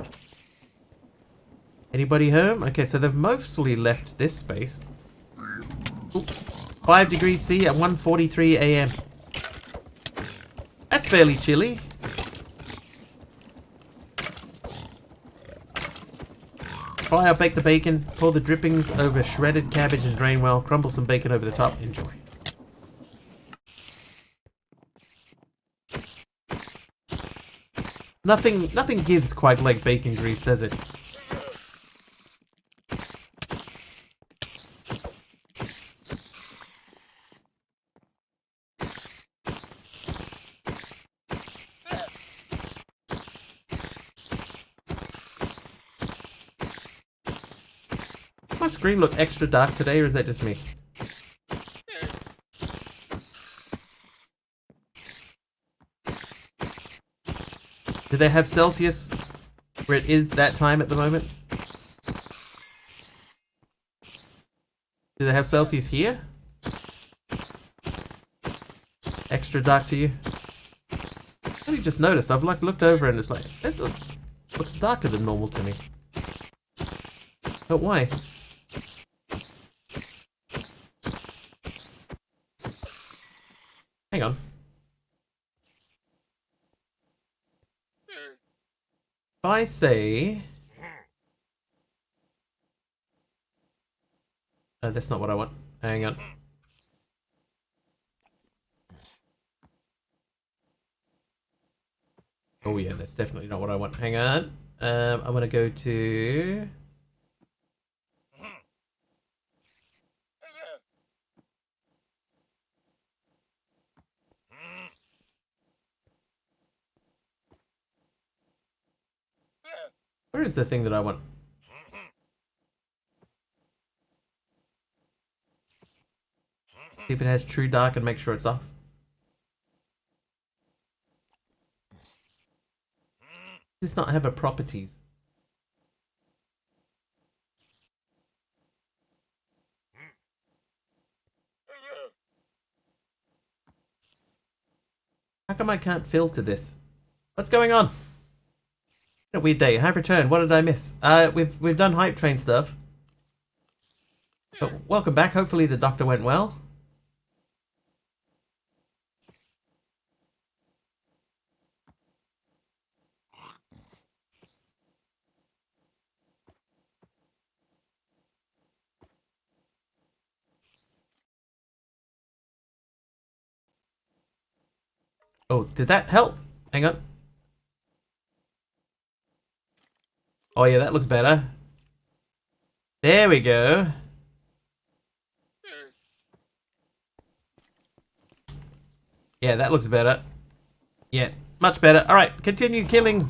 Anybody home? Okay, so they've mostly left this space. Ooh, 5 degrees C at 1:43 AM. That's fairly chilly. Fry, bake the bacon, pour the drippings over shredded cabbage and drain well, crumble some bacon over the top, enjoy. Nothing gives quite like bacon grease, does it? Does my screen look extra dark today, or is that just me? Do they have Celsius where it is that time at the moment? Do they have Celsius here? Extra dark to you? I only just noticed. I've like looked over and it's like it looks darker than normal to me. But why? Hang on. If I say... that's not what I want. Hang on. Oh yeah, that's definitely not what I want. Hang on. I'm gonna go to... Where is the thing that I want? See if it has true dark and make sure it's off. Does not have a properties. How come I can't filter this? What's going on? A weird day. I've returned. What did I miss? We've done hype train stuff. But welcome back. Hopefully the doctor went well. Oh, did that help? Hang on. Oh yeah, that looks better. There we go. Yeah, that looks better. Yeah, much better. Alright, continue killing.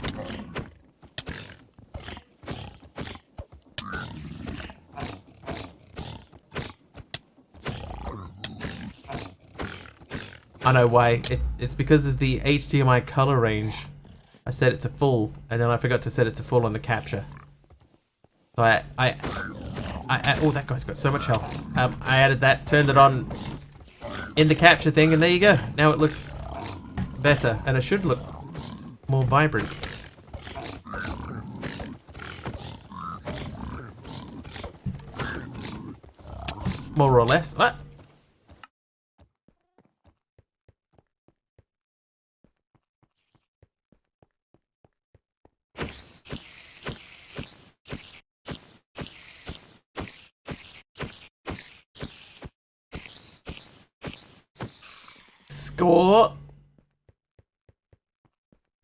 I know why. It's because of the HDMI color range. I set it to full, and then I forgot to set it to full on the capture. So oh, that guy's got so much health. I added that, turned it on in the capture thing, and there you go. Now it looks better, and it should look more vibrant. More or less. What? Score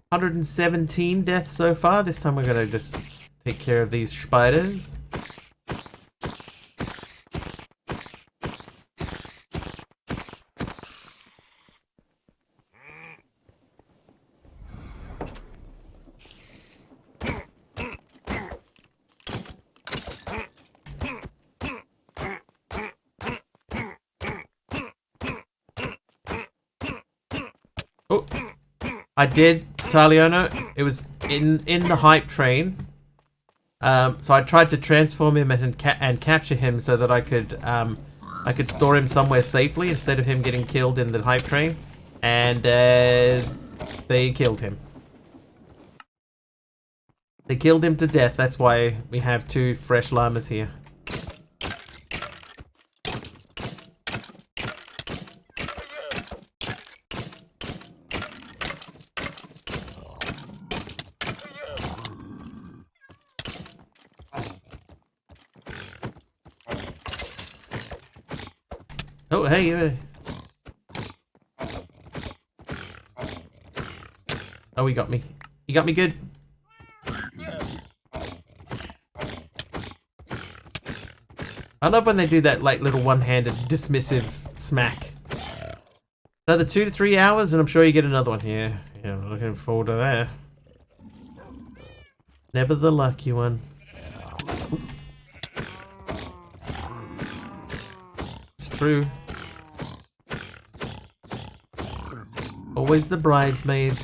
117 deaths so far. This time we're gonna just take care of these spiders. Oh, I did, Taliono. It was in the hype train. So I tried to transform him and capture him so that I could store him somewhere safely instead of him getting killed in the hype train. And they killed him. They killed him to death. That's why we have 2 fresh llamas here. Oh, hey. Oh, he got me. He got me good. I love when they do that, like, little one-handed dismissive smack. Another 2 to 3 hours, and I'm sure you get another one here. Yeah, I'm looking forward to that. Never the lucky one. It's true. Always the bridesmaid.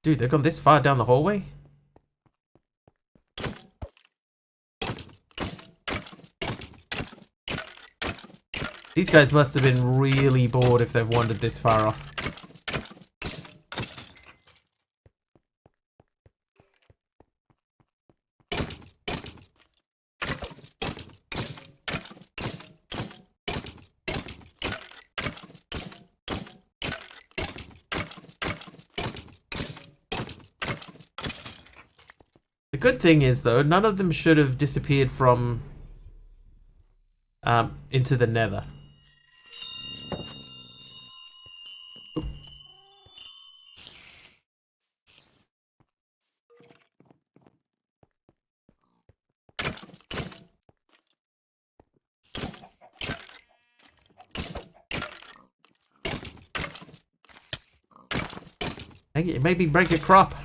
Dude, they've gone this far down the hallway? These guys must have been really bored if they've wandered this far off. The good thing is, though, none of them should have disappeared from into the nether. Maybe break a crop.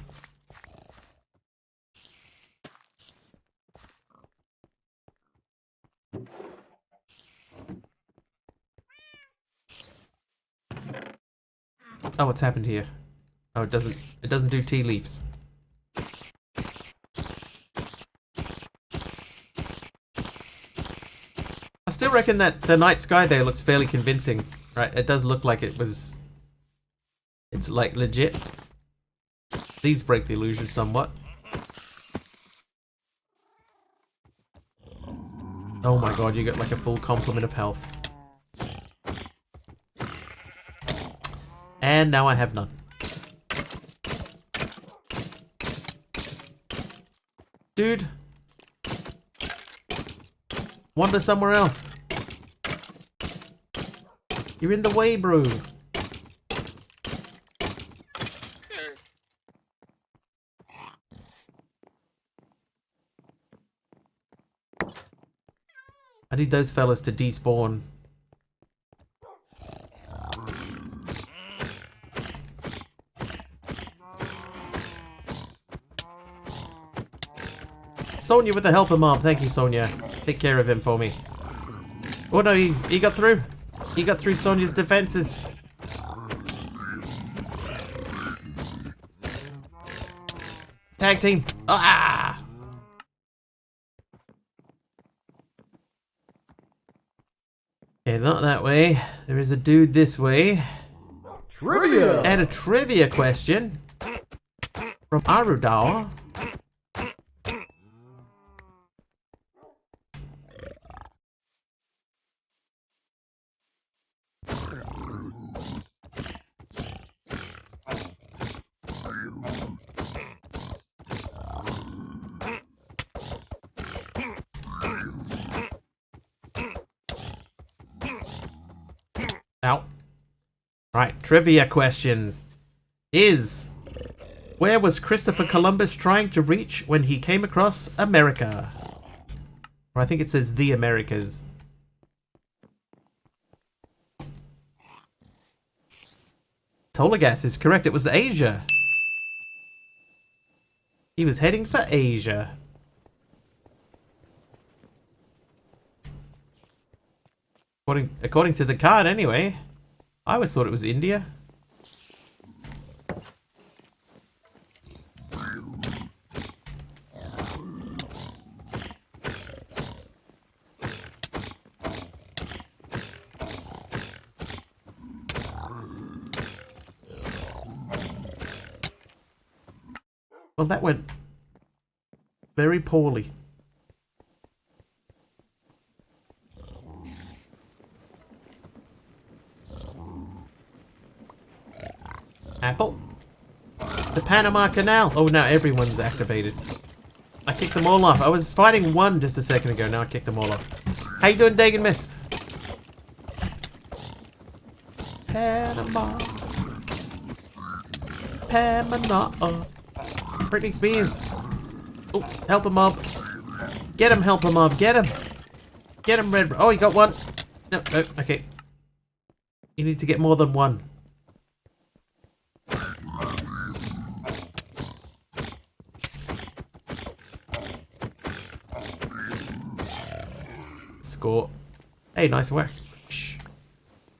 Oh, what's happened here? Oh, it doesn't do tea leaves. I still reckon that the night sky there looks fairly convincing, right? It does look like it's like legit. These break the illusion somewhat. Oh my god, you get like a full complement of health. And now I have none. Dude. Wander somewhere else. You're in the way, bro. I need those fellas to despawn. Sonia with the helper, Mom. Thank you, Sonia. Take care of him for me. Oh no, he got through. He got through Sonia's defenses. Tag team. Ah! Okay, not that way. There is a dude this way. Trivia. And a trivia question from Arudawa. Ow. Right, trivia question is, where was Christopher Columbus trying to reach when he came across America? Or I think it says the Americas. Tolagas is correct. It was Asia. He was heading for Asia. According to the card, anyway. I always thought it was India. Well, that went very poorly. Apple. The Panama Canal. Oh, now everyone's activated. I kicked them all off. I was fighting one just a second ago. Now I kicked them all off. How you doing, Dagon Mist? Panama. Panama. Britney Spears. Oh, help him mob. Get him, help him mob. Get him. Get him, Red. Oh, you got one. No, no, okay. You need to get more than one. Score. Hey, nice work.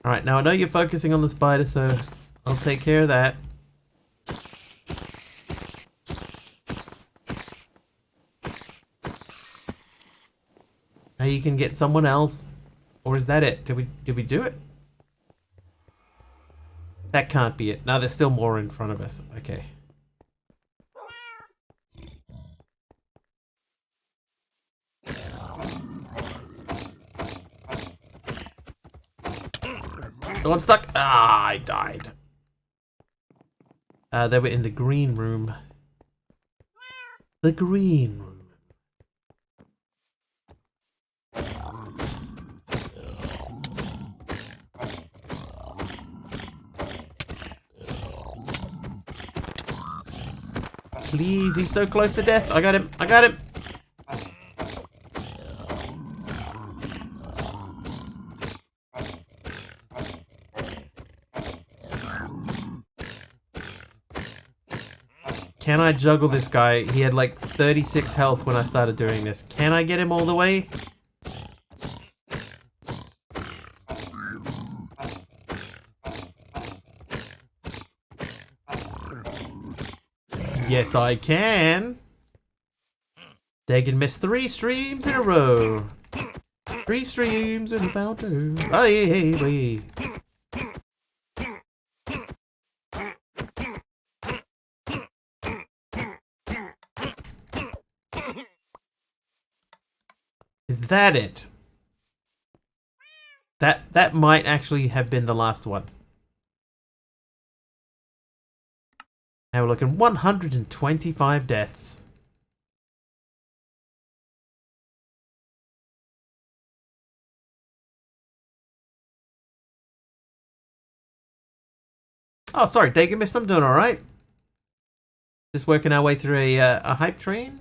Alright, now I know you're focusing on the spider, so I'll take care of that. Now you can get someone else. Or is that it? Did we do it? That can't be it. No, there's still more in front of us. Okay. Oh, I'm stuck. Ah, I died. They were in the green room. The green room. Please, he's so close to death. I got him. I got him. Can I juggle this guy? He had like 36 health when I started doing this. Can I get him all the way? Yes, I can. Dagon missed 3 streams in a row. 3 streams in a fountain. Oh, yeah. Is that it? That might actually have been the last one. Now we're looking 125 deaths. Oh, sorry, Dagon missed. I'm doing all right. Just working our way through a hype train.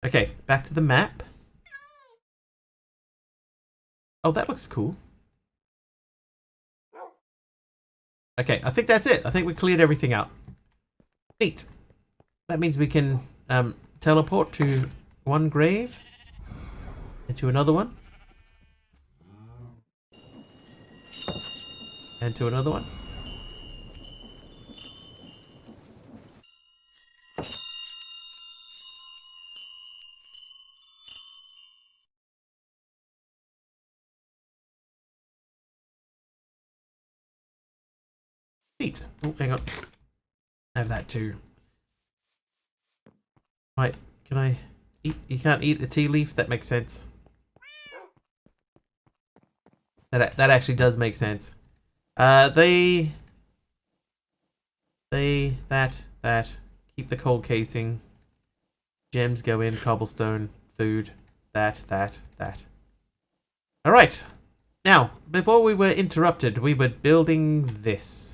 Okay, back to the map. Oh, that looks cool. Okay, I think that's it. I think we cleared everything out. Neat. That means we can teleport to one grave and to another one. And to another one. Neat. Oh, hang on. I have that too. Right, can I eat? You can't eat the tea leaf? That makes sense. That actually does make sense. That. Keep the cold casing. Gems go in, cobblestone, food. That. Alright. Now, before we were interrupted, we were building this.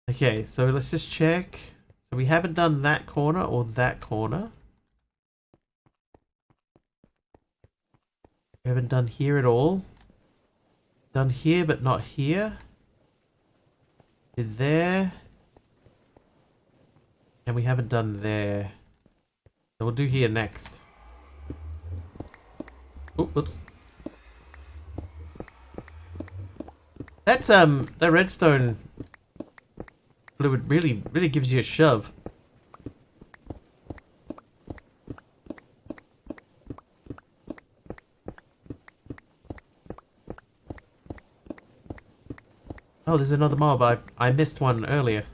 Okay, so let's just check. So we haven't done that corner or that corner. We haven't done here at all. Done here, but not here. Did there. And we haven't done there. So we'll do here next. Oh, oops. That redstone fluid really gives you a shove. Oh, there's another mob. I missed one earlier.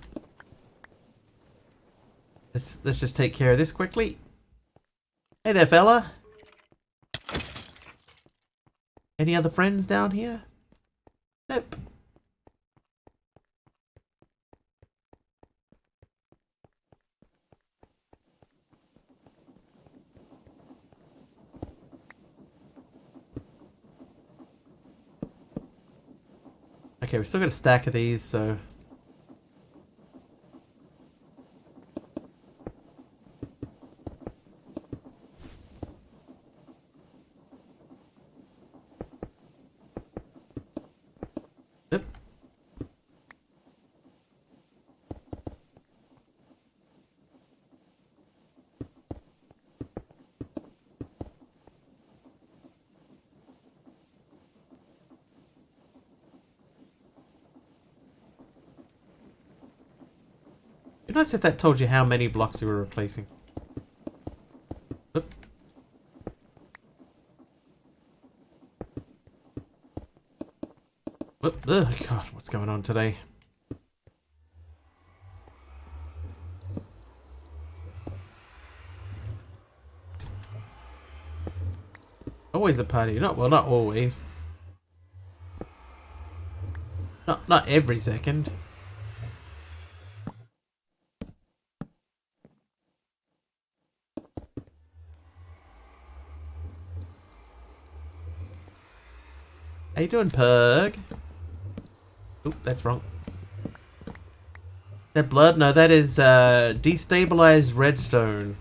Let's just take care of this quickly. Hey there, fella. Any other friends down here? Nope. Okay, we still got a stack of these, so... Yep. It'd be nice if that told you how many blocks you were replacing. Oop. Oop. Ugh, God, what's going on today? Always a party. Not always. Not every second. How you doing, Pug? Oop, that's wrong. That blood? No, that is destabilized redstone.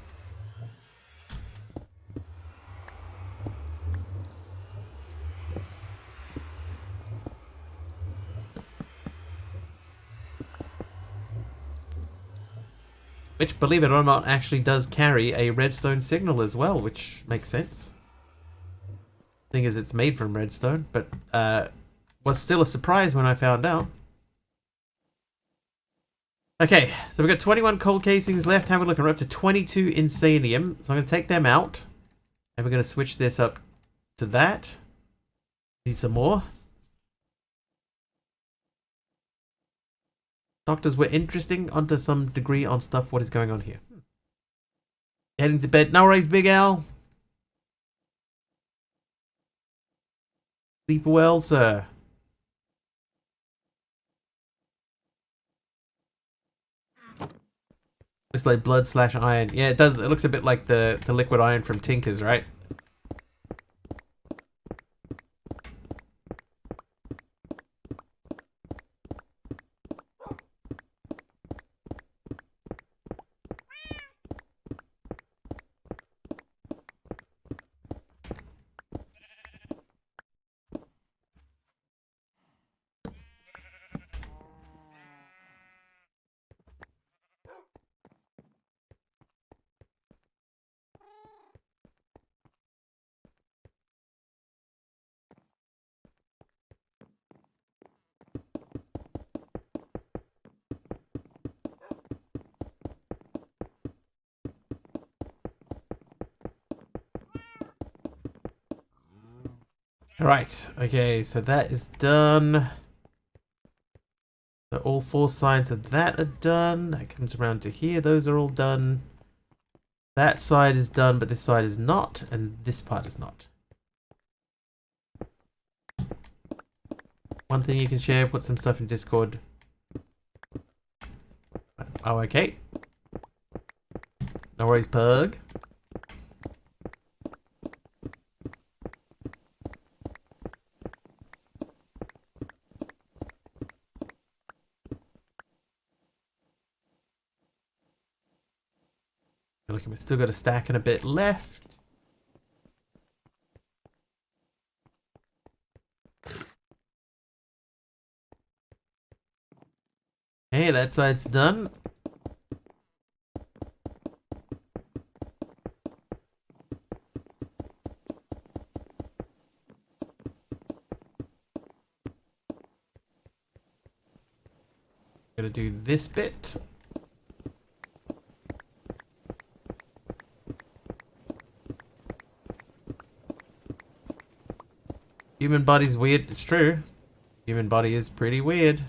Which, believe it or not, actually does carry a redstone signal as well, which makes sense. Thing is, it's made from redstone, but was still a surprise when I found out. Okay, so we've got 21 cold casings left. Have a look. We're up to 22 insanium. So I'm going to take them out. And we're going to switch this up to that. Need some more. Doctors were interesting onto some degree on stuff. What is going on here? Heading to bed. No worries, Big Al. Sleep well, sir. Looks like blood slash iron. Yeah, it does. It looks a bit like the liquid iron from Tinker's, right? Right, okay, so that is done. So all 4 sides of that are done. That comes around to here, those are all done. That side is done, but this side is not, and this part is not. One thing you can share, put some stuff in Discord. Oh, okay. No worries, Pug. Look, we've still got a stack and a bit left. Hey, that side's done. Gonna do this bit. Human body's weird. It's true. Human body is pretty weird.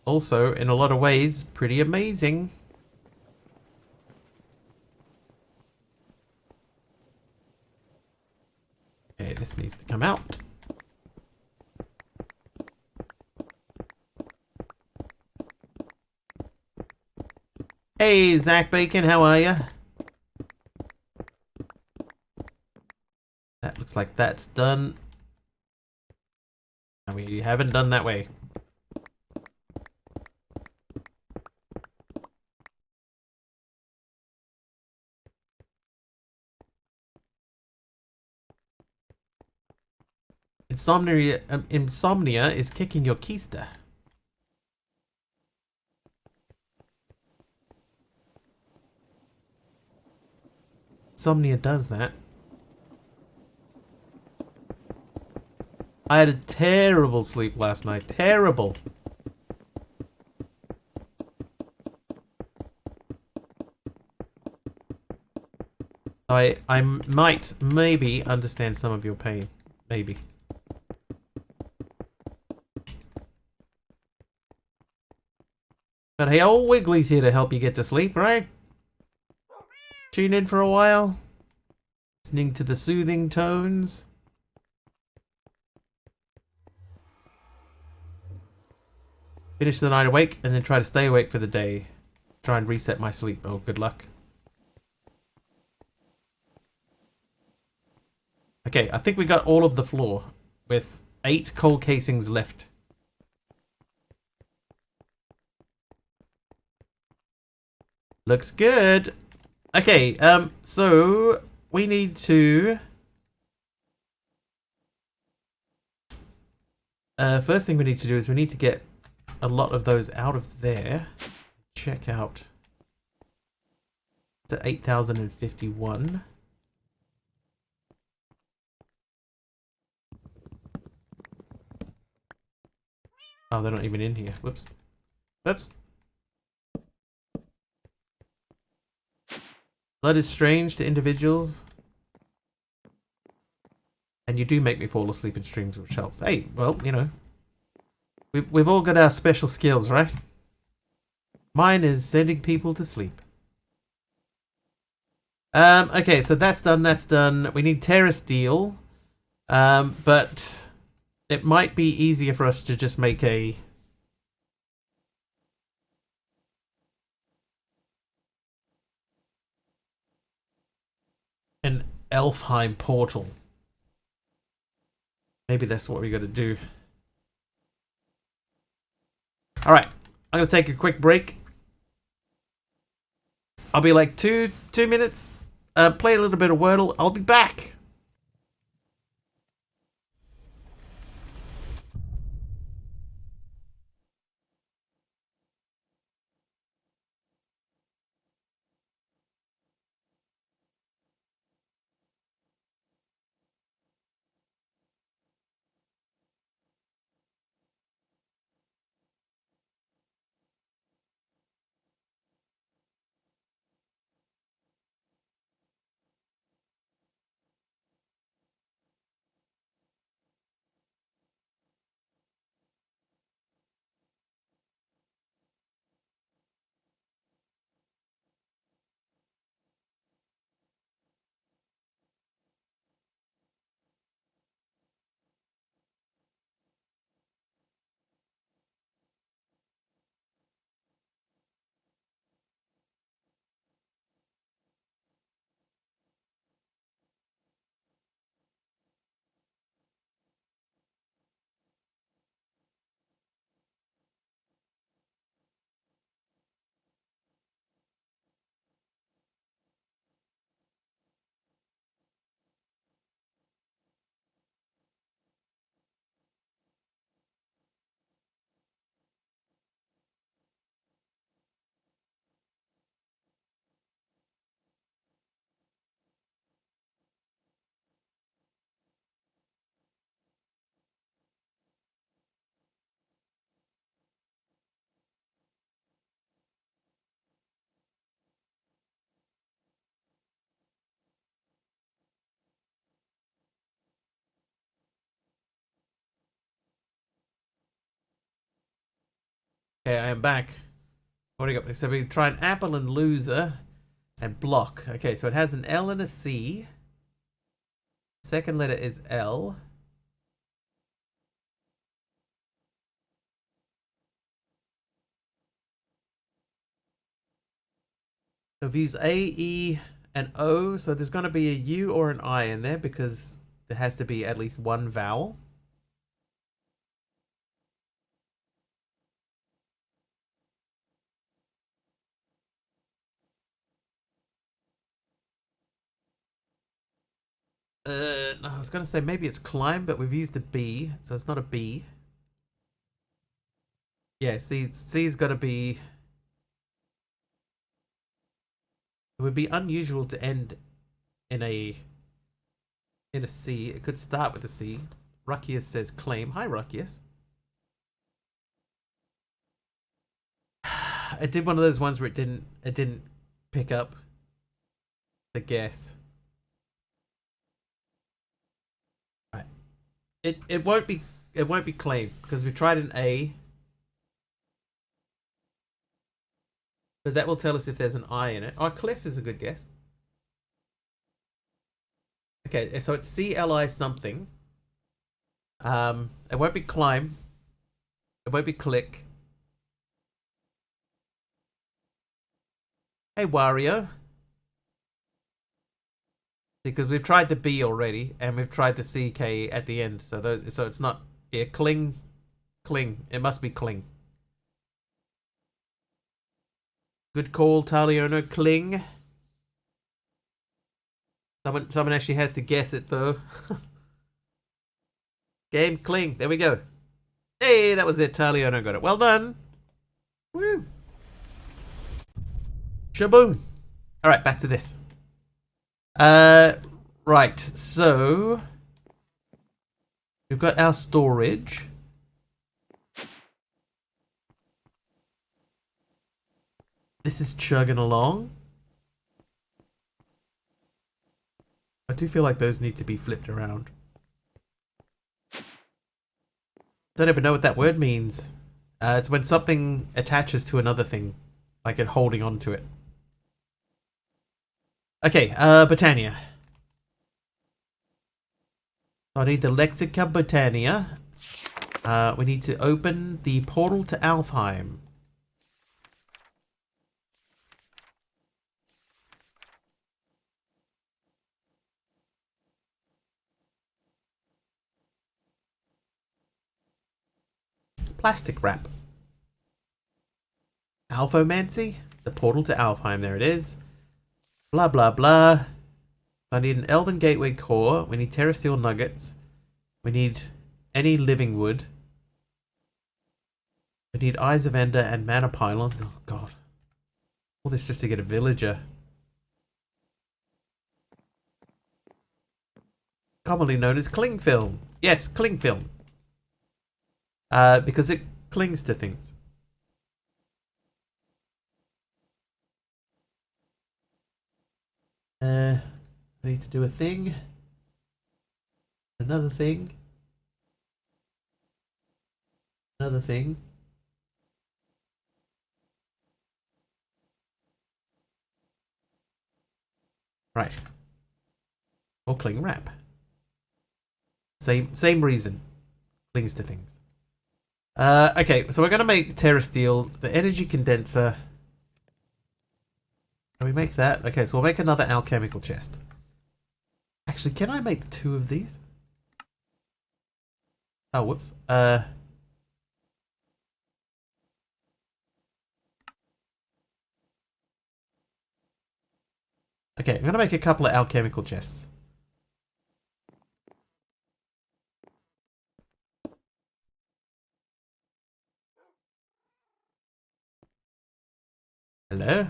Also, in a lot of ways, pretty amazing. Okay, this needs to come out. Hey, Zach Bacon, how are ya? That looks like that's done. And we haven't done that way. Insomnia is kicking your keister. Insomnia does that. I had a terrible sleep last night. Terrible. I might maybe understand some of your pain. Maybe. But hey, old Wiggly's here to help you get to sleep, right? Tune in for a while. Listening to the soothing tones. Finish the night awake and then try to stay awake for the day. Try and reset my sleep. Oh, good luck. Okay, I think we got all of the floor with 8 coal casings left. Looks good. Okay, so we need to... first thing we need to do is we need to get a lot of those out of there. Check out to 8,051. Oh, they're not even in here. Whoops. Whoops. Blood is strange to individuals. And you do make me fall asleep in streams, which helps. Hey, well, you know. We've all got our special skills, right? Mine is sending people to sleep. Okay, so that's done, that's done. We need Terra Steel. But it might be easier for us to just make a... Elfheim portal. Maybe that's what we got to do. All right, I'm gonna take a quick break. I'll be like two minutes. Play a little bit of Wordle. I'll be back. Okay, I am back. What do you got? So we try an apple and loser and block. Okay, so it has an L and a C. Second letter is L. So these A, E, and O. So there's going to be a U or an I in there because there has to be at least one vowel. No, I was going to say maybe it's climb, but we've used a B, so it's not a B. Yeah, C's got to be... It would be unusual to end in a C. It could start with a C. Ruckius says claim. Hi, Ruckius. I did one of those ones where it didn't pick up the guess. Right. It won't be claim because we tried an A. But that will tell us if there's an I in it. Oh, cliff is a good guess. Okay, so it's CLI something. It won't be climb. It won't be click. Hey, Wario. Because we've tried the B already, and we've tried the CK at the end. So it's not... Yeah, cling. It must be cling. Good call, Taliono. Cling. Someone actually has to guess it, though. Game cling. There we go. Hey, that was it. Taliono got it. Well done. Woo. Shaboom. All right, back to this. Right. So we've got our storage. This is chugging along. I do feel like those need to be flipped around. Don't even know what that word means. It's when something attaches to another thing, like it holding on to it. Okay, Botania. I need the Lexica Botania. We need to open the portal to Alfheim. plastic wrap. Alphomancy, the portal to Alfheim, there it is. Blah blah blah. I need an Elven Gateway core. We need Terra Steel nuggets. We need any living wood. We need Eyes of Ender and Mana Pylons. Oh god. All this just to get a villager. Commonly known as cling film. Yes, cling film. Because it clings to things. I need to do a thing. Another thing. Another thing. Right. Or cling wrap. Same reason. Clings to things. Okay, so we're gonna make Terra Steel, the energy condenser. Can we make that? Okay, so we'll make another alchemical chest. Actually, can I make 2 of these? Oh, whoops. Okay, I'm gonna make a couple of alchemical chests. Hello?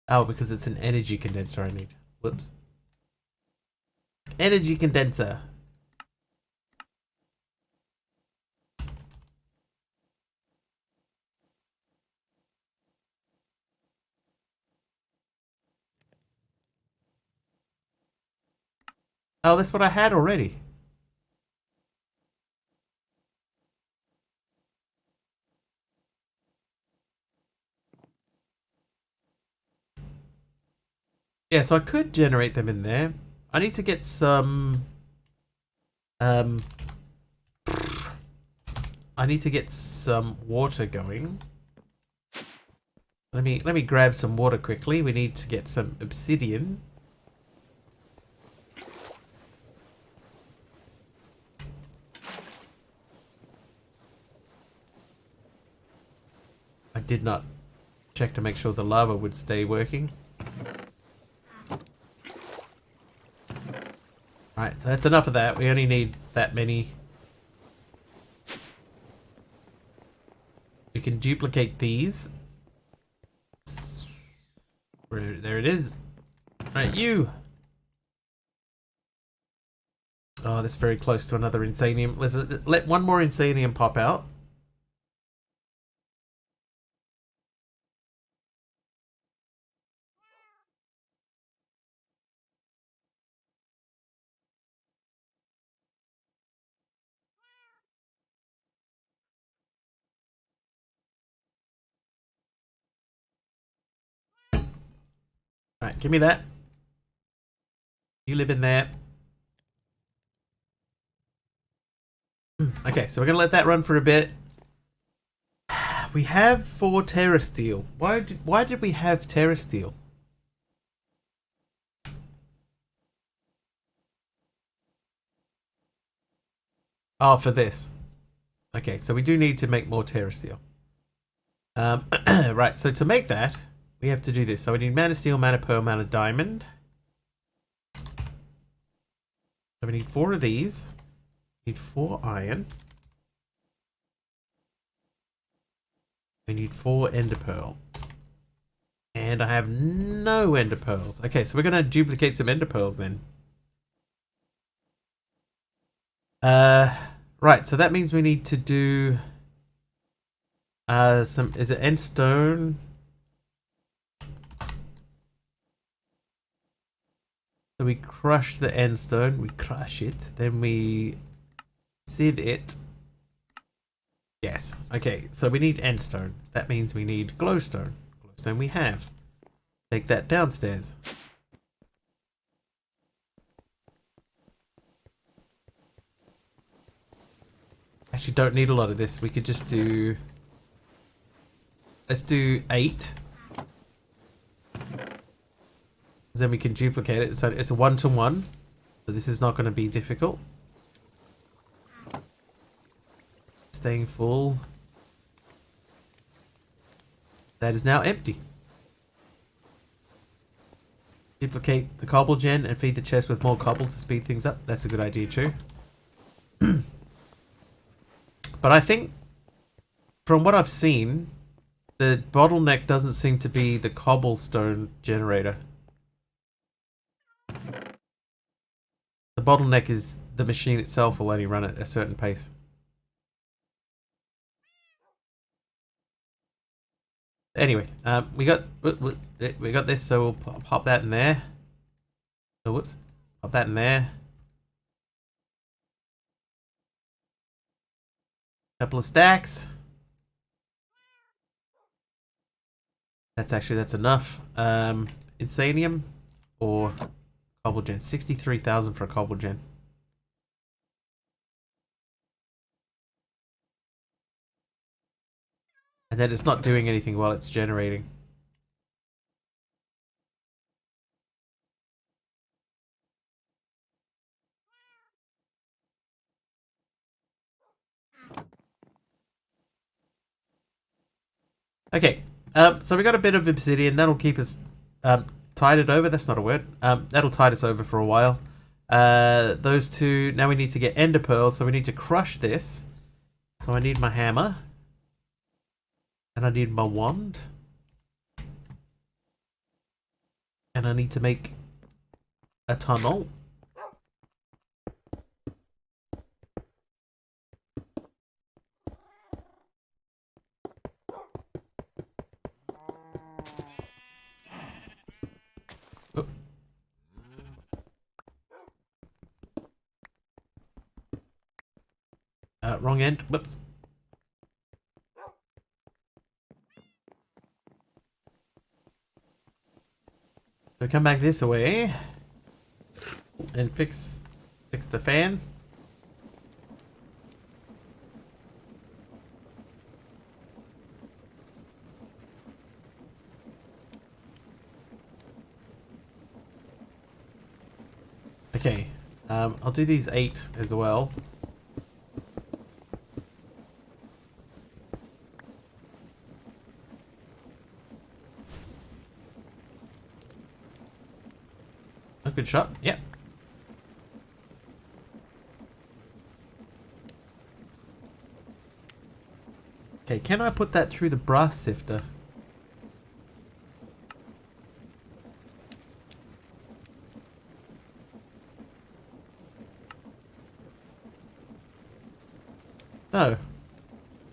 Oh, because it's an energy condenser I need. Whoops. Energy condenser. Oh, that's what I had already. Yeah, so I could generate them in there. I need to get some... I need to get some water going. Let me grab some water quickly. We need to get some obsidian. I did not check to make sure the lava would stay working. Right, so that's enough of that. We only need that many. We can duplicate these. There it is. Alright, you. Oh, that's very close to another Insanium. Let's let one more Insanium pop out. Alright, give me that. You live in there. Okay, so we're gonna let that run for a bit. We have 4 Terra Steel. Why did we have Terra Steel? Oh, for this. Okay, so we do need to make more Terra Steel. Right, so to make that, we have to do this. So we need Mana Steel, Mana Pearl, Mana Diamond. So we need 4 of these. We need 4 iron. We need 4 Ender Pearl. And I have no Ender Pearls. Okay, so we're going to duplicate some Ender Pearls then. Right, so that means we need to do some, is it End Stone? So we crush the End Stone, we crush it, then we sieve it. Yes, okay, so we need End Stone. That means we need Glowstone. Glowstone we have. Take that downstairs. Actually don't need a lot of this. We could just do... Let's do 8. Then we can duplicate it. So it's a 1-to-1. So this is not going to be difficult. Staying full. That is now empty. Duplicate the cobble gen and feed the chest with more cobble to speed things up. That's a good idea too. But I think, from what I've seen, the bottleneck doesn't seem to be the cobblestone generator. The bottleneck is the machine itself will only run at a certain pace. Anyway, we got this, so we'll pop that in there. Oh, whoops, pop that in there. Couple of stacks. That's enough. Insanium or cobble gen. 63,000 for a cobble gen. And then it's not doing anything while it's generating. Okay, so we got a bit of obsidian. That'll keep us tided over. That's not a word. That'll tide us over for a while. Those two. Now we need to get ender pearls, so we need to crush this. So I need my hammer. And I need my wand. And I need to make a tunnel. Oh. Wrong end. Whoops. So come back this way and fix the fan. Okay, I'll do these 8 as well. A good shot. Yep. Okay, can I put that through the brass sifter? No.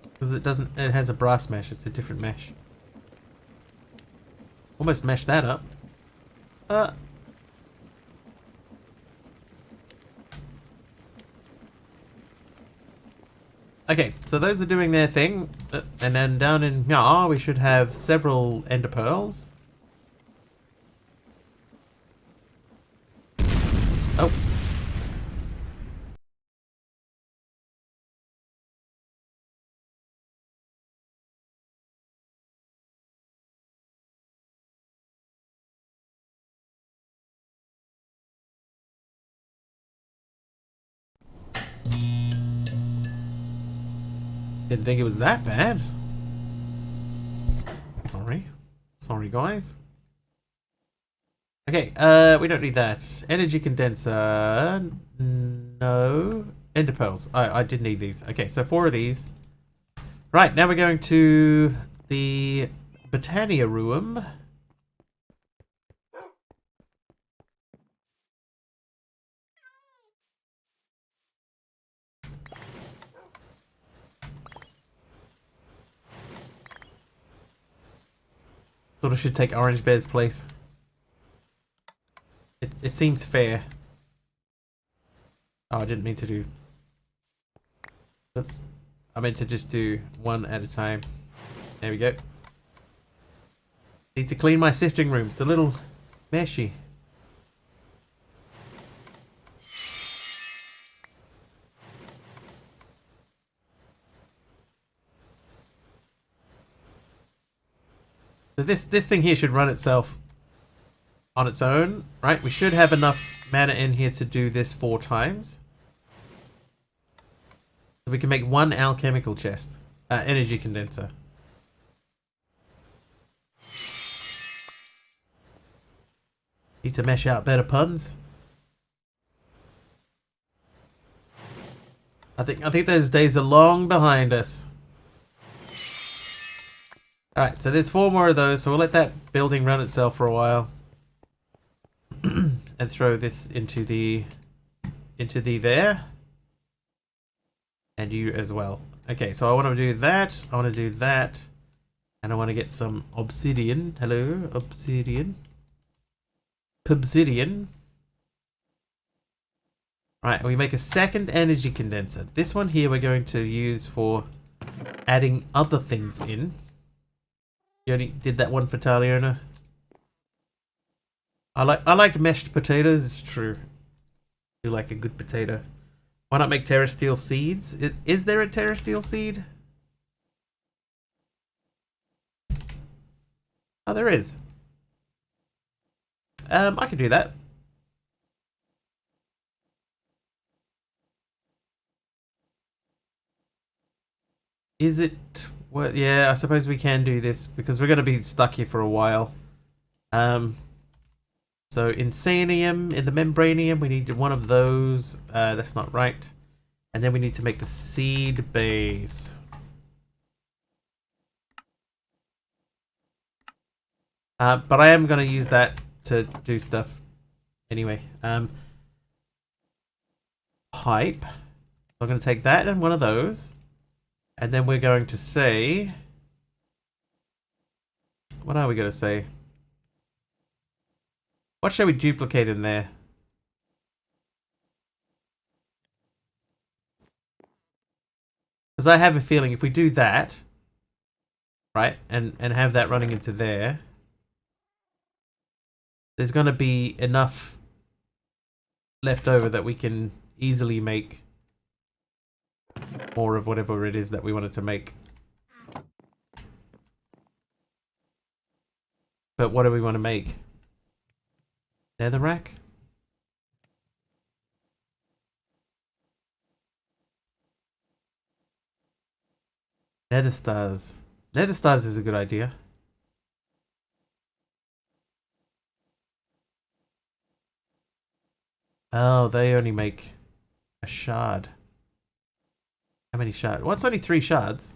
Because it doesn't, it has a brass mesh, it's a different mesh. Almost meshed that up. Okay, so those are doing their thing, and then down in here we should have several ender pearls. Oh. Didn't think it was that bad. Sorry. Sorry, guys. Okay, we don't need that. Energy condenser. No. Ender pearls. I did need these. Okay, so 4 of these. Right, now we're going to the Botania room. Sort of should take Orange Bear's place. It seems fair. Oh, I didn't mean to do... Oops. I meant to just do one at a time. There we go. Need to clean my sifting room. It's a little meshy. So this thing here should run itself on its own, right? We should have enough mana in here to do this 4 times. We can make 1 alchemical chest. Energy condenser. Need to mesh out better puns. I think those days are long behind us. Alright, so there's 4 more of those, so we'll let that building run itself for a while. And throw this into the there. And you as well. Okay, so I want to do that, I want to do that, and I want to get some obsidian. Hello, obsidian. Obsidian. Right, we make a second energy condenser. This one here we're going to use for adding other things in. You only did that one for Taliona. I like meshed potatoes, it's true. I do like a good potato. Why not make terrasteel seeds? Is there a terrasteel seed? Oh, there is. I could do that. Is it? Well, yeah, I suppose we can do this because we're going to be stuck here for a while. So insanium in the membranium, we need one of those. That's not right. And then we need to make the seed base. But I am going to use that to do stuff anyway. Pipe. So I'm going to take that and one of those. And then we're going to say... What are we going to say? What shall we duplicate in there? Because I have a feeling if we do that, right, and have that running into there, there's going to be enough left over that we can easily make more of whatever it is that we wanted to make. But what do we want to make? Netherrack? Nether stars. Nether stars is a good idea. Oh, they only make a shard. How many shards? Well, it's only 3 shards.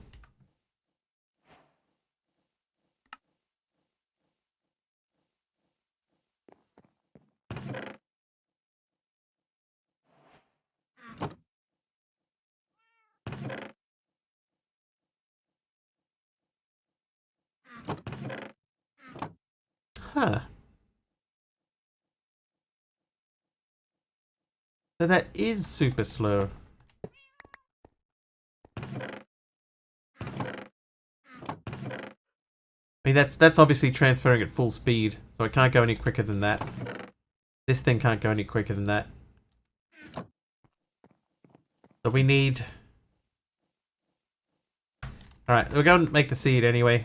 Huh. So that is super slow. I mean, that's obviously transferring at full speed, so it can't go any quicker than that. This thing can't go any quicker than that. So we need... Alright, we're going to make the seed anyway.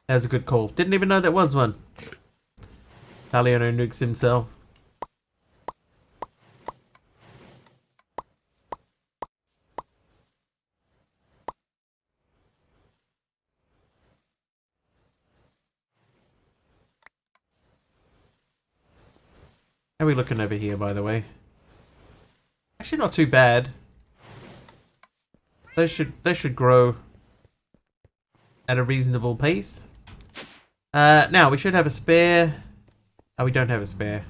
That was a good call. Didn't even know there was one. Taliano nukes himself. How are we looking over here, by the way? Actually, not too bad. They should grow at a reasonable pace. Now we should have a spare. Oh, we don't have a spare.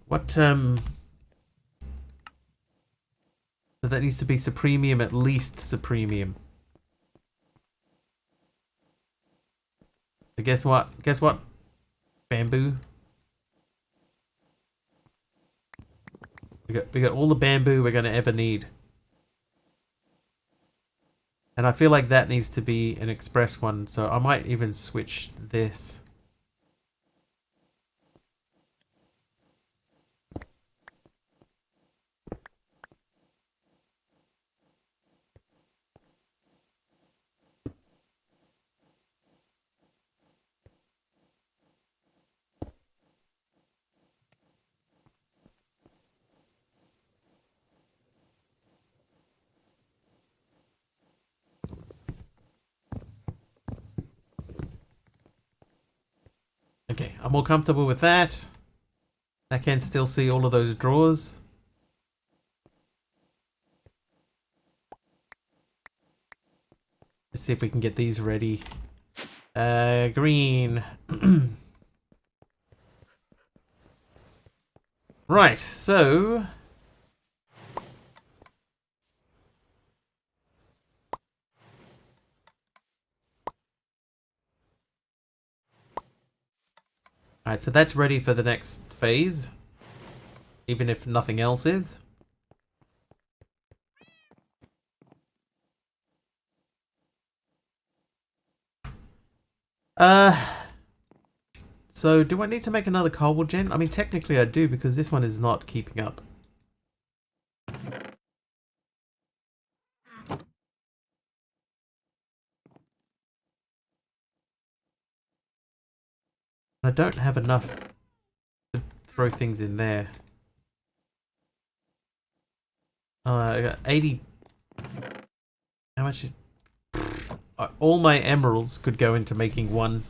What So that needs to be supremium, at least supremium. So guess what? Guess what? Bamboo. We got all the bamboo we're gonna ever need. And I feel like that needs to be an express one, so I might even switch this. Okay, I'm more comfortable with that. I can still see all of those drawers. Let's see if we can get these ready. Green. Right, so... Alright, so that's ready for the next phase. Even if nothing else is. So do I need to make another cobble gen? I mean, technically I do, because this one is not keeping up. I don't have enough to throw things in there. I got 80. How much is... all my emeralds could go into making one.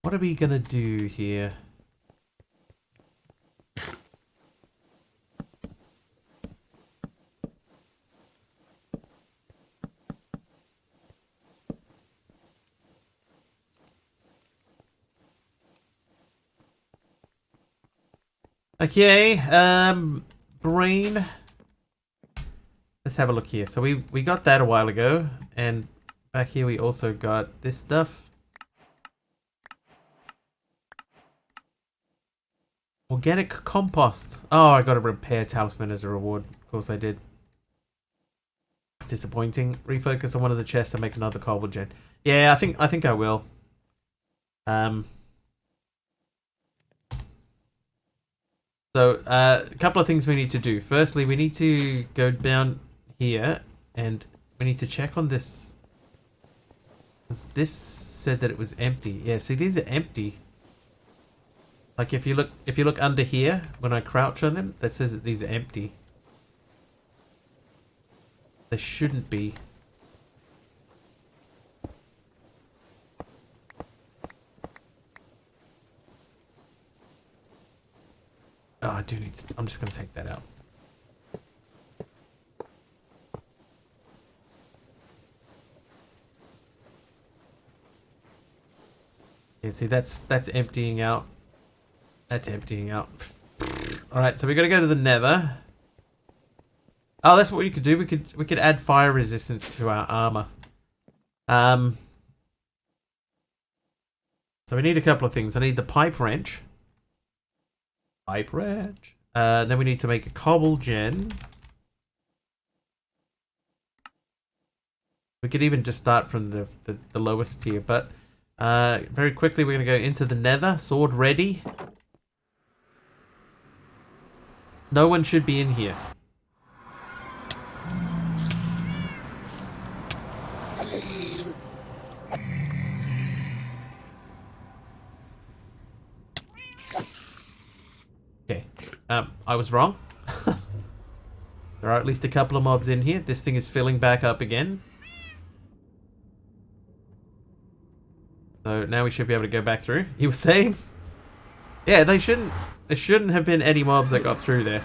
What are we gonna do here? Okay, brain. Let's have a look here. So we got that a while ago, and back here we also got this stuff. Organic compost. Oh, I got a repair talisman as a reward. Of course I did. Disappointing. Refocus on one of the chests and make another cobble gen. Yeah, I think I will. So, a couple of things we need to do. Firstly, we need to go down here and we need to check on this. This said that it was empty. Yeah, see, these are empty. Like if you look under here when I crouch on them, that says that these are empty. They shouldn't be. Oh, I do need to, I'm just going to take that out. Yeah, see, that's emptying out. That's emptying out. Alright, so we got to go to the nether. Oh, that's what we could do. We could add fire resistance to our armor. So we need a couple of things. I need the pipe wrench. Pipe wrench. Then we need to make a cobble gen. We could even just start from the lowest tier, but very quickly we're going to go into the nether. Sword ready. No one should be in here. Okay, I was wrong. There are at least a couple of mobs in here. This thing is filling back up again. So now we should be able to go back through. You were saying? Yeah, there shouldn't have been any mobs that got through there.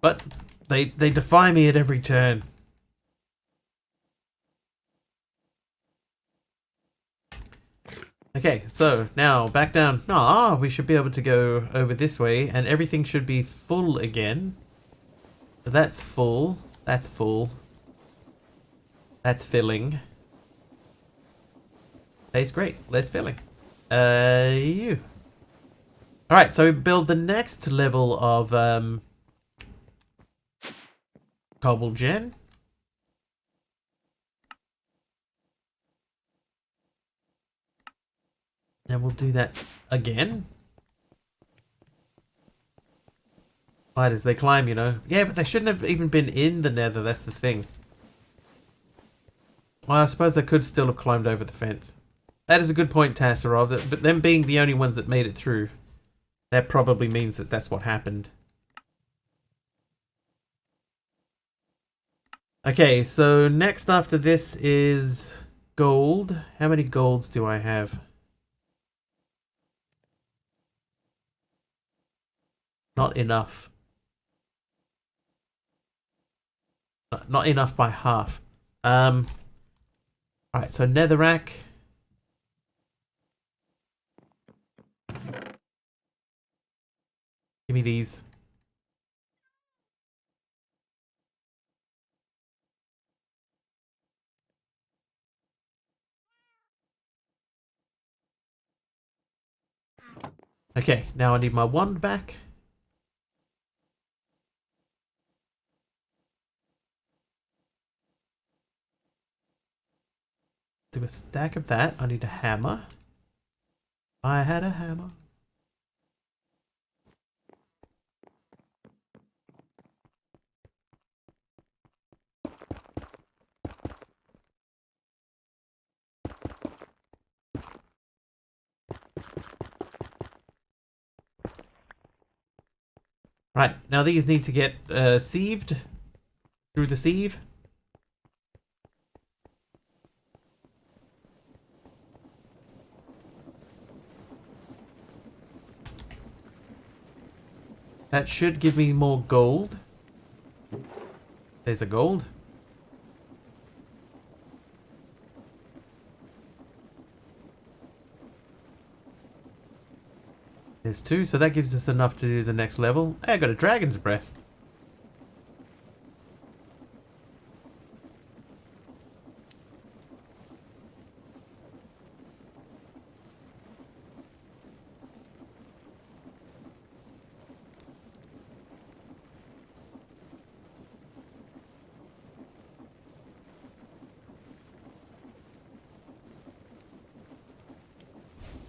But they defy me at every turn. Okay, so now back down. Ah, we should be able to go over this way and everything should be full again. So that's full. That's full. That's filling. Tastes great. Less filling. You. Alright, so we build the next level of cobble gen. And we'll do that again. Spiders, they climb, you know. Yeah, but they shouldn't have even been in the nether, that's the thing. Well, I suppose they could still have climbed over the fence. That is a good point, Tasserov, but them being the only ones that made it through, that probably means that that's what happened. Okay, so next after this is gold. How many golds do I have? Not enough. Not enough by half. Alright, so netherrack. Give me these. Okay, now I need my wand back. Do a stack of that. I need a hammer. I had a hammer. Right, now these need to get sieved through the sieve. That should give me more gold. There's a gold. There's 2, so that gives us enough to do the next level. Hey, I got a dragon's breath.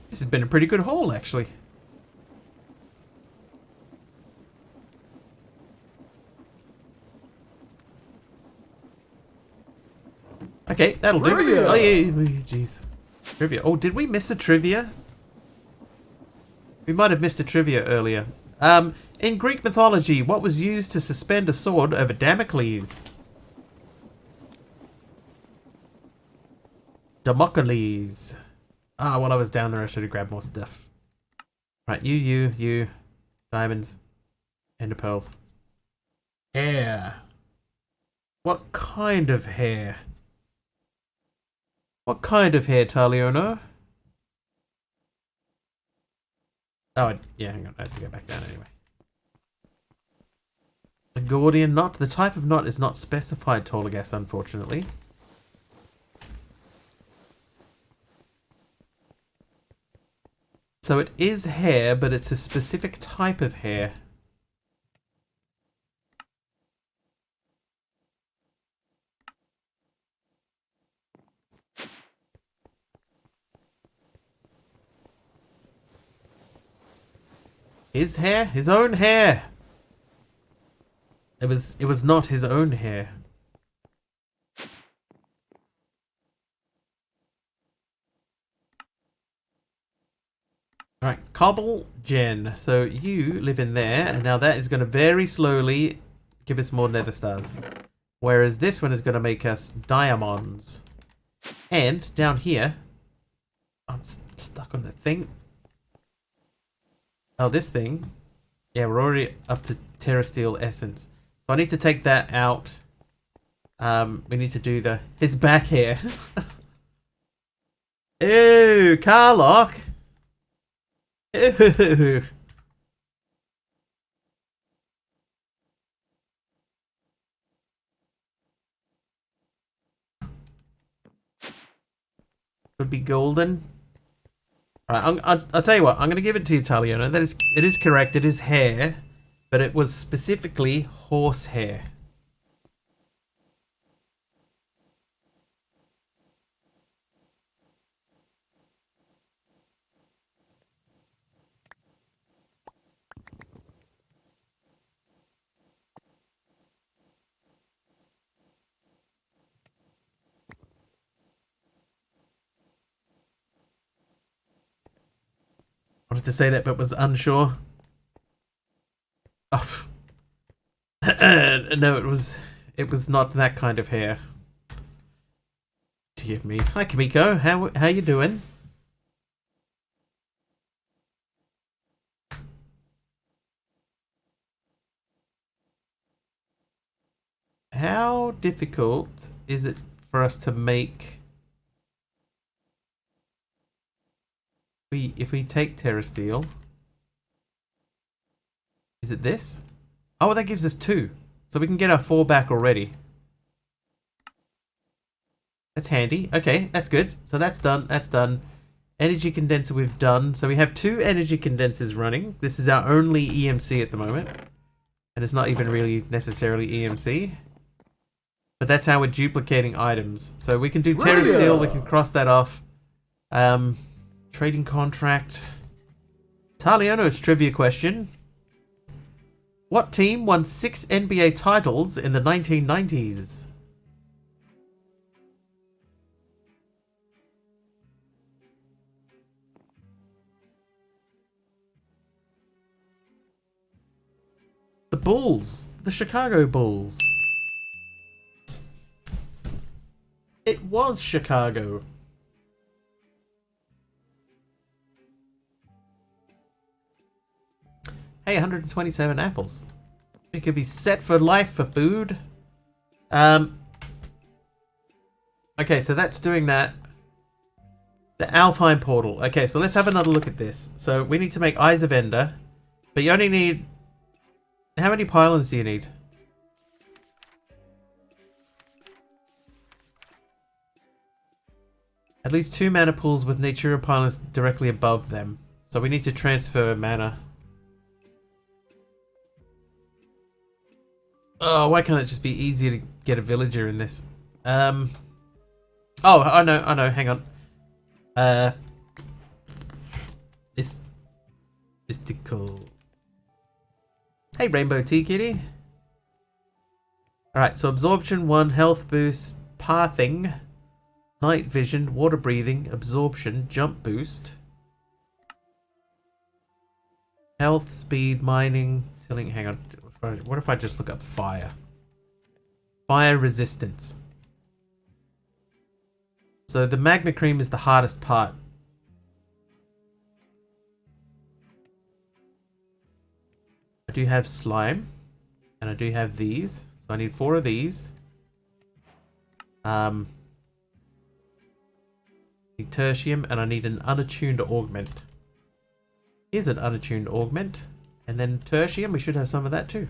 This has been a pretty good haul, actually. Okay, that'll do. Trivia! Oh, yeah, jeez. Trivia. Oh, did we miss a trivia? We might have missed a trivia earlier. In Greek mythology, what was used to suspend a sword over Damocles? Damocles. Ah, while I was down there, I should have grabbed more stuff. Right, you. Diamonds. Ender pearls. Hair. What kind of hair? What kind of hair, Taliono? Oh, yeah, hang on. I have to go back down anyway. A Gordian knot. The type of knot is not specified, Tolgas, unfortunately. So it is hair, but it's a specific type of hair. His hair? His own hair! It was not his own hair. Alright, Cobble Gen. So you live in there, and now that is going to very slowly give us more nether stars. Whereas this one is going to make us diamonds. And down here, I'm stuck on the thing. Oh, this thing. Yeah, we're already up to Terrasteel Essence. So I need to take that out. We need to do his back hair. Ew, Carlock. Ew. Could be golden. Alright, I'll tell you what. I'm going to give it to you, Taliona. It is correct. It is hair, but it was specifically horse hair. Wanted to say that, but was unsure. Oh. No, it was not that kind of hair. Dear me. Hi, Kamiko. How you doing? How difficult is it for us to make... If we take Terra Steel... Is it this? Oh, that gives us 2. So we can get our 4 back already. That's handy. Okay, that's good. So that's done. That's done. Energy condenser we've done. So we have 2 energy condensers running. This is our only EMC at the moment. And it's not even really necessarily EMC. But that's how we're duplicating items. So we can do Terra Steel. We can cross that off. Trading contract. Taliono's trivia question. What team won 6 NBA titles in the 1990s? The Bulls. The Chicago Bulls. It was Chicago. Hey, 127 apples. It could be set for life for food. Okay, so that's doing that. The Alfheim portal. Okay, so let's have another look at this. So we need to make Eyes of Ender. But you only need... How many pylons do you need? At least 2 mana pools with Natura pylons directly above them. So we need to transfer mana. Oh, why can't it just be easier to get a villager in this? Oh, I know, hang on. Mystical. Hey, Rainbow Tea Kitty. Alright, so absorption 1, health boost, pathing, night vision, water breathing, absorption, jump boost, health, speed, mining, tilling, hang on. What if I just look up fire? Fire resistance. So the magma cream is the hardest part. I do have slime. And I do have these. So I need 4 of these. Need tertium and I need an unattuned augment. Here's an unattuned augment. And then tertium, we should have some of that too.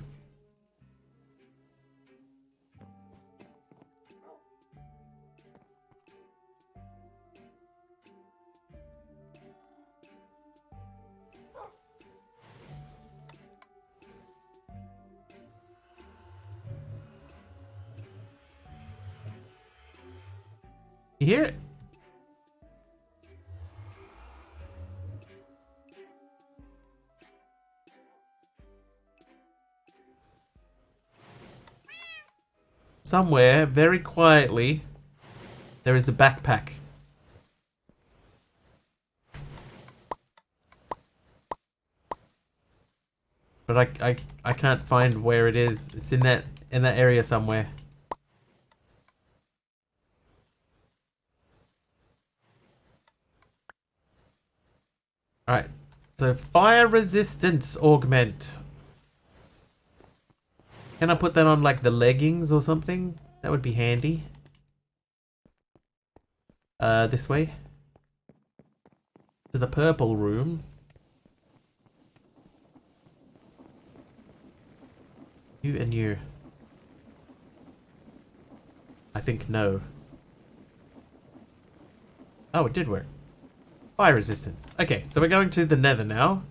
You hear it? Somewhere, very quietly, there is a backpack. But I can't find where it is. It's in that area somewhere. Alright. So fire resistance augment. Can I put that on like the leggings or something? That would be handy. This way. To the purple room. You and you. I think no. Oh, it did work. Fire resistance. Okay, so we're going to the nether now.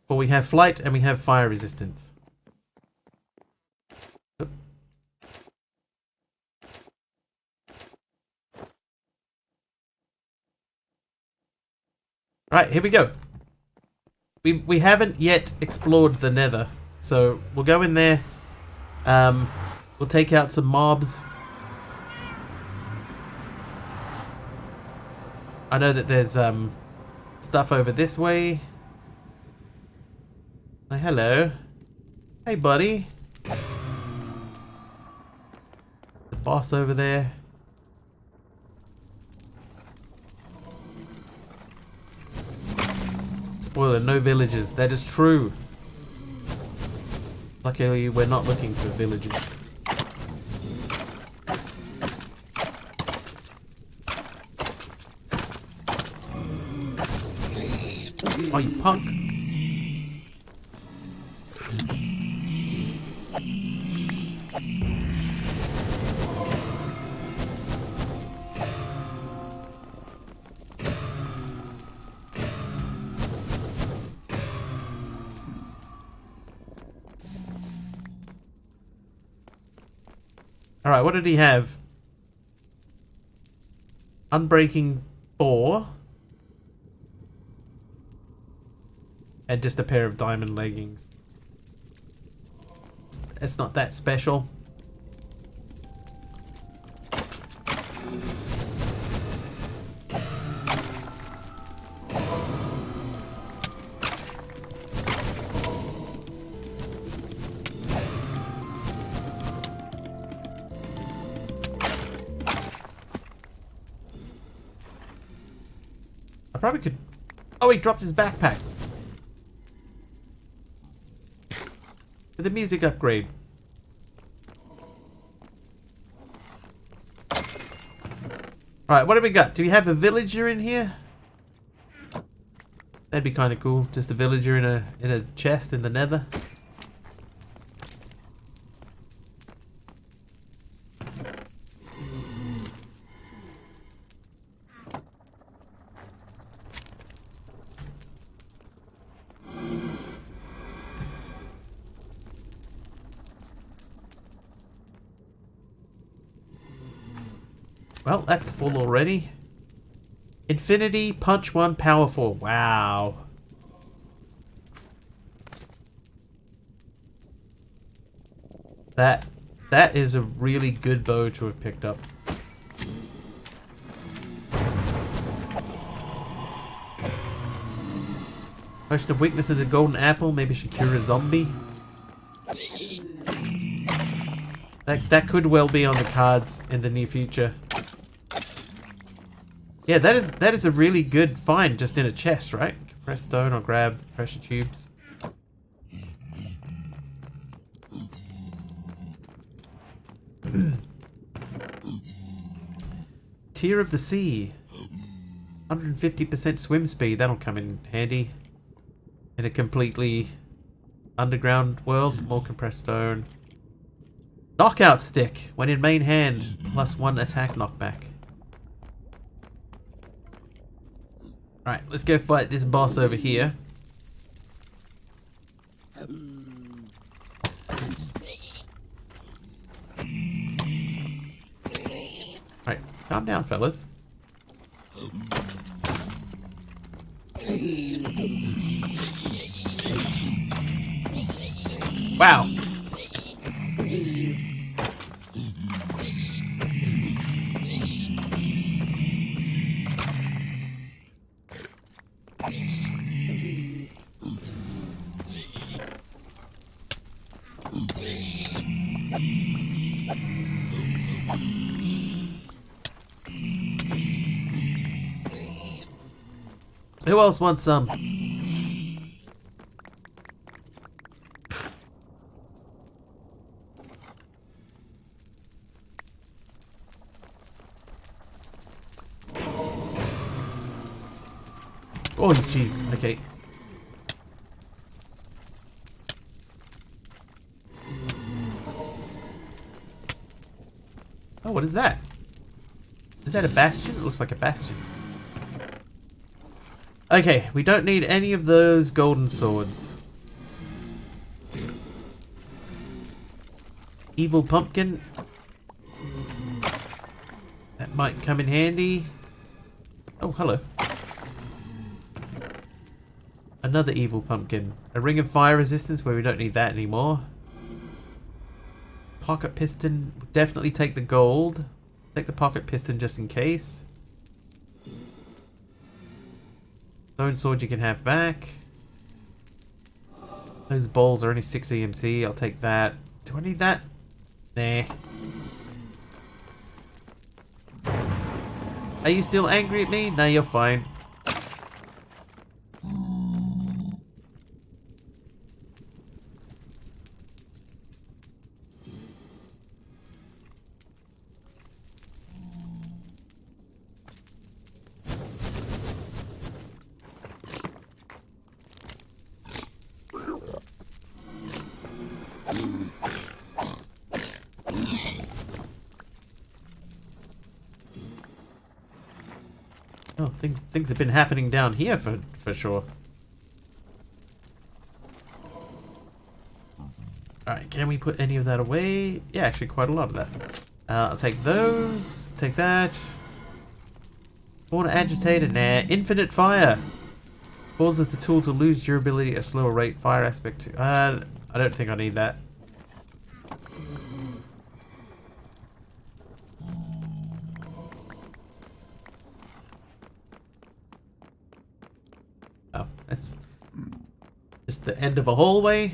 Well, we have flight and we have fire resistance. Right, here we go. We haven't yet explored the nether. So we'll go in there. We'll take out some mobs. I know that there's stuff over this way. Oh, hello. Hey, buddy. The boss over there. Spoiler, no villagers. That is true. Luckily, we're not looking for villagers. Oh, you punk. Alright, what did he have? Unbreaking 4. And just a pair of diamond leggings. It's not that special. I probably could... Oh, he dropped his backpack. The music upgrade. Alright, what do we got? Do we have a villager in here? That'd be kind of cool. Just a villager in a chest in the nether. Well, that's full already. Infinity, punch 1, power 4. Wow. That is a really good bow to have picked up. Potion of weakness of the golden apple. Maybe should cure a zombie. That could well be on the cards in the near future. Yeah, that is a really good find just in a chest, right? Press stone or grab pressure tubes. Tear of the Sea. 150% swim speed. That'll come in handy. In a completely underground world. More compressed stone. Knockout stick. When in main hand, +1 attack knockback. Alright, let's go fight this boss over here. Alright, calm down, fellas. Wow. Who else wants some? Oh, jeez. Okay. Oh, what is that? Is that a bastion? It looks like a bastion. Okay, we don't need any of those golden swords. Evil pumpkin. That might come in handy. Oh, hello. Another evil pumpkin. A ring of fire resistance where we don't need that anymore. Pocket piston. Definitely take the gold. Take the pocket piston just in case. Stone sword you can have back. Those bowls are only 6 EMC. I'll take that. Do I need that? Nah. Are you still angry at me? No, you're fine. Oh, things have been happening down here for sure. Alright, can we put any of that away? Yeah, actually quite a lot of that. I'll take those, take that. Water agitator, nah. Infinite fire. Causes the tool to lose durability at a slower rate. Fire aspect, I don't think I need that. Oh, that's just the end of a hallway.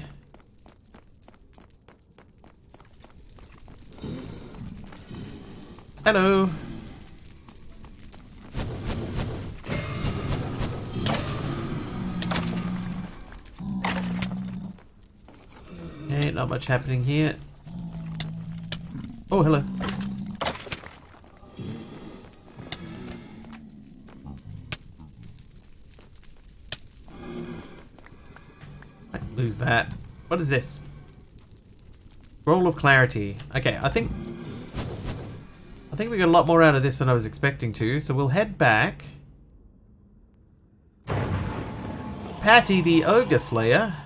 Hello. Okay, not much happening here. Oh, hello. Lose that. What is this? Roll of clarity. Okay, I think we got a lot more out of this than I was expecting to, so we'll head back. Patty the Ogre Slayer.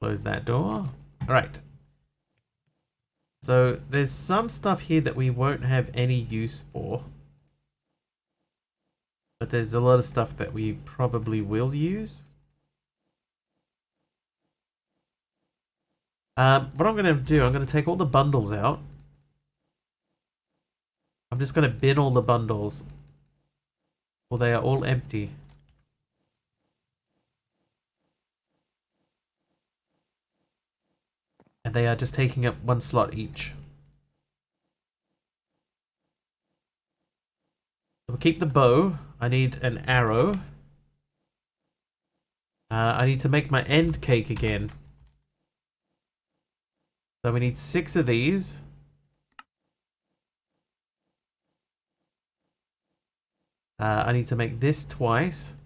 Close that door. Alright. So there's some stuff here that we won't have any use for. But there's a lot of stuff that we probably will use. What I'm going to do, I'm going to take all the bundles out. I'm just going to bin all the bundles. Well, they are all empty. And they are just taking up 1 slot each. We'll keep the bow. I need an arrow. I need to make my end cake again. So we need 6 of these. I need to make this twice.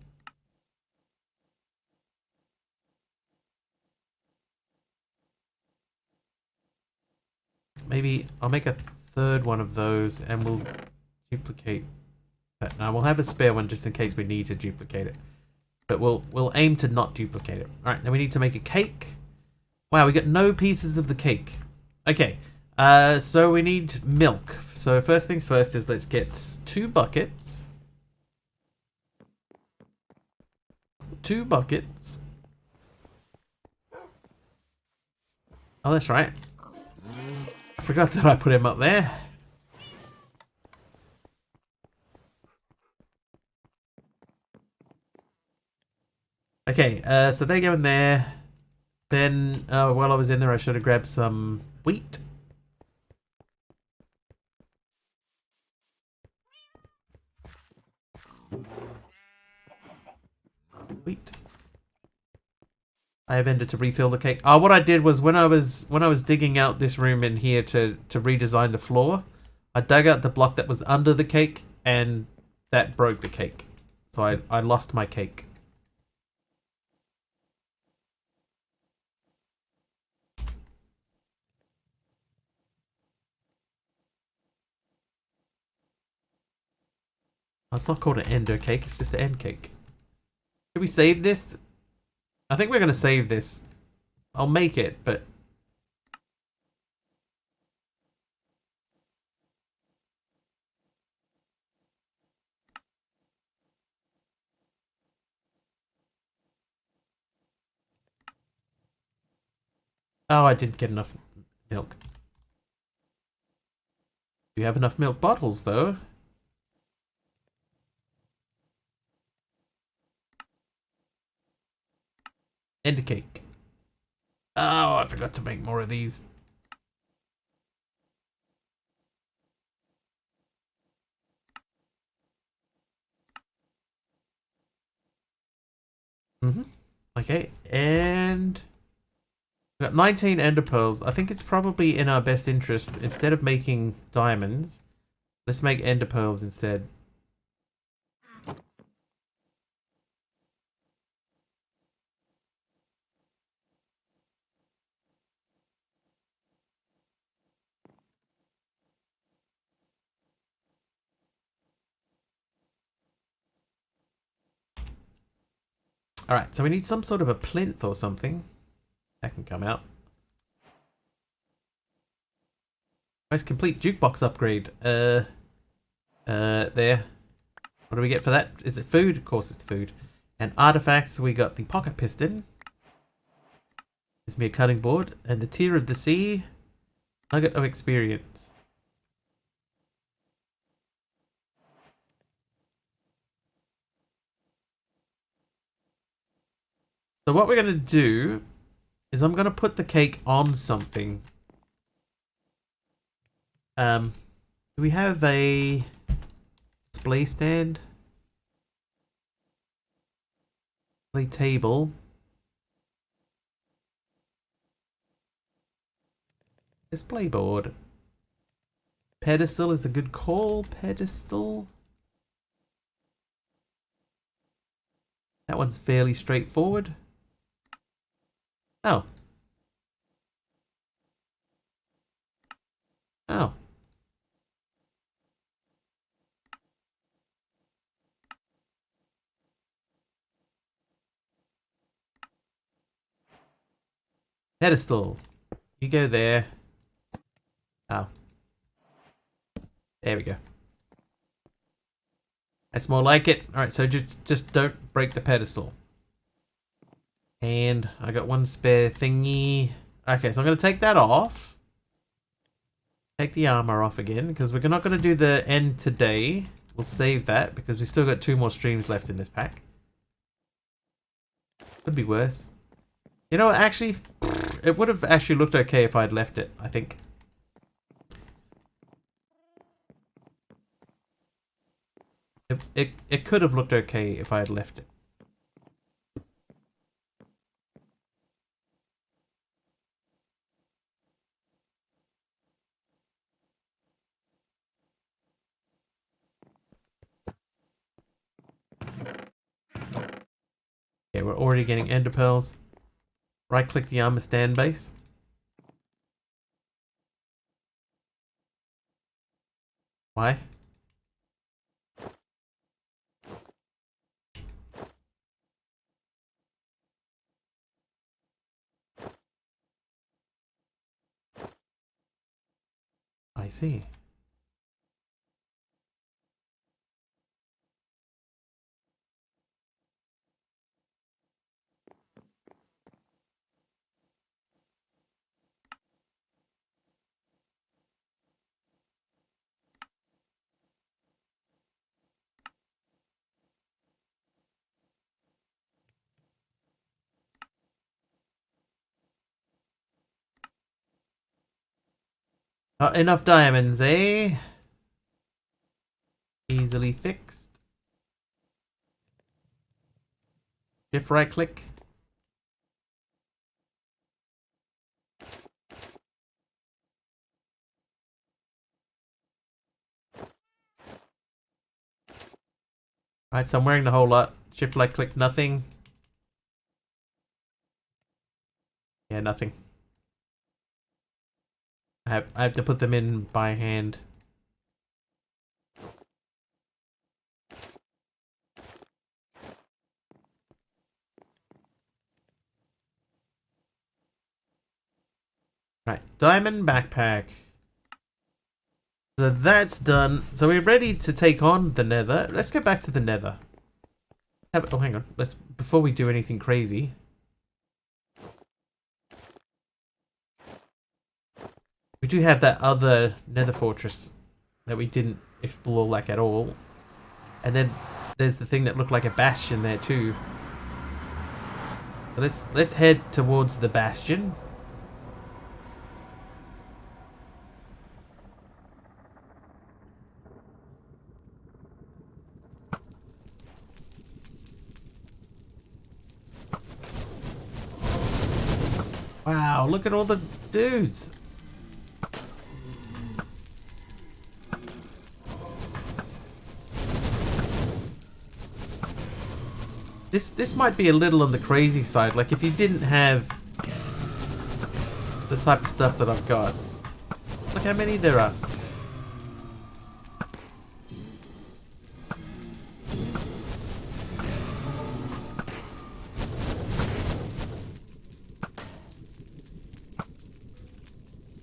Maybe I'll make a 3rd one of those and we'll duplicate that. Now we'll have a spare one just in case we need to duplicate it. But we'll aim to not duplicate it. Alright, then we need to make a cake. Wow, we got no pieces of the cake. Okay, so we need milk. So first things first is let's get 2 buckets. 2 buckets. Oh, that's right. I forgot that I put him up there. Okay, so they go in there. Then, while I was in there, I should have grabbed some wheat. Wheat. I have ended to refill the cake. What I did was when I was digging out this room in here to redesign the floor, I dug out the block that was under the cake and that broke the cake. So I lost my cake. It's not called an ender cake, it's just an end cake. Should we save this? I think we're going to save this. I'll make it, but... Oh, I didn't get enough milk. Do you have enough milk bottles, though? Ender cake. Oh, I forgot to make more of these. Okay, and we got 19 ender pearls. I think it's probably in our best interest, instead of making diamonds, let's make ender pearls instead. Alright, so we need some sort of a plinth or something. That can come out. Nice complete jukebox upgrade. There. What do we get for that? Is it food? Of course it's food. And artifacts, we got the pocket piston. Gives me a cutting board. And the tear of the sea. Nugget of experience. So what we're going to do is I'm going to put the cake on something. Do we have a display stand? Display table. Display board. Pedestal is a good call. Pedestal. That one's fairly straightforward. Oh. Oh. Pedestal. You go there. Oh. There we go. That's more like it. Alright, so just don't break the pedestal. And I got one spare thingy. Okay, so I'm going to take that off. Take the armor off again, because we're not going to do the end today. We'll save that, because we still got 2 more streams left in this pack. Could be worse. You know, actually, it would have actually looked okay if I'd left it, I think. It could have looked okay if I had left it. Okay, we're already getting ender pearls. Right click the armor stand base. Why? I see. Not enough diamonds, eh? Easily fixed. Shift right click. Alright, so I'm wearing the whole lot. Shift right click, nothing. Yeah, nothing. I have to put them in by hand. Right, diamond backpack. So that's done. So we're ready to take on the nether. Let's go back to the nether. Oh, hang on. Before we do anything crazy. We do have that other nether fortress that we didn't explore like at all. And then there's the thing that looked like a bastion there too. So let's head towards the bastion. Wow, look at all the dudes. This might be a little on the crazy side. Like if you didn't have the type of stuff that I've got. Look how many there are.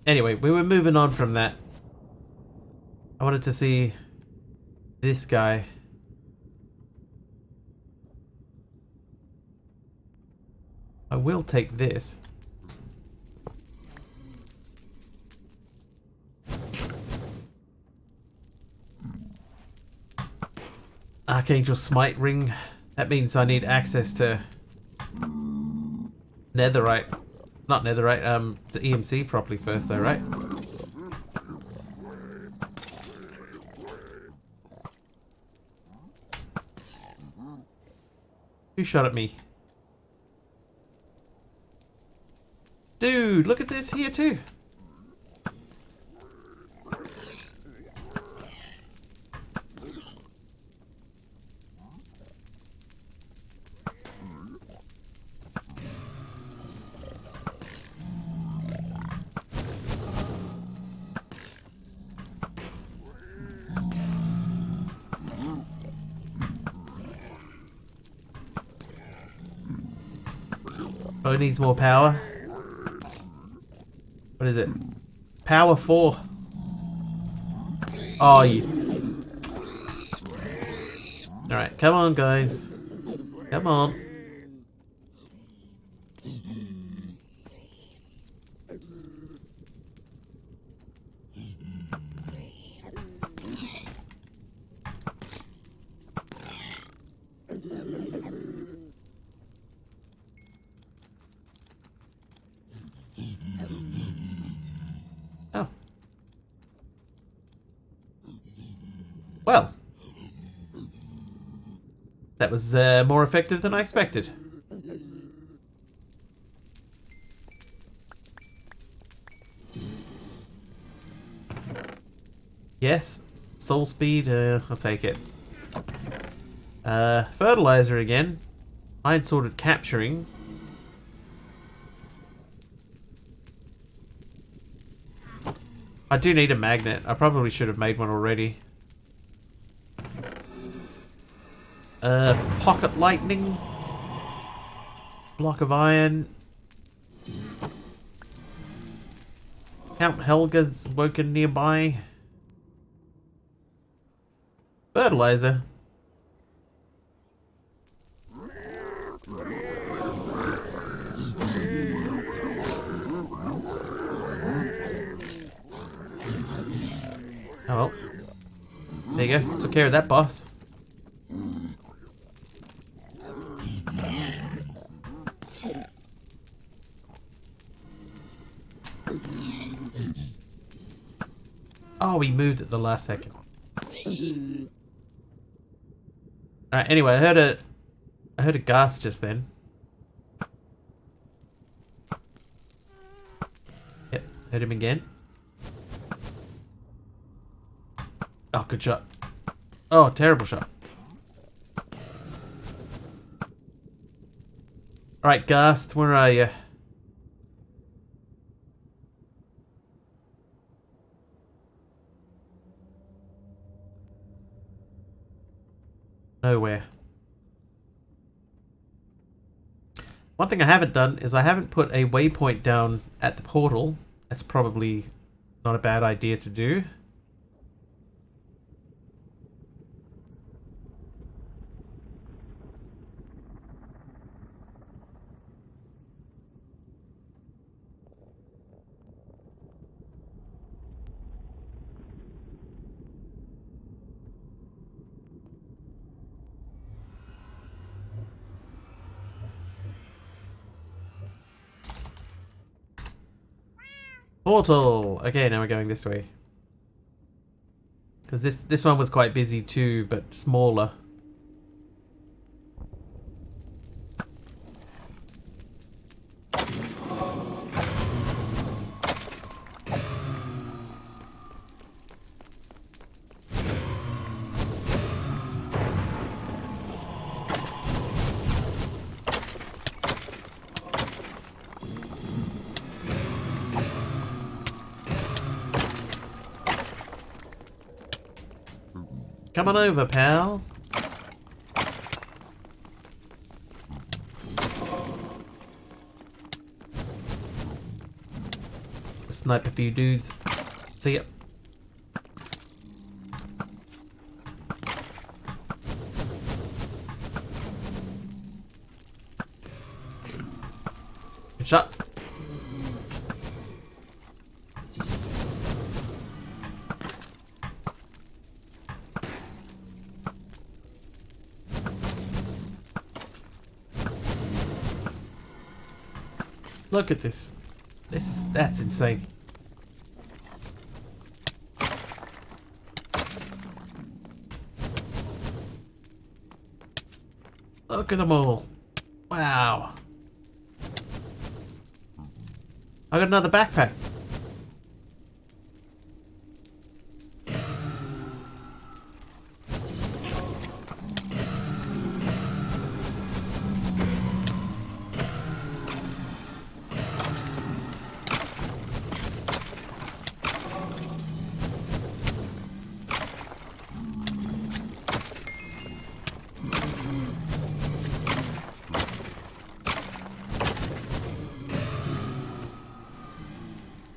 Anyway, we were moving on from that. I wanted to see this guy. I will take this. Archangel Smite Ring. That means I need access to Netherite. Not Netherite, to EMC properly first though, right? Who shot at me? Dude, look at this here too. Oh, it needs more power. What is it? Power 4. Oh, you. Alright, come on, guys. Come on. Oh. Well. That was more effective than I expected. Yes. Soul speed, I'll take it. Fertilizer again. Iron sword is capturing. I do need a magnet. I probably should have made one already. Pocket lightning. Block of iron. Count Helga's woken nearby. Fertilizer. Oh well. There you go. Took care of that boss. Oh, we moved at the last second. Alright, anyway, I heard a ghast just then. Yep, heard him again. Oh, good shot. Oh, terrible shot. Alright, ghast, where are you? Nowhere. One thing I haven't done is I haven't put a waypoint down at the portal. That's probably not a bad idea to do. Portal. Okay, now we're going this way. Because this one was quite busy too, but smaller. Come on over, pal. Snipe a few dudes. See ya. Good shot. Look at this. That's insane. Look at them all. Wow. I got another backpack.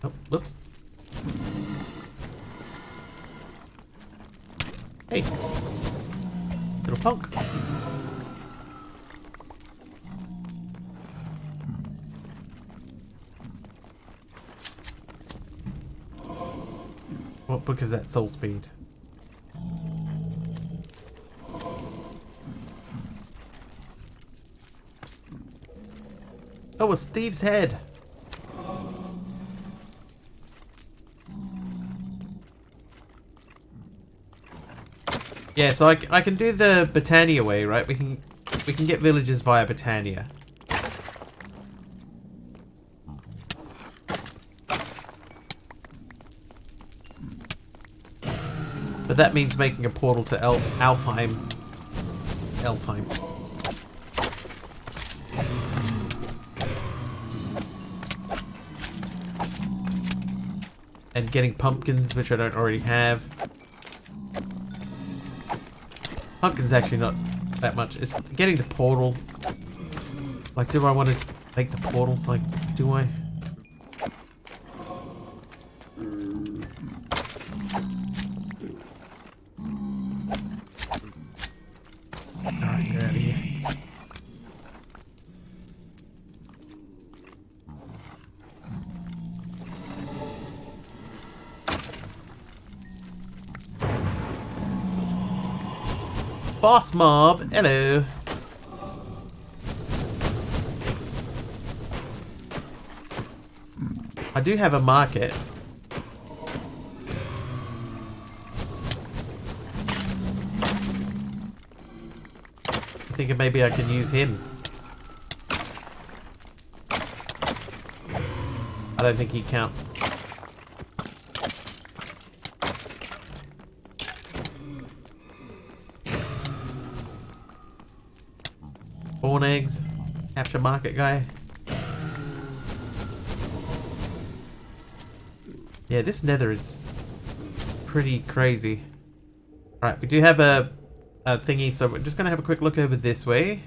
Oh, whoops. Hey. Little punk. What book is that? Soul Speed. Oh, it's Steve's head. Yeah, so I can do the Britannia way, right? We can get villages via Britannia. But that means making a portal to Alfheim. And getting pumpkins, which I don't already have. Pumpkin's actually not that much. It's getting the portal. Like, do I want to make the portal? Like, do I? Alright, get out of here. Boss mob, hello. I do have a market. I think maybe I can use him. I don't think he counts. Born eggs. Capture market guy. Yeah, this nether is pretty crazy. Alright, we do have a thingy, so we're just going to have a quick look over this way.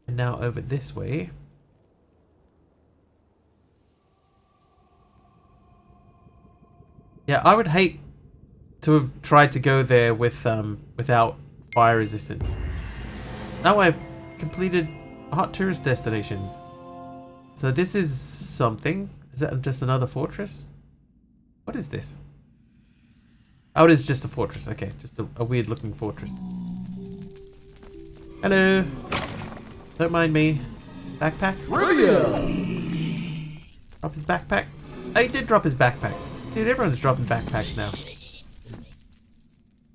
And now over this way. Yeah, I would hate to have tried to go there with without fire resistance. Now I've completed hot tourist destinations. So this is something. Is that just another fortress? What is this? Oh, it is just a fortress. Okay, just a weird looking fortress. Hello. Don't mind me. Backpack? Trivia! drop his backpack? Oh, he did drop his backpack. Dude, everyone's dropping backpacks now.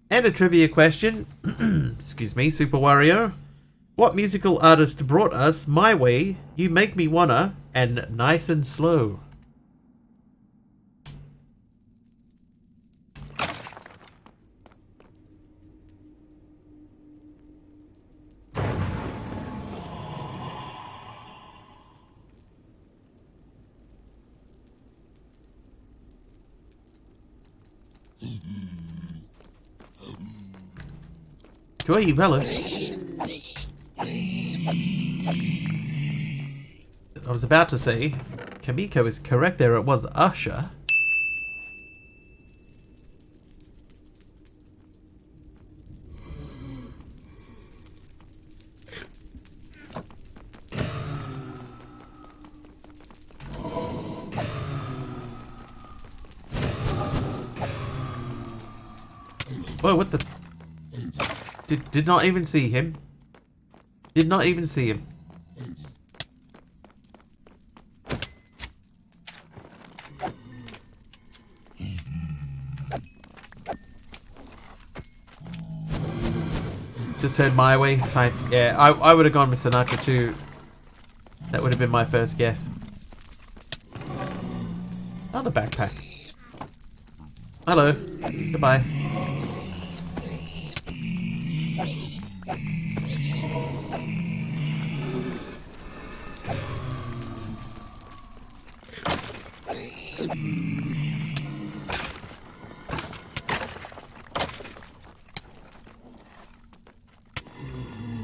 And a trivia question. Excuse me, Super Wario. What musical artist brought us My Way, You Make Me Wanna, and Nice and Slow? Joy, hello. I was about to say, Kamiko is correct there, it was Usher. Whoa, what the... Did not even see him. Did not even see him. Just heard My Way type. Yeah, I would have gone with Sinatra too. That would have been my first guess. Another backpack. Hello. Goodbye.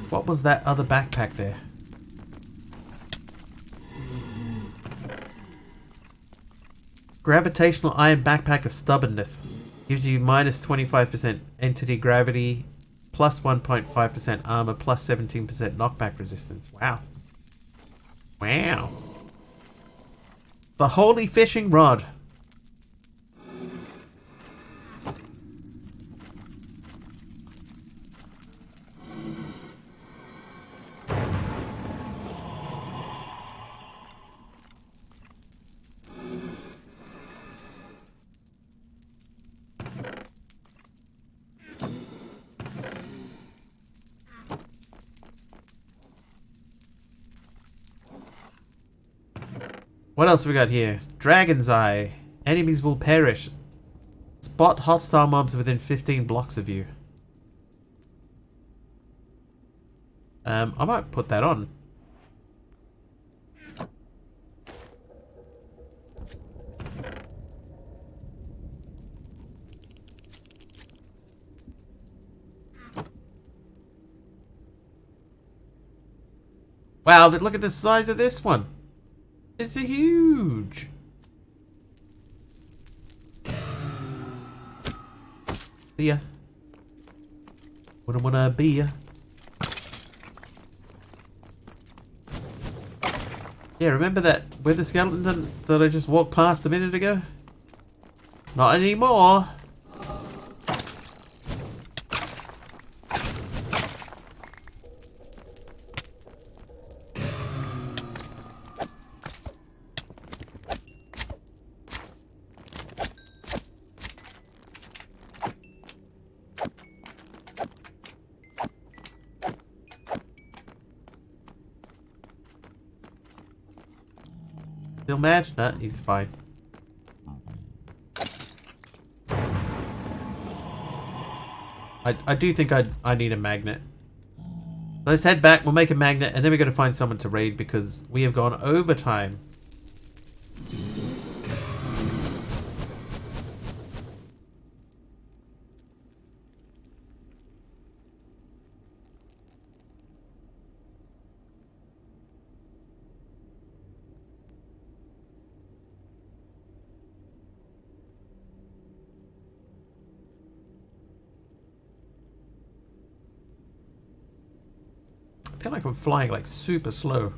What was that other backpack there? Gravitational iron backpack of stubbornness. Gives you minus 25% entity gravity, plus 1.5% armor, plus 17% knockback resistance. Wow. Wow. The Holy Fishing Rod. What else we got here? Dragon's Eye. Enemies will perish. Spot hostile mobs within 15 blocks of you. I might put that on. Wow, look at the size of this one. It's huge. See ya. Wouldn't wanna be ya. Yeah, remember that wither skeleton that I just walked past a minute ago? Not anymore. Still mad? No, he's fine. I do think I need a magnet. Let's head back, we'll make a magnet, and then we're going to find someone to raid because we have gone overtime. I feel like I'm flying like super slow.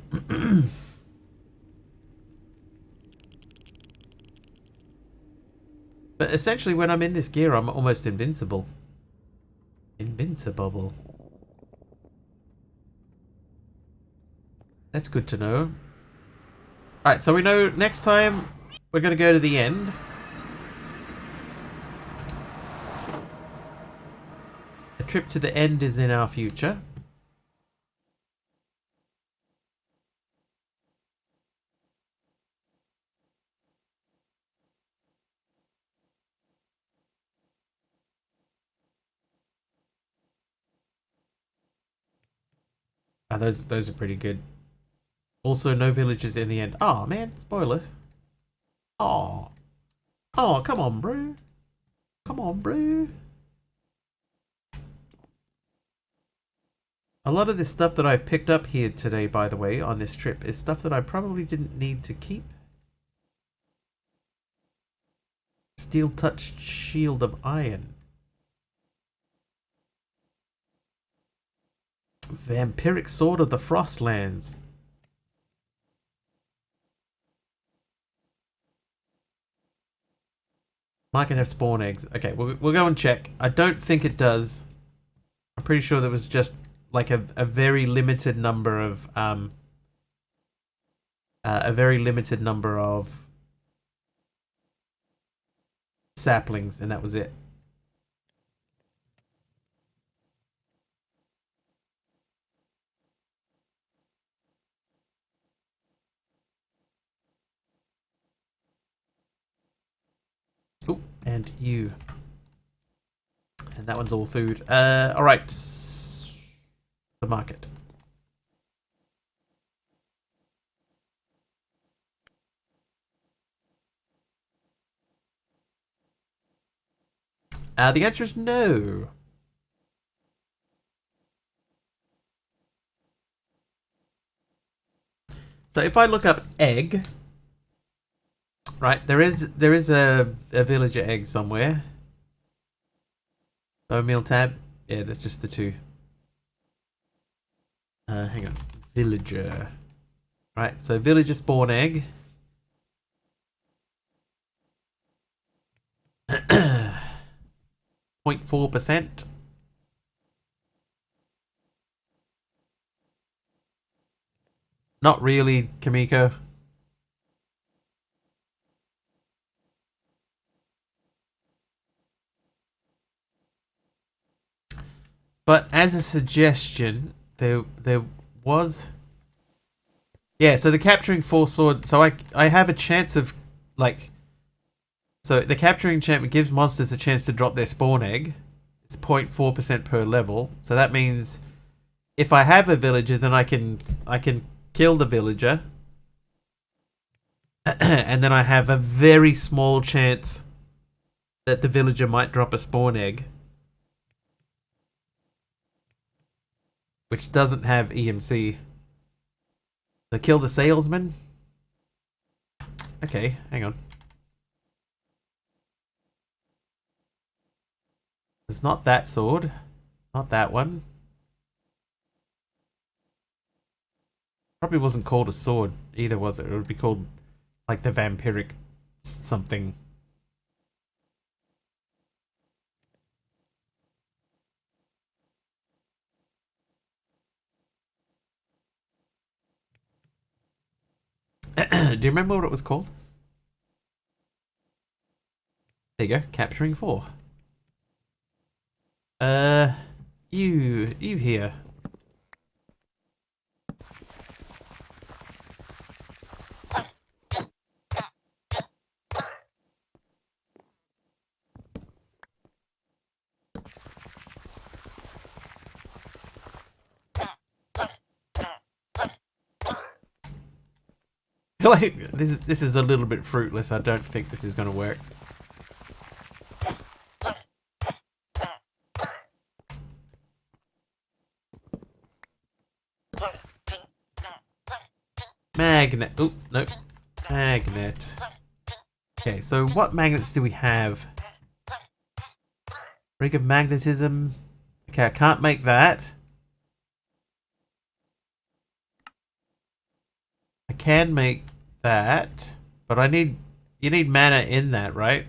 But essentially when I'm in this gear I'm almost invincible. Invincible. That's good to know. Alright, so we know next time we're going to go to the end. A trip to the end is in our future. Ah, those are pretty good. Also, no villages in the end. Oh man, spoilers. Oh, oh, come on, bro. Come on, bro. A lot of this stuff that I've picked up here today, by the way, on this trip, is stuff that I probably didn't need to keep. Steel-touched shield of iron. Vampiric sword of the Frostlands. Might can have spawn eggs. Okay, we'll go and check. I don't think it does. I'm pretty sure there was just like a very limited number of saplings, and that was it. Oh, and you. And that one's all food. Alright. The market. The answer is no. So if I look up egg, right, there is a villager egg somewhere. Oh, meal tab. Yeah, that's just the two. Hang on. Villager. Right, so villager spawn egg. 0.4%. Not really, Kamiko. But as a suggestion, there was... Yeah, so the capturing 4 sword... So I have a chance of, like... So the capturing enchantment gives monsters a chance to drop their spawn egg. It's 0.4% per level. So that means if I have a villager, then I can kill the villager. And then I have a very small chance that the villager might drop a spawn egg. Which doesn't have EMC. So kill the salesman? Okay, hang on. It's not that sword. It's not that one. Probably wasn't called a sword either, was it? It would be called like the vampiric something. Do you remember what it was called? There you go, capturing 4. You here. Like this is a little bit fruitless. I don't think this is going to work. Magnet. Oh, no. Magnet. Okay, so what magnets do we have? Ring of magnetism. Okay, I can't make that. I can make that, but you need mana in that, right?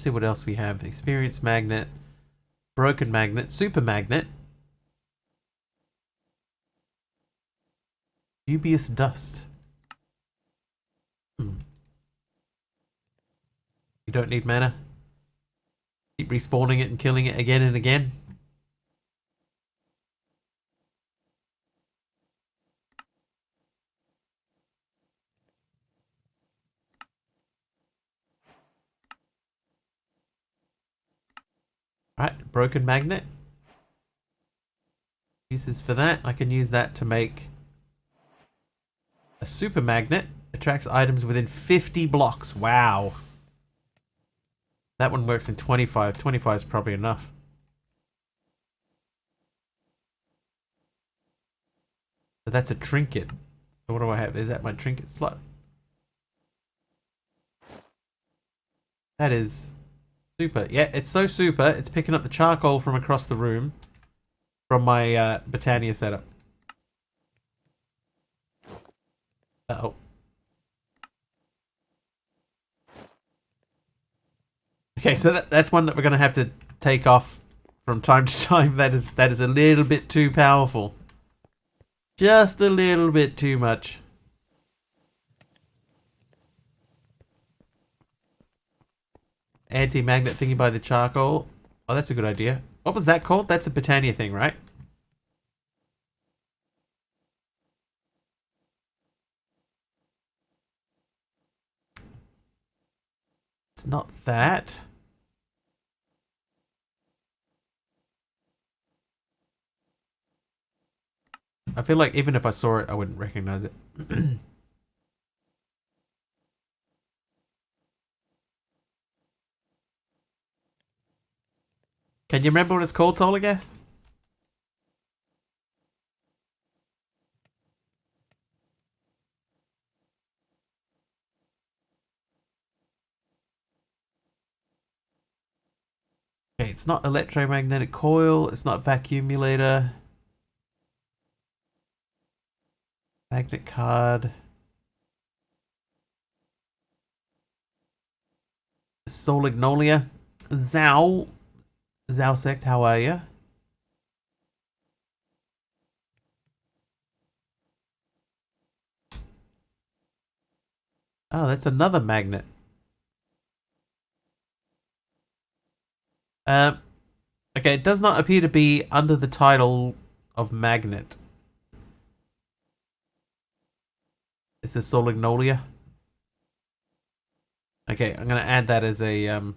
See what else we have. Experience magnet, broken magnet, super magnet, dubious dust. You don't need mana. Keep respawning it and killing it again and again. Right, broken magnet. Uses for that. I can use that to make a super magnet. Attracts items within 50 blocks. Wow. That one works in 25. 25 is probably enough. So that's a trinket. So what do I have? Is that my trinket slot? That is super. Yeah, it's so super. It's picking up the charcoal from across the room from my Britannia setup. Uh-oh. Okay, so that's one that we're going to have to take off from time to time. That is a little bit too powerful. Just a little bit too much. Anti-magnet thingy by the charcoal. Oh, that's a good idea. What was that called? That's a Britannia thing, right? It's not that. I feel like even if I saw it, I wouldn't recognize it. Can you remember what it's called, Tolagas? Okay, it's not electromagnetic coil. It's not vacuumulator. Magnet card. Solignolia. Zowsect, how are you? Oh, that's another magnet. Okay, it does not appear to be under the title of magnet. It's a Solignolia. Okay, I'm gonna add that as a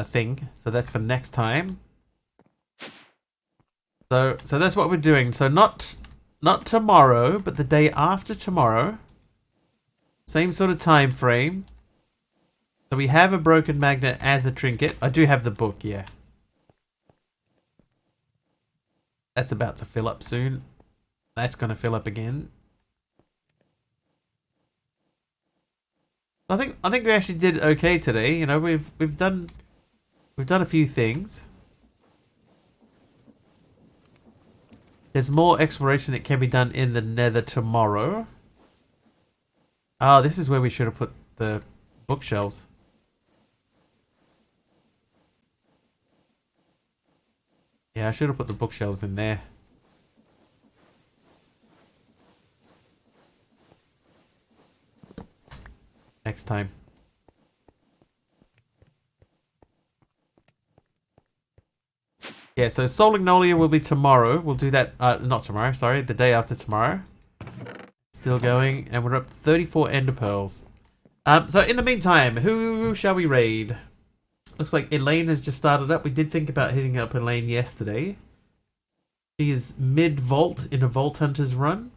thing. So that's for next time. So that's what we're doing. So not tomorrow, but the day after tomorrow. Same sort of time frame. So we have a broken magnet as a trinket. I do have the book, yeah. That's about to fill up soon. That's gonna fill up again. I think we actually did okay today. You know, we've done a few things. There's more exploration that can be done in the Nether tomorrow. Oh, this is where we should have put the bookshelves. Yeah, I should have put the bookshelves in there. Next time. Yeah, so Solignolia will be tomorrow. We'll do that, not tomorrow, sorry, the day after tomorrow. Still going, and we're up to 34 ender pearls. So in the meantime, who shall we raid? Looks like Elaine has just started up. We did think about hitting up Elaine yesterday. She is mid-vault in a Vault Hunters run.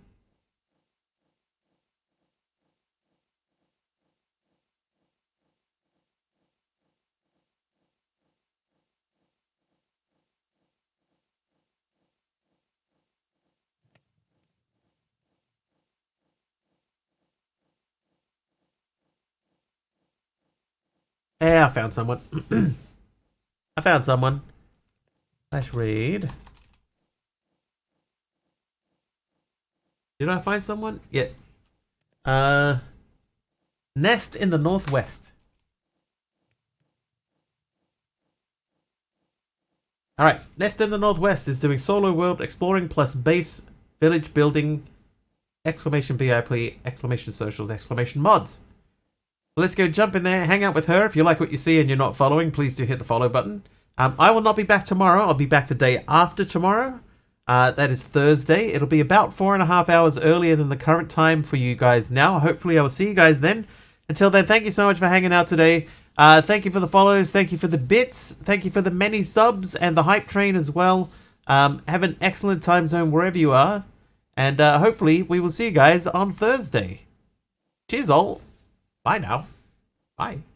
Yeah, I found someone. I found someone. Let's raid. Did I find someone? Yeah. Nest in the Northwest. Alright, Nest in the Northwest is doing solo world exploring plus base village building, exclamation BIP, exclamation socials, exclamation mods. Let's go jump in there, hang out with her. If you like what you see and you're not following, please do hit the follow button. I will not be back tomorrow. I'll be back the day after tomorrow. That is Thursday. It'll be about 4.5 hours earlier than the current time for you guys now. Hopefully I will see you guys then. Until then, thank you so much for hanging out today. Thank you for the follows. Thank you for the bits. Thank you for the many subs and the hype train as well. Have an excellent time zone wherever you are. And hopefully we will see you guys on Thursday. Cheers all. Bye now. Bye.